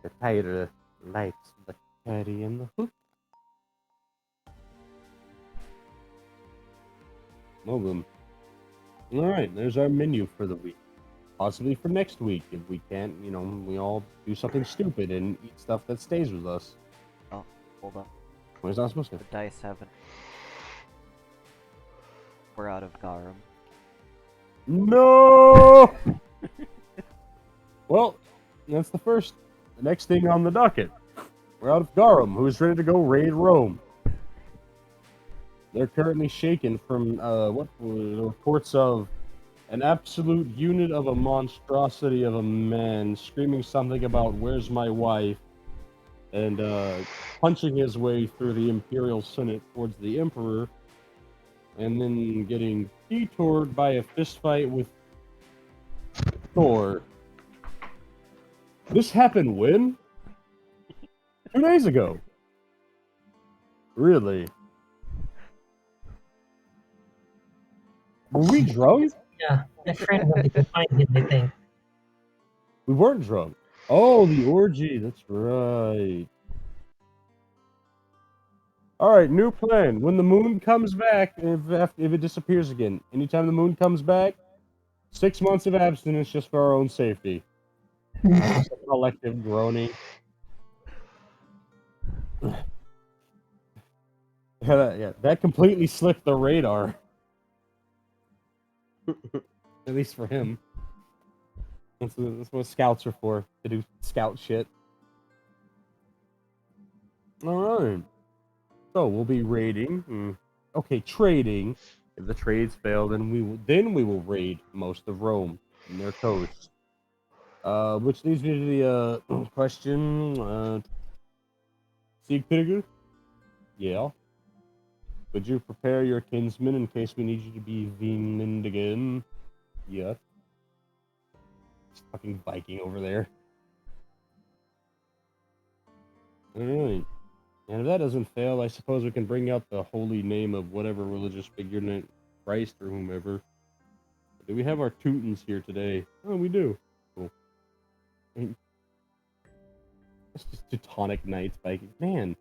Katira likes the caddy and the hook. Mogum. Alright, there's our menu for the week. Possibly for next week, if we can't, you know, we all do something stupid and eat stuff that stays with us. Oh, hold on. Where's not supposed to? The dice haven't. We're out of Garum. No! Well, that's the next thing on the docket. We're out of Garum, who's ready to go raid Rome. They're currently shaken from reports of an absolute unit of a monstrosity of a man screaming something about "Where's my wife?" and punching his way through the Imperial Senate towards the Emperor, and then getting detoured by a fistfight with Thor. This happened when? 2 days ago. Really? Were we drunk? Yeah, my friend went to go find him, I think. We weren't drunk. Oh, the orgy. That's right. All right, new plan. When the moon comes back, if it disappears again, anytime the moon comes back, 6 months of abstinence just for our own safety. Collective groaning. Yeah, that completely slipped the radar. At least for him. That's what scouts are for, to do scout shit. Alright. So we'll be raiding. Okay, trading. If the trades fail, then we will raid most of Rome and their coasts. Which leads me to the question. Siegfried? Yeah. Would you prepare your kinsmen in case we need you to be Vinland again? Yeah. Fucking Viking over there. Alright. And if that doesn't fail, I suppose we can bring out the holy name of whatever religious figure, Christ or whomever. Do we have our Teutons here today? Oh, we do. Cool. It's just Teutonic Knights Viking. Man,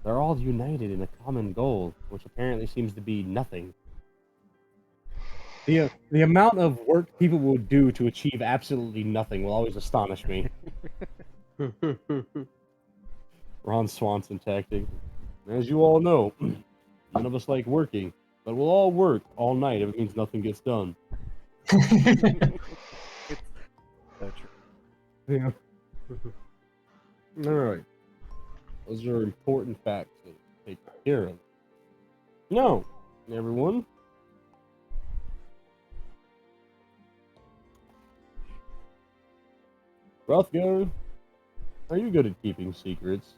they're all united in a common goal, which apparently seems to be nothing. The amount of work people will do to achieve absolutely nothing will always astonish me. Ron Swanson tactic. As you all know, none of us like working, but we'll all work all night if it means nothing gets done. So true. Yeah. Alright. Those are important facts to take care of. Now, everyone. Rothgar, are you good at keeping secrets?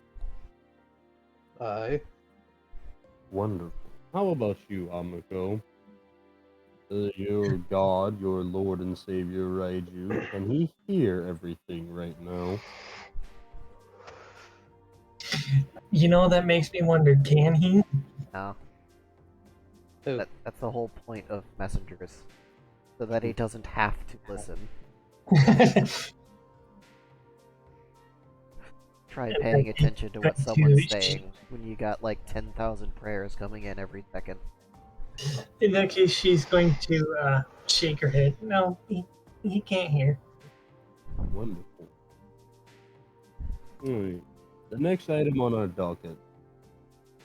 Aye. Wonderful. How about you, Amiko? Your god, your Lord and Savior, Raiju, can he hear everything right now? You know, that makes me wonder, can he? No. Who? That's the whole point of messengers. So that he doesn't have to listen. Try paying attention to what someone's saying when you got like 10,000 prayers coming in every second. In that case, she's going to shake her head. No, he can't hear. Wonderful. Alright. The next item on our docket.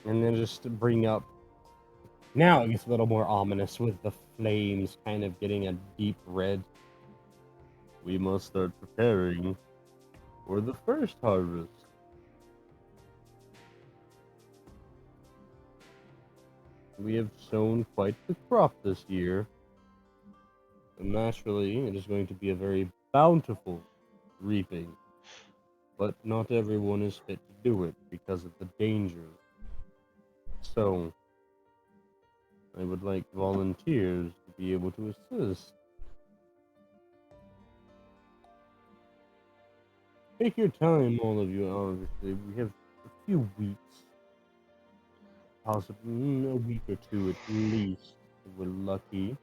And then just to bring up. Now it gets a little more ominous with the flames kind of getting a deep red. We must start preparing for the first harvest. We have sown quite the crop this year. And naturally, it is going to be a very bountiful reaping. But not everyone is fit to do it because of the danger. So, I would like volunteers to be able to assist. Take your time, all of you, obviously. We have a few weeks, possibly a week or two at least, if we're lucky.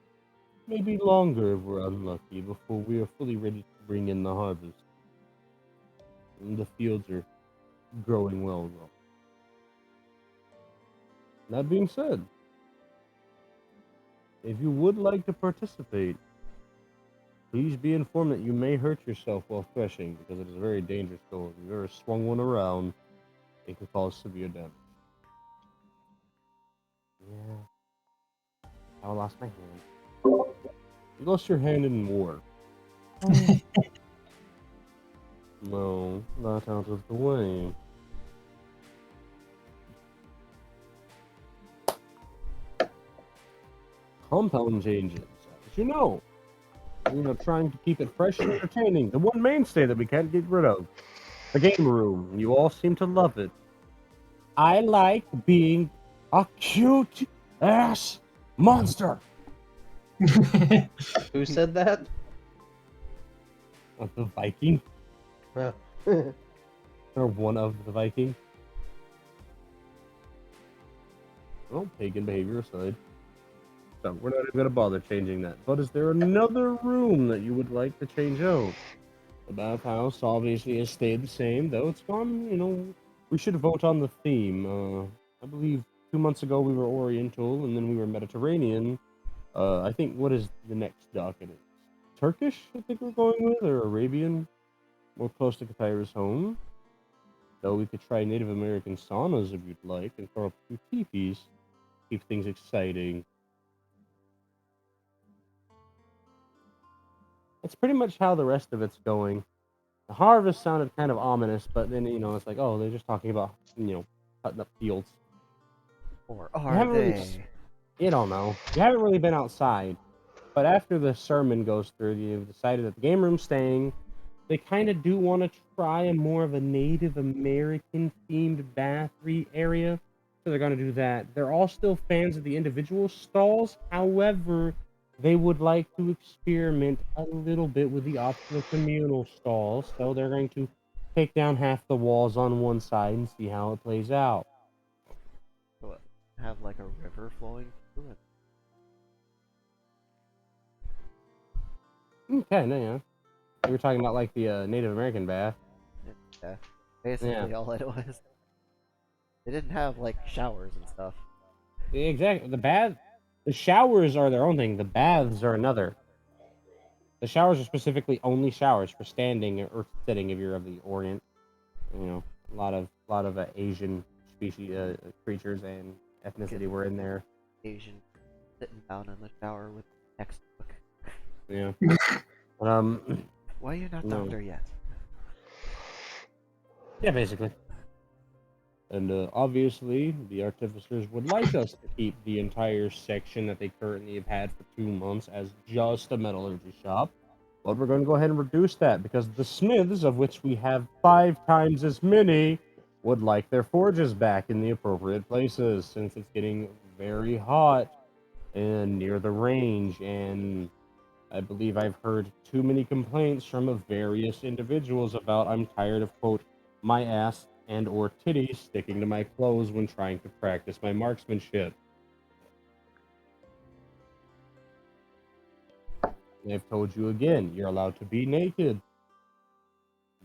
Maybe longer if we're unlucky, before we are fully ready to bring in the harvest. And the fields are growing well now. That being said, if you would like to participate, please be informed that you may hurt yourself while threshing, because it is a very dangerous goal. If you've ever swung one around, it could cause severe damage. Yeah. I lost my hand. You lost your hand in war. No, not out of the way. Compound changes, as you know. Trying to keep it fresh and entertaining. The one mainstay that we can't get rid of. The game room. You all seem to love it. I like being a cute ass monster. Who said that? Of the Viking? Well, Or one of the Viking? Well, pagan behavior aside. So, we're not even going to bother changing that. But is there another room that you would like to change out? The bathhouse obviously has stayed the same, though it's gone, we should vote on the theme. I believe 2 months ago we were Oriental, and then we were Mediterranean. I think, what is the next document? Turkish, I think we're going with, or Arabian? More close to Katira's home. Though we could try Native American saunas if you'd like, and throw up a few teepees. Keep things exciting. That's pretty much how the rest of it's going. The harvest sounded kind of ominous, but then, it's like, oh, they're just talking about, cutting up fields. Or You are haven't really they? You don't know. You haven't really been outside. But after the sermon goes through, you've decided that the game room's staying. They kind of do want to try a more of a Native American themed battery area. So they're going to do that. They're all still fans of the individual stalls. However, they would like to experiment a little bit with the optional communal stalls. So they're going to take down half the walls on one side and see how it plays out. What, have like a river flowing through it? Okay, no, yeah. You were talking about like the Native American bath. Yeah, basically all it was. They didn't have like showers and stuff. Yeah, exactly. The showers are their own thing. The baths are another. The showers are specifically only showers for standing or sitting if you're of the Orient. A lot of Asian species, creatures and ethnicity were in there. Asian sitting down in the shower with a textbook. Yeah. Why are you not No. doctor yet? Yeah, basically. And obviously, the artificers would like us to keep the entire section that they currently have had for 2 months as just a metallurgy shop. But we're going to go ahead and reduce that because the smiths, of which we have 5 times as many, would like their forges back in the appropriate places since it's getting very hot and near the range. And I believe I've heard too many complaints from various individuals about I'm tired of, quote, my ass and or titties sticking to my clothes when trying to practice my marksmanship. And I've told you again, you're allowed to be naked.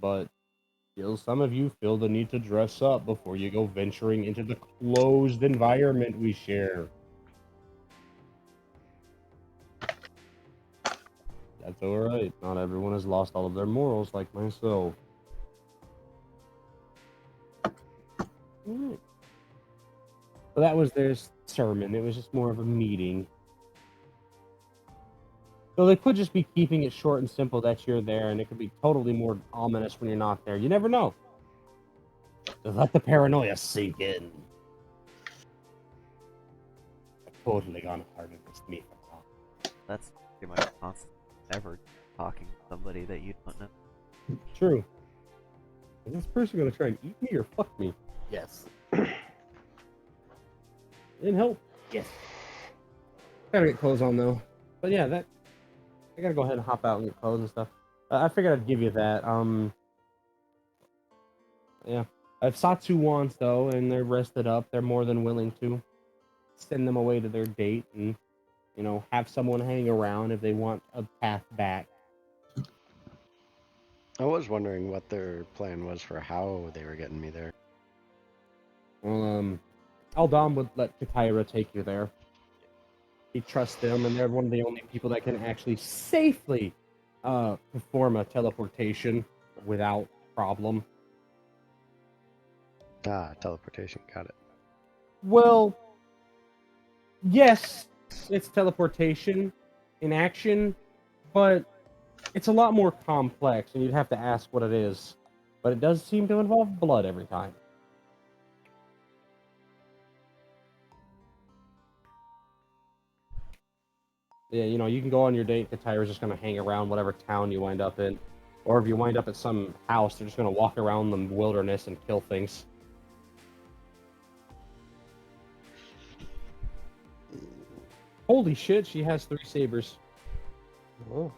But still some of you feel the need to dress up before you go venturing into the closed environment we share. That's alright. Not everyone has lost all of their morals like myself. Alright. So that was their sermon. It was just more of a meeting. So they could just be keeping it short and simple that you're there, and it could be totally more ominous when you're not there. You never know. So let the paranoia sink in. I've totally gone hard on this meat. That's pretty much constant. Never talking to somebody that you don't know. True. Is this person gonna try and eat me or fuck me? Yes. Didn't help? Yes. Gotta get clothes on though. But yeah, I gotta go ahead and hop out and get clothes and stuff. I figured I'd give you that. Yeah. If Satsu wants, though, and they're rested up, they're more than willing to send them away to their date and, you know, have someone hang around if they want a path back. I was wondering what their plan was for how they were getting me there. Well, Aldam would let Katira take you there. He trusts them, and they're one of the only people that can actually safely perform a teleportation without problem. Ah, teleportation. Got it. Well, yes, it's teleportation in action, but it's a lot more complex, and you'd have to ask what it is. But it does seem to involve blood every time. Yeah, you know, you can go on your date, Katira's just going to hang around whatever town you wind up in. Or if you wind up at some house, they're just going to walk around the wilderness and kill things. Holy shit, she has 3 sabers. Oh.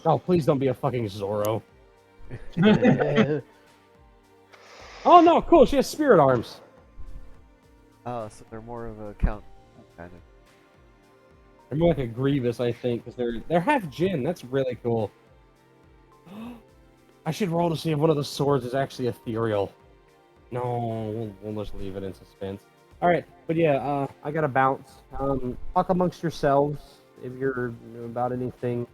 Oh, please don't be a fucking Zorro. Yeah. Oh no, cool, she has spirit arms. Oh, so they're more of a count kind of. They're more like a Grievous, I think, because they're half Jinn. That's really cool. I should roll to see if one of the swords is actually ethereal. No, we'll just leave it in suspense. All right, but yeah, I gotta bounce. Talk amongst yourselves if you're about anything.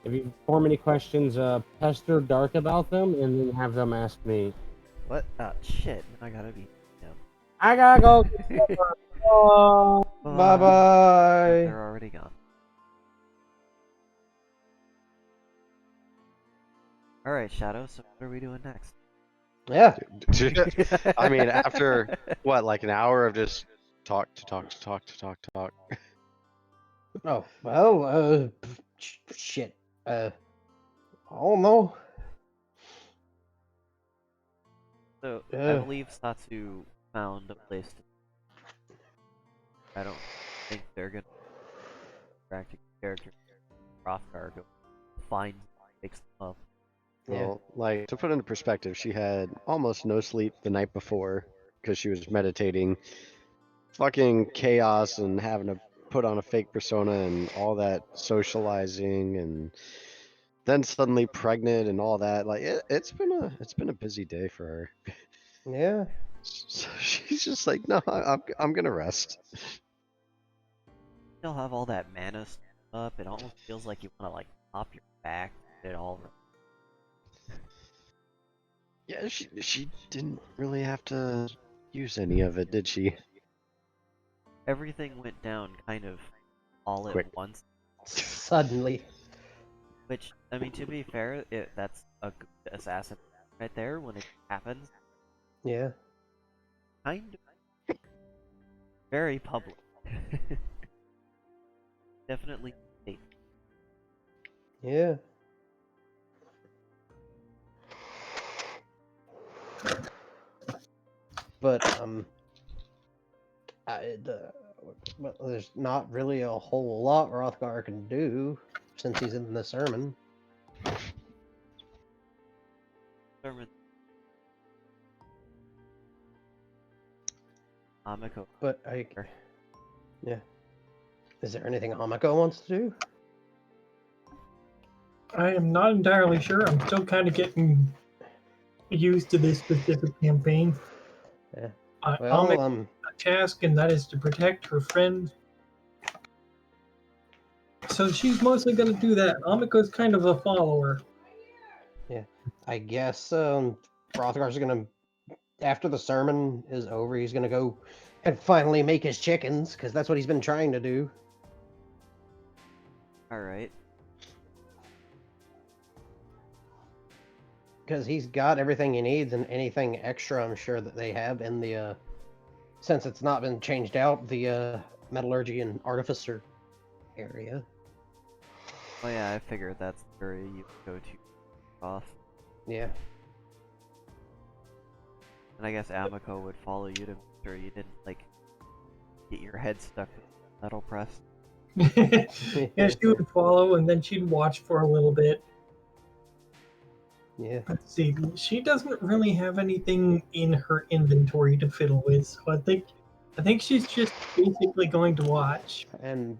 If you form any questions, pester Dark about them, and then have them ask me. What? Shit. I gotta be. I gotta go. Bye bye. They're already gone. Alright, Shadow, so what are we doing next? Yeah. I mean, after what, like an hour of just talk. Oh, well, shit. I don't know. So, I Yeah. believe Satsu found a place to. I don't think they're gonna interact with characters. Rothgar go find, fix them up. Well, like, to put into perspective, she had almost no sleep the night before because she was meditating. Fucking chaos and having to put on a fake persona and all that socializing, and then suddenly pregnant and all that. Like, it's been a busy day for her. Yeah. So she's just like, no, I'm gonna rest. Still have all that mana up. It almost feels like you want to like pop your back. It all. Yeah, she didn't really have to use any of it, did she? Everything went down kind of all Quick. at once. Suddenly. Which, I mean, to be fair, that's a good assassin right there when it happens. Yeah. Kind of. Very public. Definitely safe. Yeah. But well, there's not really a whole lot Rothgar can do since he's in the sermon. Sermon. Amiko. But yeah. Is there anything Hamako wants to do? I am not entirely sure. I'm still kind of getting used to this specific campaign. Yeah. I'll make Well, a task, and that is to protect her friend. So she's mostly going to do that. Amiko's kind of a follower. I guess Rothgar's gonna, after the sermon is over, he's gonna go and finally make his chickens, because that's what he's been trying to do. Alright. Because he's got everything he needs, and anything extra I'm sure that they have in the, since it's not been changed out, the metallurgy and artificer area. Oh yeah, I figured that's where you go to off. Yeah. And I guess Amiko would follow you to make sure you didn't, like, get your head stuck with the metal press. Yeah, she would follow, and then she'd watch for a little bit. Yeah. Let's see. She doesn't really have anything in her inventory to fiddle with, so I think she's just basically going to watch. And,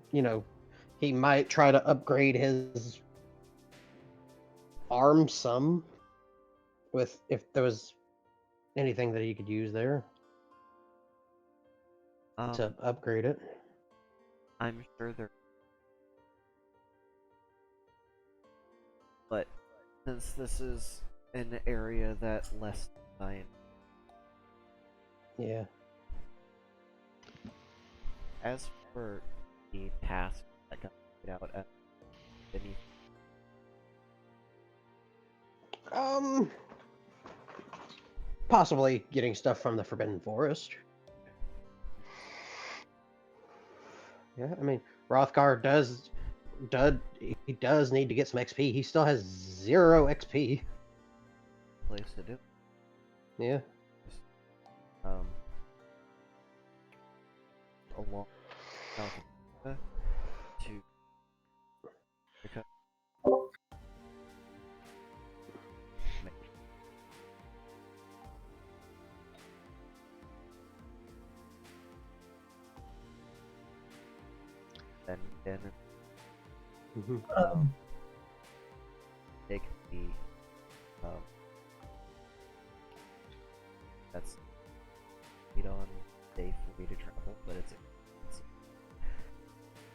he might try to upgrade his arm some with if there was anything that he could use there to upgrade it. I'm sure there. But since this is an area that less science, Yeah. as for the task that got laid out at beneath, Possibly getting stuff from the Forbidden Forest. Yeah, I mean, Rothgar does need to get some XP. He still has 0 XP. place to do. Yeah. Along South America to because then Mhm. take the that's lead on safe way to travel, but it's expensive.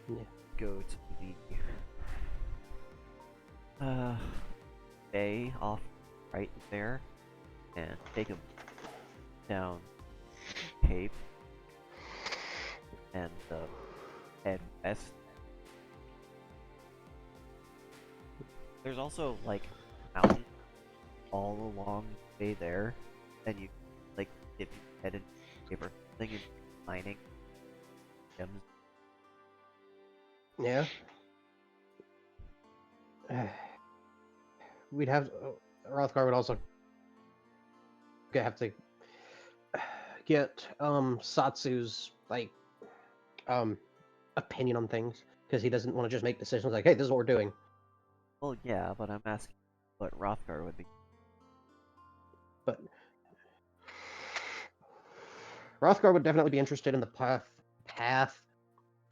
Yeah. Go to the bay off right there and take a down Cape and head west. There's also like mountains all along the way there, and you like if you head in Cape or something and mining gems. Yeah. We'd have Rothgar would also have to get Satsu's opinion on things because he doesn't want to just make decisions like, "Hey, this is what we're doing." Well, yeah, but I'm asking what Rothgar would be. But Rothgar would definitely be interested in the path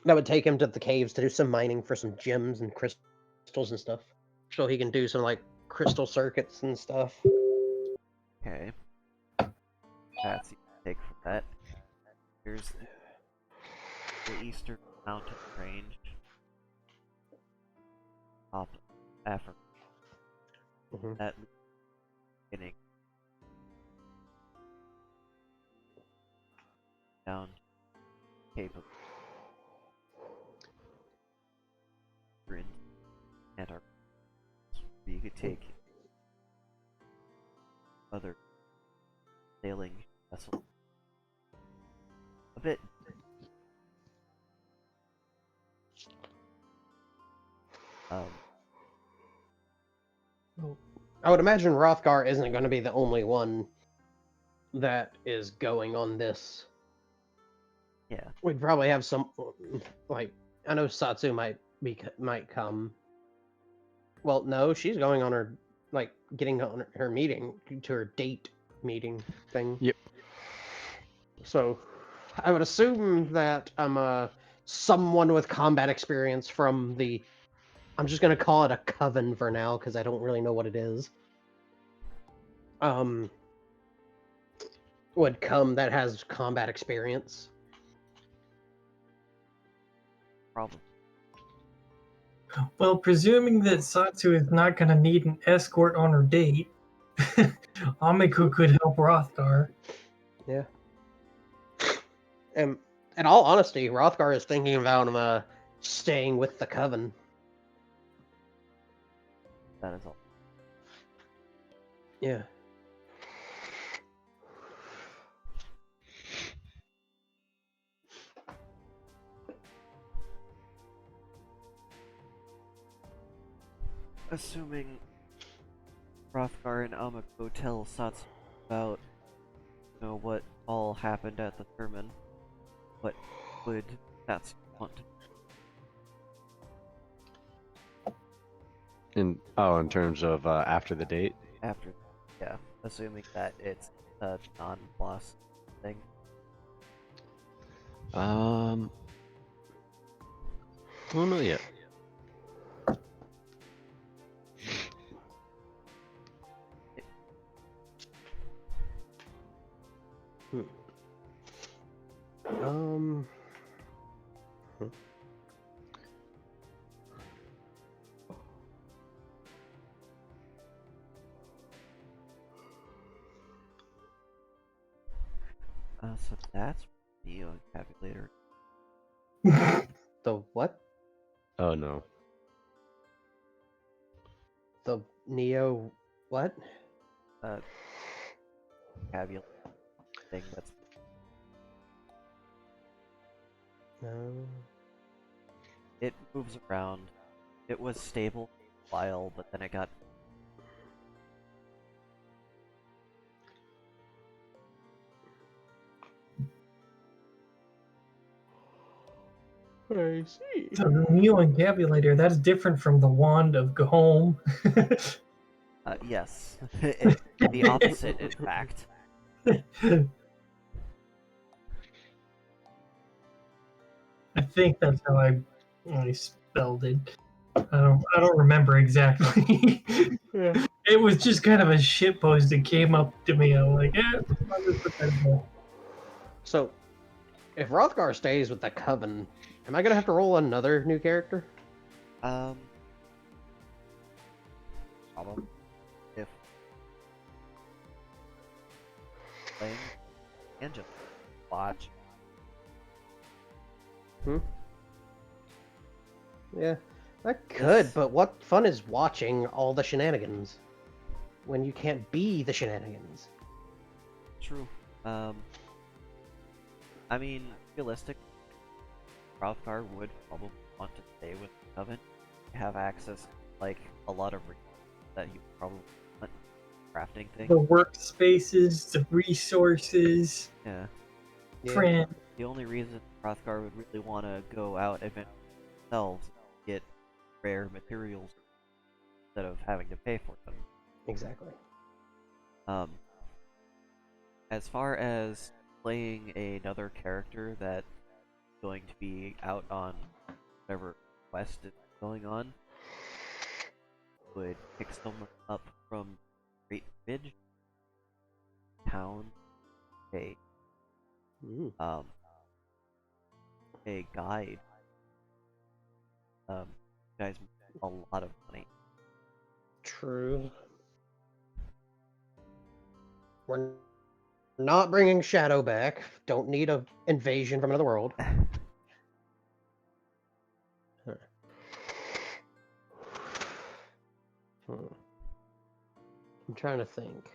that would take him to the caves to do some mining for some gems and crystals and stuff, so he can do some like crystal circuits and stuff. Okay. That's you take for that. Here's the eastern mountain range. Top of Africa. Mhm. That beginning down Cape of Britain and our you could take other sailing vessels. A bit I would imagine Rothgar isn't going to be the only one that is going on this. yeah. We'd probably have some, like, I know Satsu might come. Well, no, she's going on her, like, getting on her meeting to her date meeting thing. Yep. So, I would assume that someone with combat experience from the. I'm just gonna call it a coven for now because I don't really know what it is. Would come that has combat experience. Problem. Well, presuming that Satsu is not going to need an escort on her date, Amiku could help Rothgar. Yeah. And in all honesty, Rothgar is thinking about staying with the coven. That is all. Yeah. Assuming Rothgar and Amako tell Satsu about what all happened at the sermon, what would Satsu want to In terms of after the date. after, yeah, assuming that it's a non-boss thing. I don't know yet. Um. So that's the vocabulator. The what? Oh no. The Neo what? Vocabulary thing that's No. it moves around. It was stable for a while, but then it got I see. The Neo Encabulator, that's different from the Wand of Gahom. yes, the opposite, in fact. I think that's how I spelled it. I don't remember exactly. Yeah. It was just kind of a shit post that came up to me. I'm like, I'll just put that in there. So, if Rothgar stays with the Coven, am I gonna have to roll another new character? Problem if playing Angel watch. Yeah, I could, Yes. but what fun is watching all the shenanigans when you can't be the shenanigans? True. I mean, realistic. Rothgar would probably want to stay with the Coven, have access to, like, a lot of that he probably want crafting things. The workspaces, the resources, Yeah. friend. The only reason Rothgar would really want to go out and themselves get rare materials instead of having to pay for them. Exactly. As far as playing another character that's going to be out on whatever quest is going on, would pick someone up from Great Ridge Town, a guide. Guys make a lot of money. True. We're not bringing Shadow back. Don't need a invasion from another world. I'm trying to think.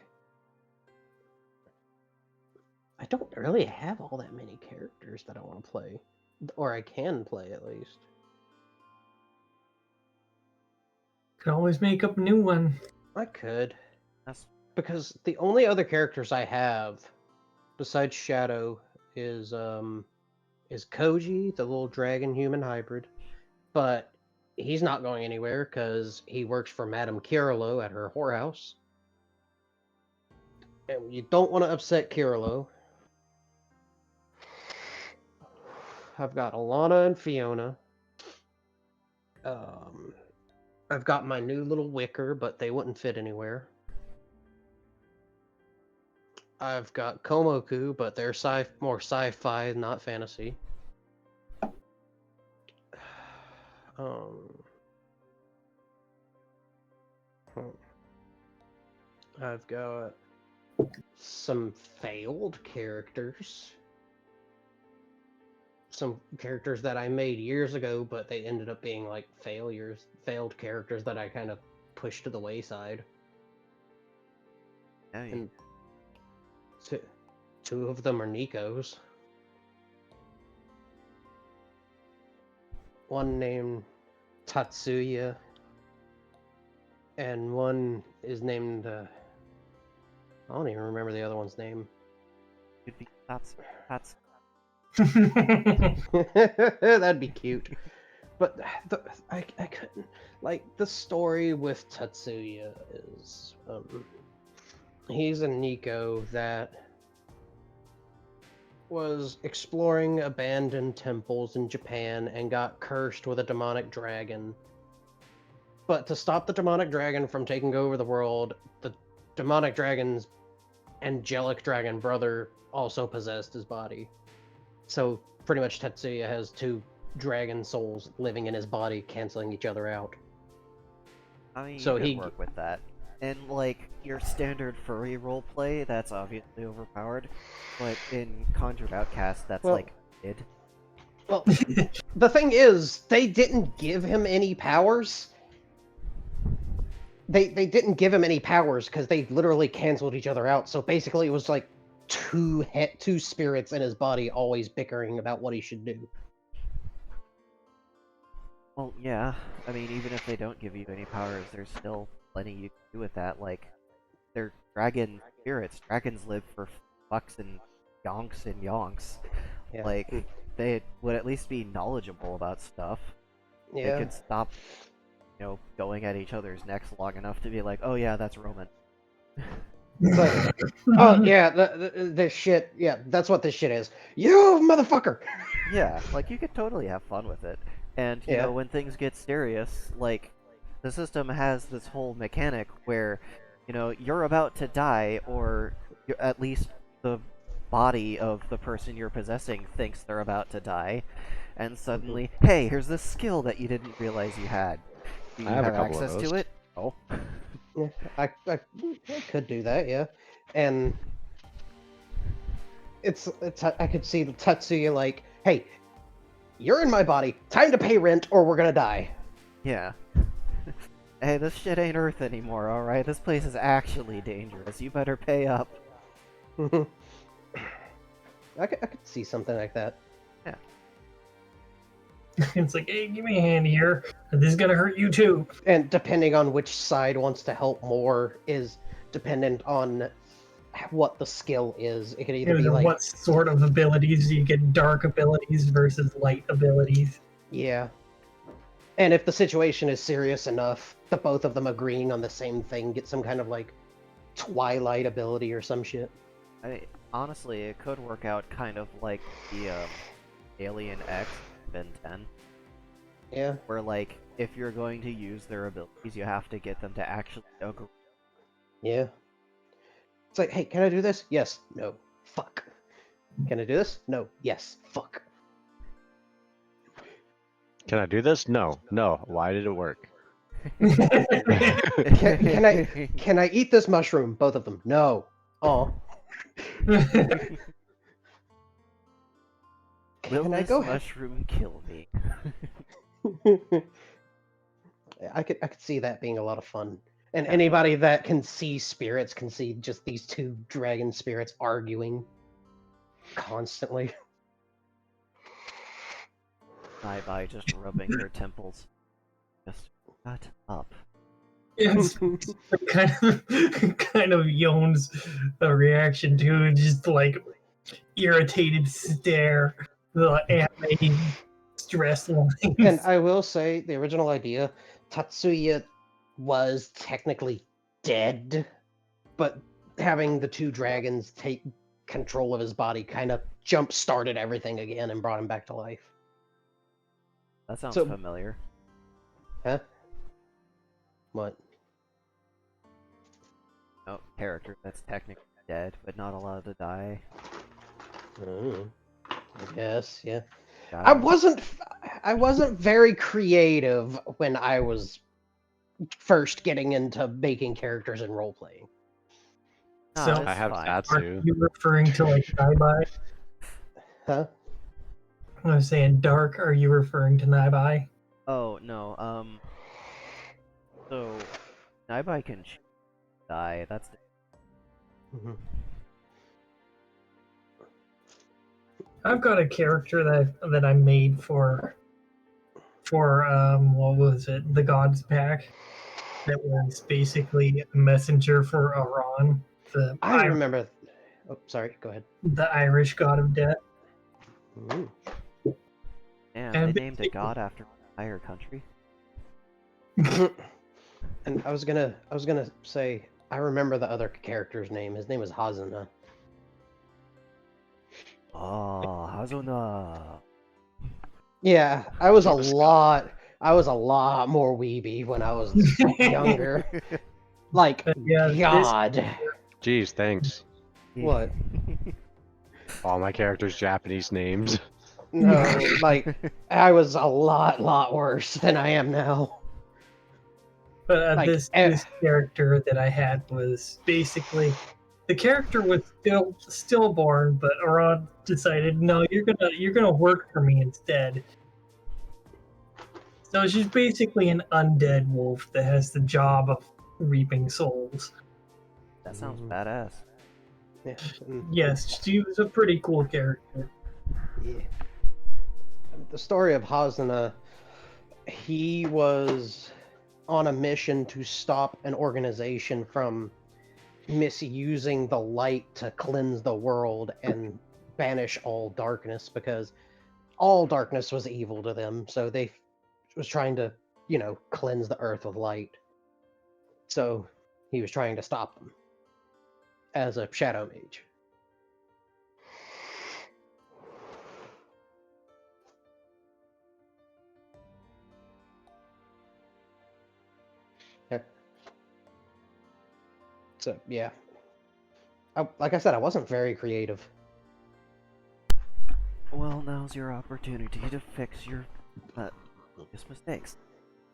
I don't really have all that many characters that I want to play. Or I can play, at least. Could always make up a new one. I could. That's Because the only other characters I have, besides Shadow, is Koji, the little dragon human hybrid. But he's not going anywhere because he works for Madame Kirilo at her whorehouse. And you don't want to upset Kirilo. I've got Alana and Fiona. I've got my new little Wicker, but they wouldn't fit anywhere. I've got Komoku, but they're more sci-fi, not fantasy. I've got some failed characters. Some characters that I made years ago, but they ended up being like failed characters that I kind of pushed to the wayside. yeah, And two of them are Nico's. One named Tatsuya, and one is named, I don't even remember the other one's name. could be that's That'd be cute. But I couldn't. Like, the story with Tatsuya is, He's a Nico that was exploring abandoned temples in Japan and got cursed with a demonic dragon. But to stop the demonic dragon from taking over the world, the demonic dragon's angelic dragon brother also possessed his body. So pretty much Tetsuya has two dragon souls living in his body, canceling each other out. I mean, So you could he- work with that. And like your standard furry roleplay, that's obviously overpowered. But in Conjured Outcast, that's Well- like mid. Well, the thing is, they didn't give him any powers. They didn't give him any powers because they literally canceled each other out. So basically, it was like two spirits in his body always bickering about what he should do. Well, yeah. I mean, even if they don't give you any powers, there's still plenty you can do with that. Like, they're dragon spirits. Dragons live for fucks and yonks. Yeah. Like, they would at least be knowledgeable about stuff. They Yeah. could stop, going at each other's necks long enough to be like, oh yeah, that's Roman. It's like, oh yeah, this shit. Yeah, that's what this shit is. You motherfucker. Yeah, like you could totally have fun with it. And you Yeah. know, when things get serious, like the system has this whole mechanic where, you're about to die, or at least the body of the person you're possessing thinks they're about to die, and suddenly, hey, here's this skill that you didn't realize you had. Do you I have a couple of access those. to it? Oh. Yeah, I could do that, yeah. And it's I could see the Tetsuya like, hey, you're in my body. Time to pay rent, or we're gonna die. Yeah. Hey, this shit ain't Earth anymore, alright? This place is actually dangerous. You better pay up. I could see something like that. It's like, hey, give me a hand here. This is gonna hurt you too. And depending on which side wants to help more is dependent on what the skill is. It could either be And like, what sort of abilities you get? Dark abilities versus light abilities. yeah. And if the situation is serious enough, the both of them agreeing on the same thing, get some kind of like Twilight ability or some shit. Honestly, it could work out kind of like the Alien X Ben 10, Yeah. where like if you're going to use their abilities, you have to get them to actually agree. Yeah. It's like, hey, can I do this? Yes. No. Fuck. Can I do this? No. Yes. Fuck. Can I do this? No. No. Why did it work? Can I eat this mushroom? Both of them. No. Oh. Will Can I this go? mushroom kill me? I could see that being a lot of fun. And anybody that can see spirits can see just these two dragon spirits arguing constantly. By just rubbing their temples. Just shut up. It's kind of Yon's reaction to just like irritated stare, the anime stress lines. And I will say, the original idea, Tatsuya was technically dead, but having the two dragons take control of his body kind of jump started everything again and brought him back to life. That sounds So- familiar. Huh? What? Oh, character that's technically dead, but not allowed to die. I guess, yeah. Got I it. wasn't very creative when I was first getting into making characters and role playing. Nah, So- it's I have fine. Are Satsu. you referring to like Naibai? Huh? I was saying dark. Are you referring to Naibai? Oh, no, so, Naibai can die, that's the... Mhm. I've got a character that I made for what was it? The Gods Pack. That was basically a messenger for Aran, I remember. Oh, sorry. Go ahead. the Irish god of death. Ooh. Damn, And they named a god after an entire country? And I was gonna say, I remember the other character's name. His name was Hazuna. Oh, Hazuna. Yeah, I was a lot more weeby when I was younger. Like, Yeah, this- God. Jeez, thanks. What? All my characters' Japanese names. No, like, I was a lot worse than I am now. But Like, this character that I had was basically the character was still stillborn, but Aran decided, no, you're gonna work for me instead. So she's basically an undead wolf that has the job of reaping souls. That sounds Mhm. badass. Yeah, and- Yes, she was a pretty cool character. yeah. The story of Hazuna, he was on a mission to stop an organization from misusing the light to cleanse the world and banish all darkness, because all darkness was evil to them. So they was trying to, cleanse the earth with light. So he was trying to stop them as a shadow mage. Yeah. So yeah, like I said, I wasn't very creative. Well, now's your opportunity to fix your previous mistakes.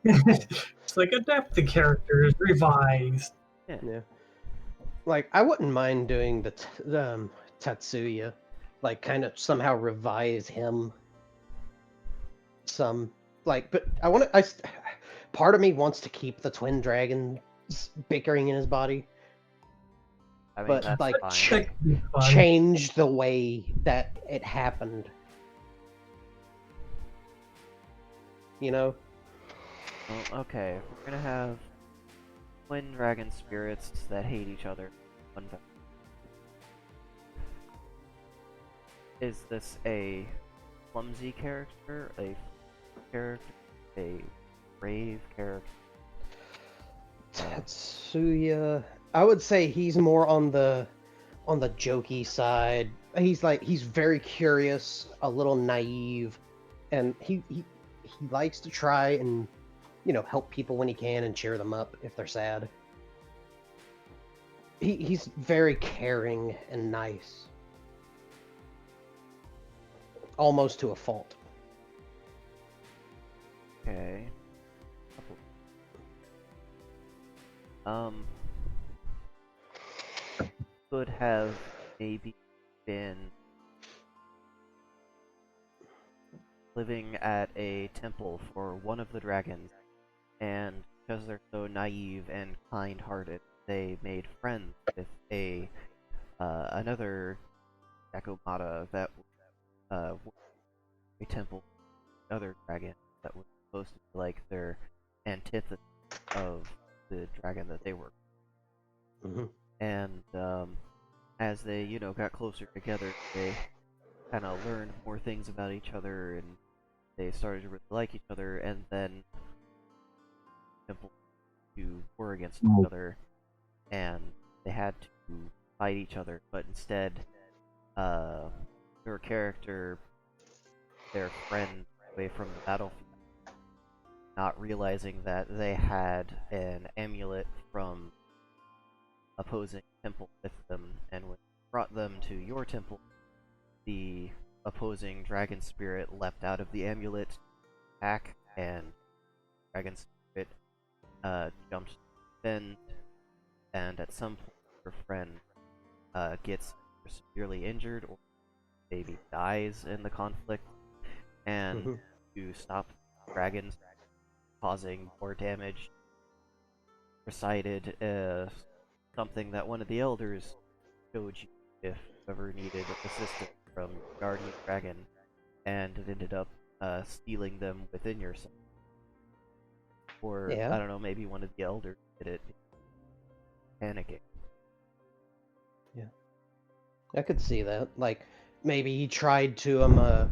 It's like adapt the characters, revise. Yeah. Like, I wouldn't mind doing the Tatsuya, like, kind of somehow revise him some, like, but part of me wants to keep the twin dragons bickering in his body, I mean, but that's like fine. That could be fun. change the way that it happened. You know? Well, okay, we're gonna have twin dragon spirits that hate each other. Is this a clumsy character, a brave character? Tatsuya, I would say he's more on the jokey side. He's very curious, a little naive, and he likes to try and help people when he can and cheer them up if they're sad. He's very caring and nice, almost to a fault. Okay. Could have maybe been living at a temple for one of the dragons, and because they're so naive and kind-hearted, they made friends with another Yakomata that a temple, another dragon that was supposed to be like their antithesis of the dragon that they were. Mhm. And as they, got closer together, they kind of learned more things about each other, and they started to really like each other, and then temple to war against each other, and they had to fight each other, but instead, their character, their friend, away from the battlefield, not realizing that they had an amulet from opposing temple with them, and when you brought them to your temple, the opposing dragon spirit leapt out of the amulet to attack, and dragon spirit jumps to defend, and at some point your friend gets severely injured or maybe dies in the conflict, and Mhm. to stop dragons causing more damage, recited something that one of the elders showed you if you ever needed assistance from Guardian Dragon, and it ended up stealing them within yourself. Or, Yeah. I don't know, maybe one of the elders did it, panicking. I could see that. Like, maybe he tried to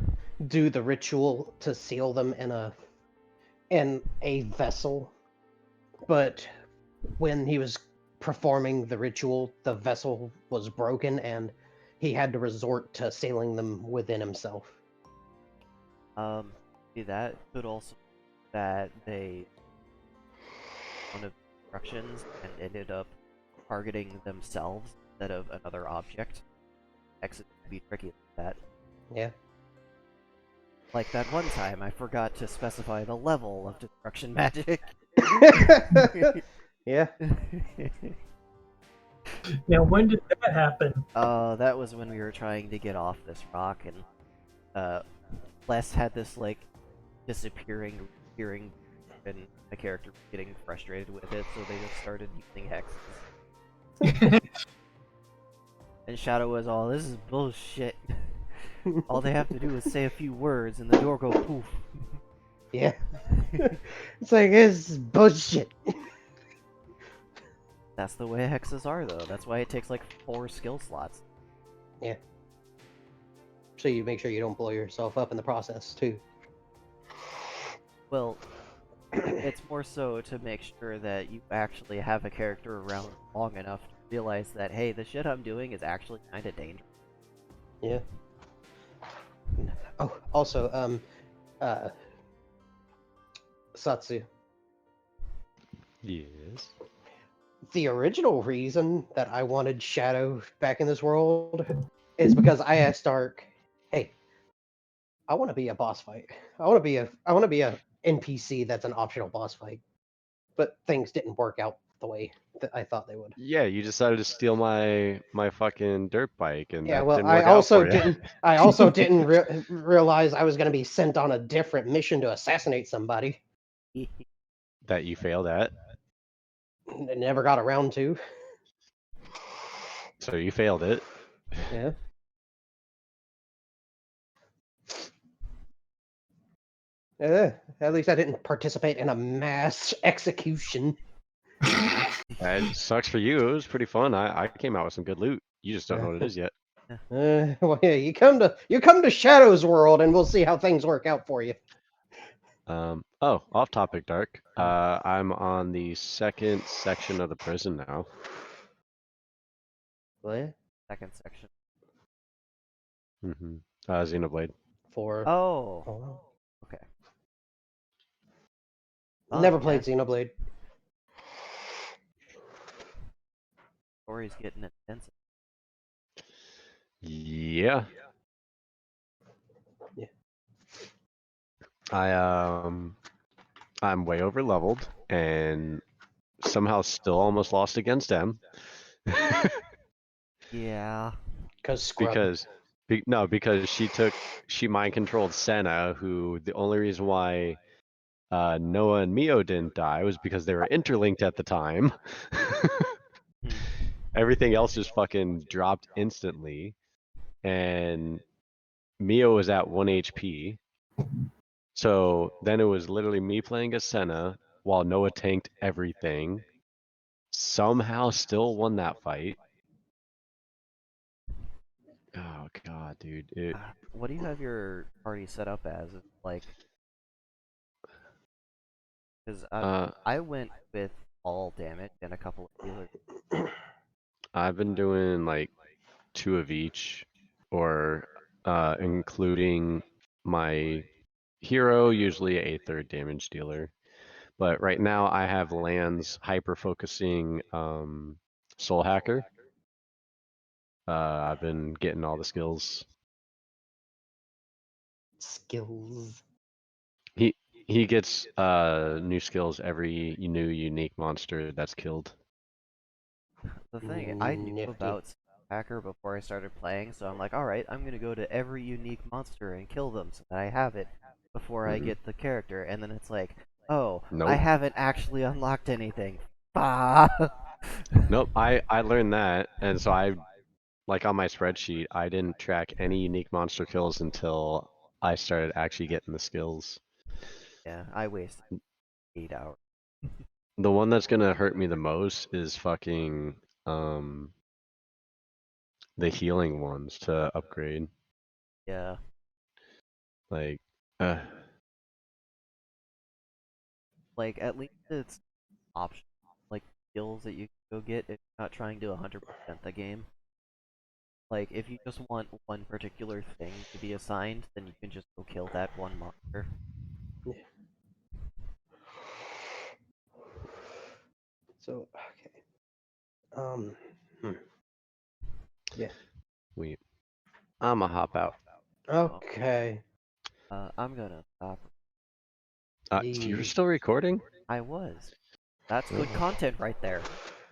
do the ritual to seal them in a vessel, but when he was performing the ritual, the vessel was broken, and he had to resort to sealing them within himself. See, that could also that they one of the instructions and ended up targeting themselves instead of another object. Exit would be tricky like that. Yeah. Like that one time, I forgot to specify the level of destruction magic. Yeah. Now, when did that happen? That was when we were trying to get off this rock, and Les had this like disappearing, appearing, and my character was getting frustrated with it, so they just started using hexes. And Shadow was all, "This is bullshit. All they have to do is say a few words, and the door go poof." Yeah. It's like, this is bullshit. That's the way hexes are, though. That's why it takes like 4 skill slots. So you make sure you don't blow yourself up in the process, too. Well, it's more so to make sure that you actually have a character around long enough to realize that, hey, the shit I'm doing is actually kind of dangerous. Yeah. Oh, also, Satsu. Yes. The original reason that I wanted Shadow back in this world is because I asked Dark, "Hey, I want to be a boss fight. I want to be a NPC that's an optional boss fight." But things didn't work out the way that I thought they would. Yeah, you decided to steal my fucking dirt bike, and Yeah, that well, didn't I work out also for you. didn't. I also didn't realize I was going to be sent on a different mission to assassinate somebody. That you failed at. I never got around to. So you failed it. Yeah. At least I didn't participate in a mass execution. That sucks for you. It was pretty fun. I came out with some good loot. You just don't know what it is yet. Well, yeah, you come to Shadow's world, and we'll see how things work out for you. Oh, off topic, Dark. I'm on the second section of the prison now. What? Second section. Mm-hmm. Xenoblade. For Oh, oh. okay. Never Fun, played yeah. Xenoblade. Story's getting intense. Yeah. Yeah. I'm way over leveled and somehow still almost lost against M. Yeah. Because scrub. because she mind controlled Senna, who the only reason why Noah and Mio didn't die was because they were interlinked at the time. Everything else just fucking dropped instantly, and Mio was at 1 HP. So then it was literally me playing as Senna while Noah tanked everything. Somehow still won that fight. Oh god, dude. What do you have your party set up as? Like, because I went with all damage and a couple of healers. I've been doing like 2 of each, or including my hero, usually a 3rd damage dealer. But right now I have Lands hyper focusing Soul Hacker. I've been getting all the skills. Skills. He gets new skills every new unique monster that's killed. The thing, I knew Nifty. about Hacker before I started playing, so I'm like, alright, I'm gonna go to every unique monster and kill them so that I have it before I get the character, and then it's like, oh, I Nope. haven't actually unlocked anything. Bah! Nope, I learned that, and so I, like on my spreadsheet, I didn't track any unique monster kills until I started actually getting the skills. Yeah, I wasted 8 hours. The one that's gonna hurt me the most is fucking the healing ones to upgrade. Yeah. Like, Like, at least it's optional. Like, skills that you can go get if you're not trying to 100% the game. Like, if you just want one particular thing to be assigned, then you can just go kill that one monster. So okay. Yeah. Wait. I'ma hop out. Okay. I'm gonna stop. You're Ye- still recording? I was. That's good content right there.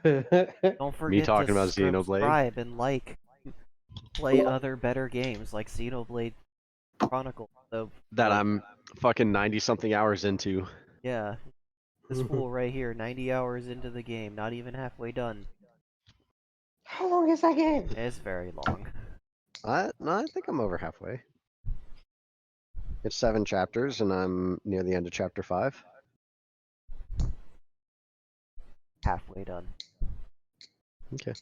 Oh, Don't forget talking to about Xenoblade? subscribe and like, play other better games like Xenoblade Chronicles. So, That like, I'm fucking 90 something hours into. yeah, this fool right here, 90 hours into the game, not even halfway done. How long is that game? It's very long. No, I think I'm over halfway. It's 7 chapters, and I'm near the end of chapter 5. Halfway done. Okay.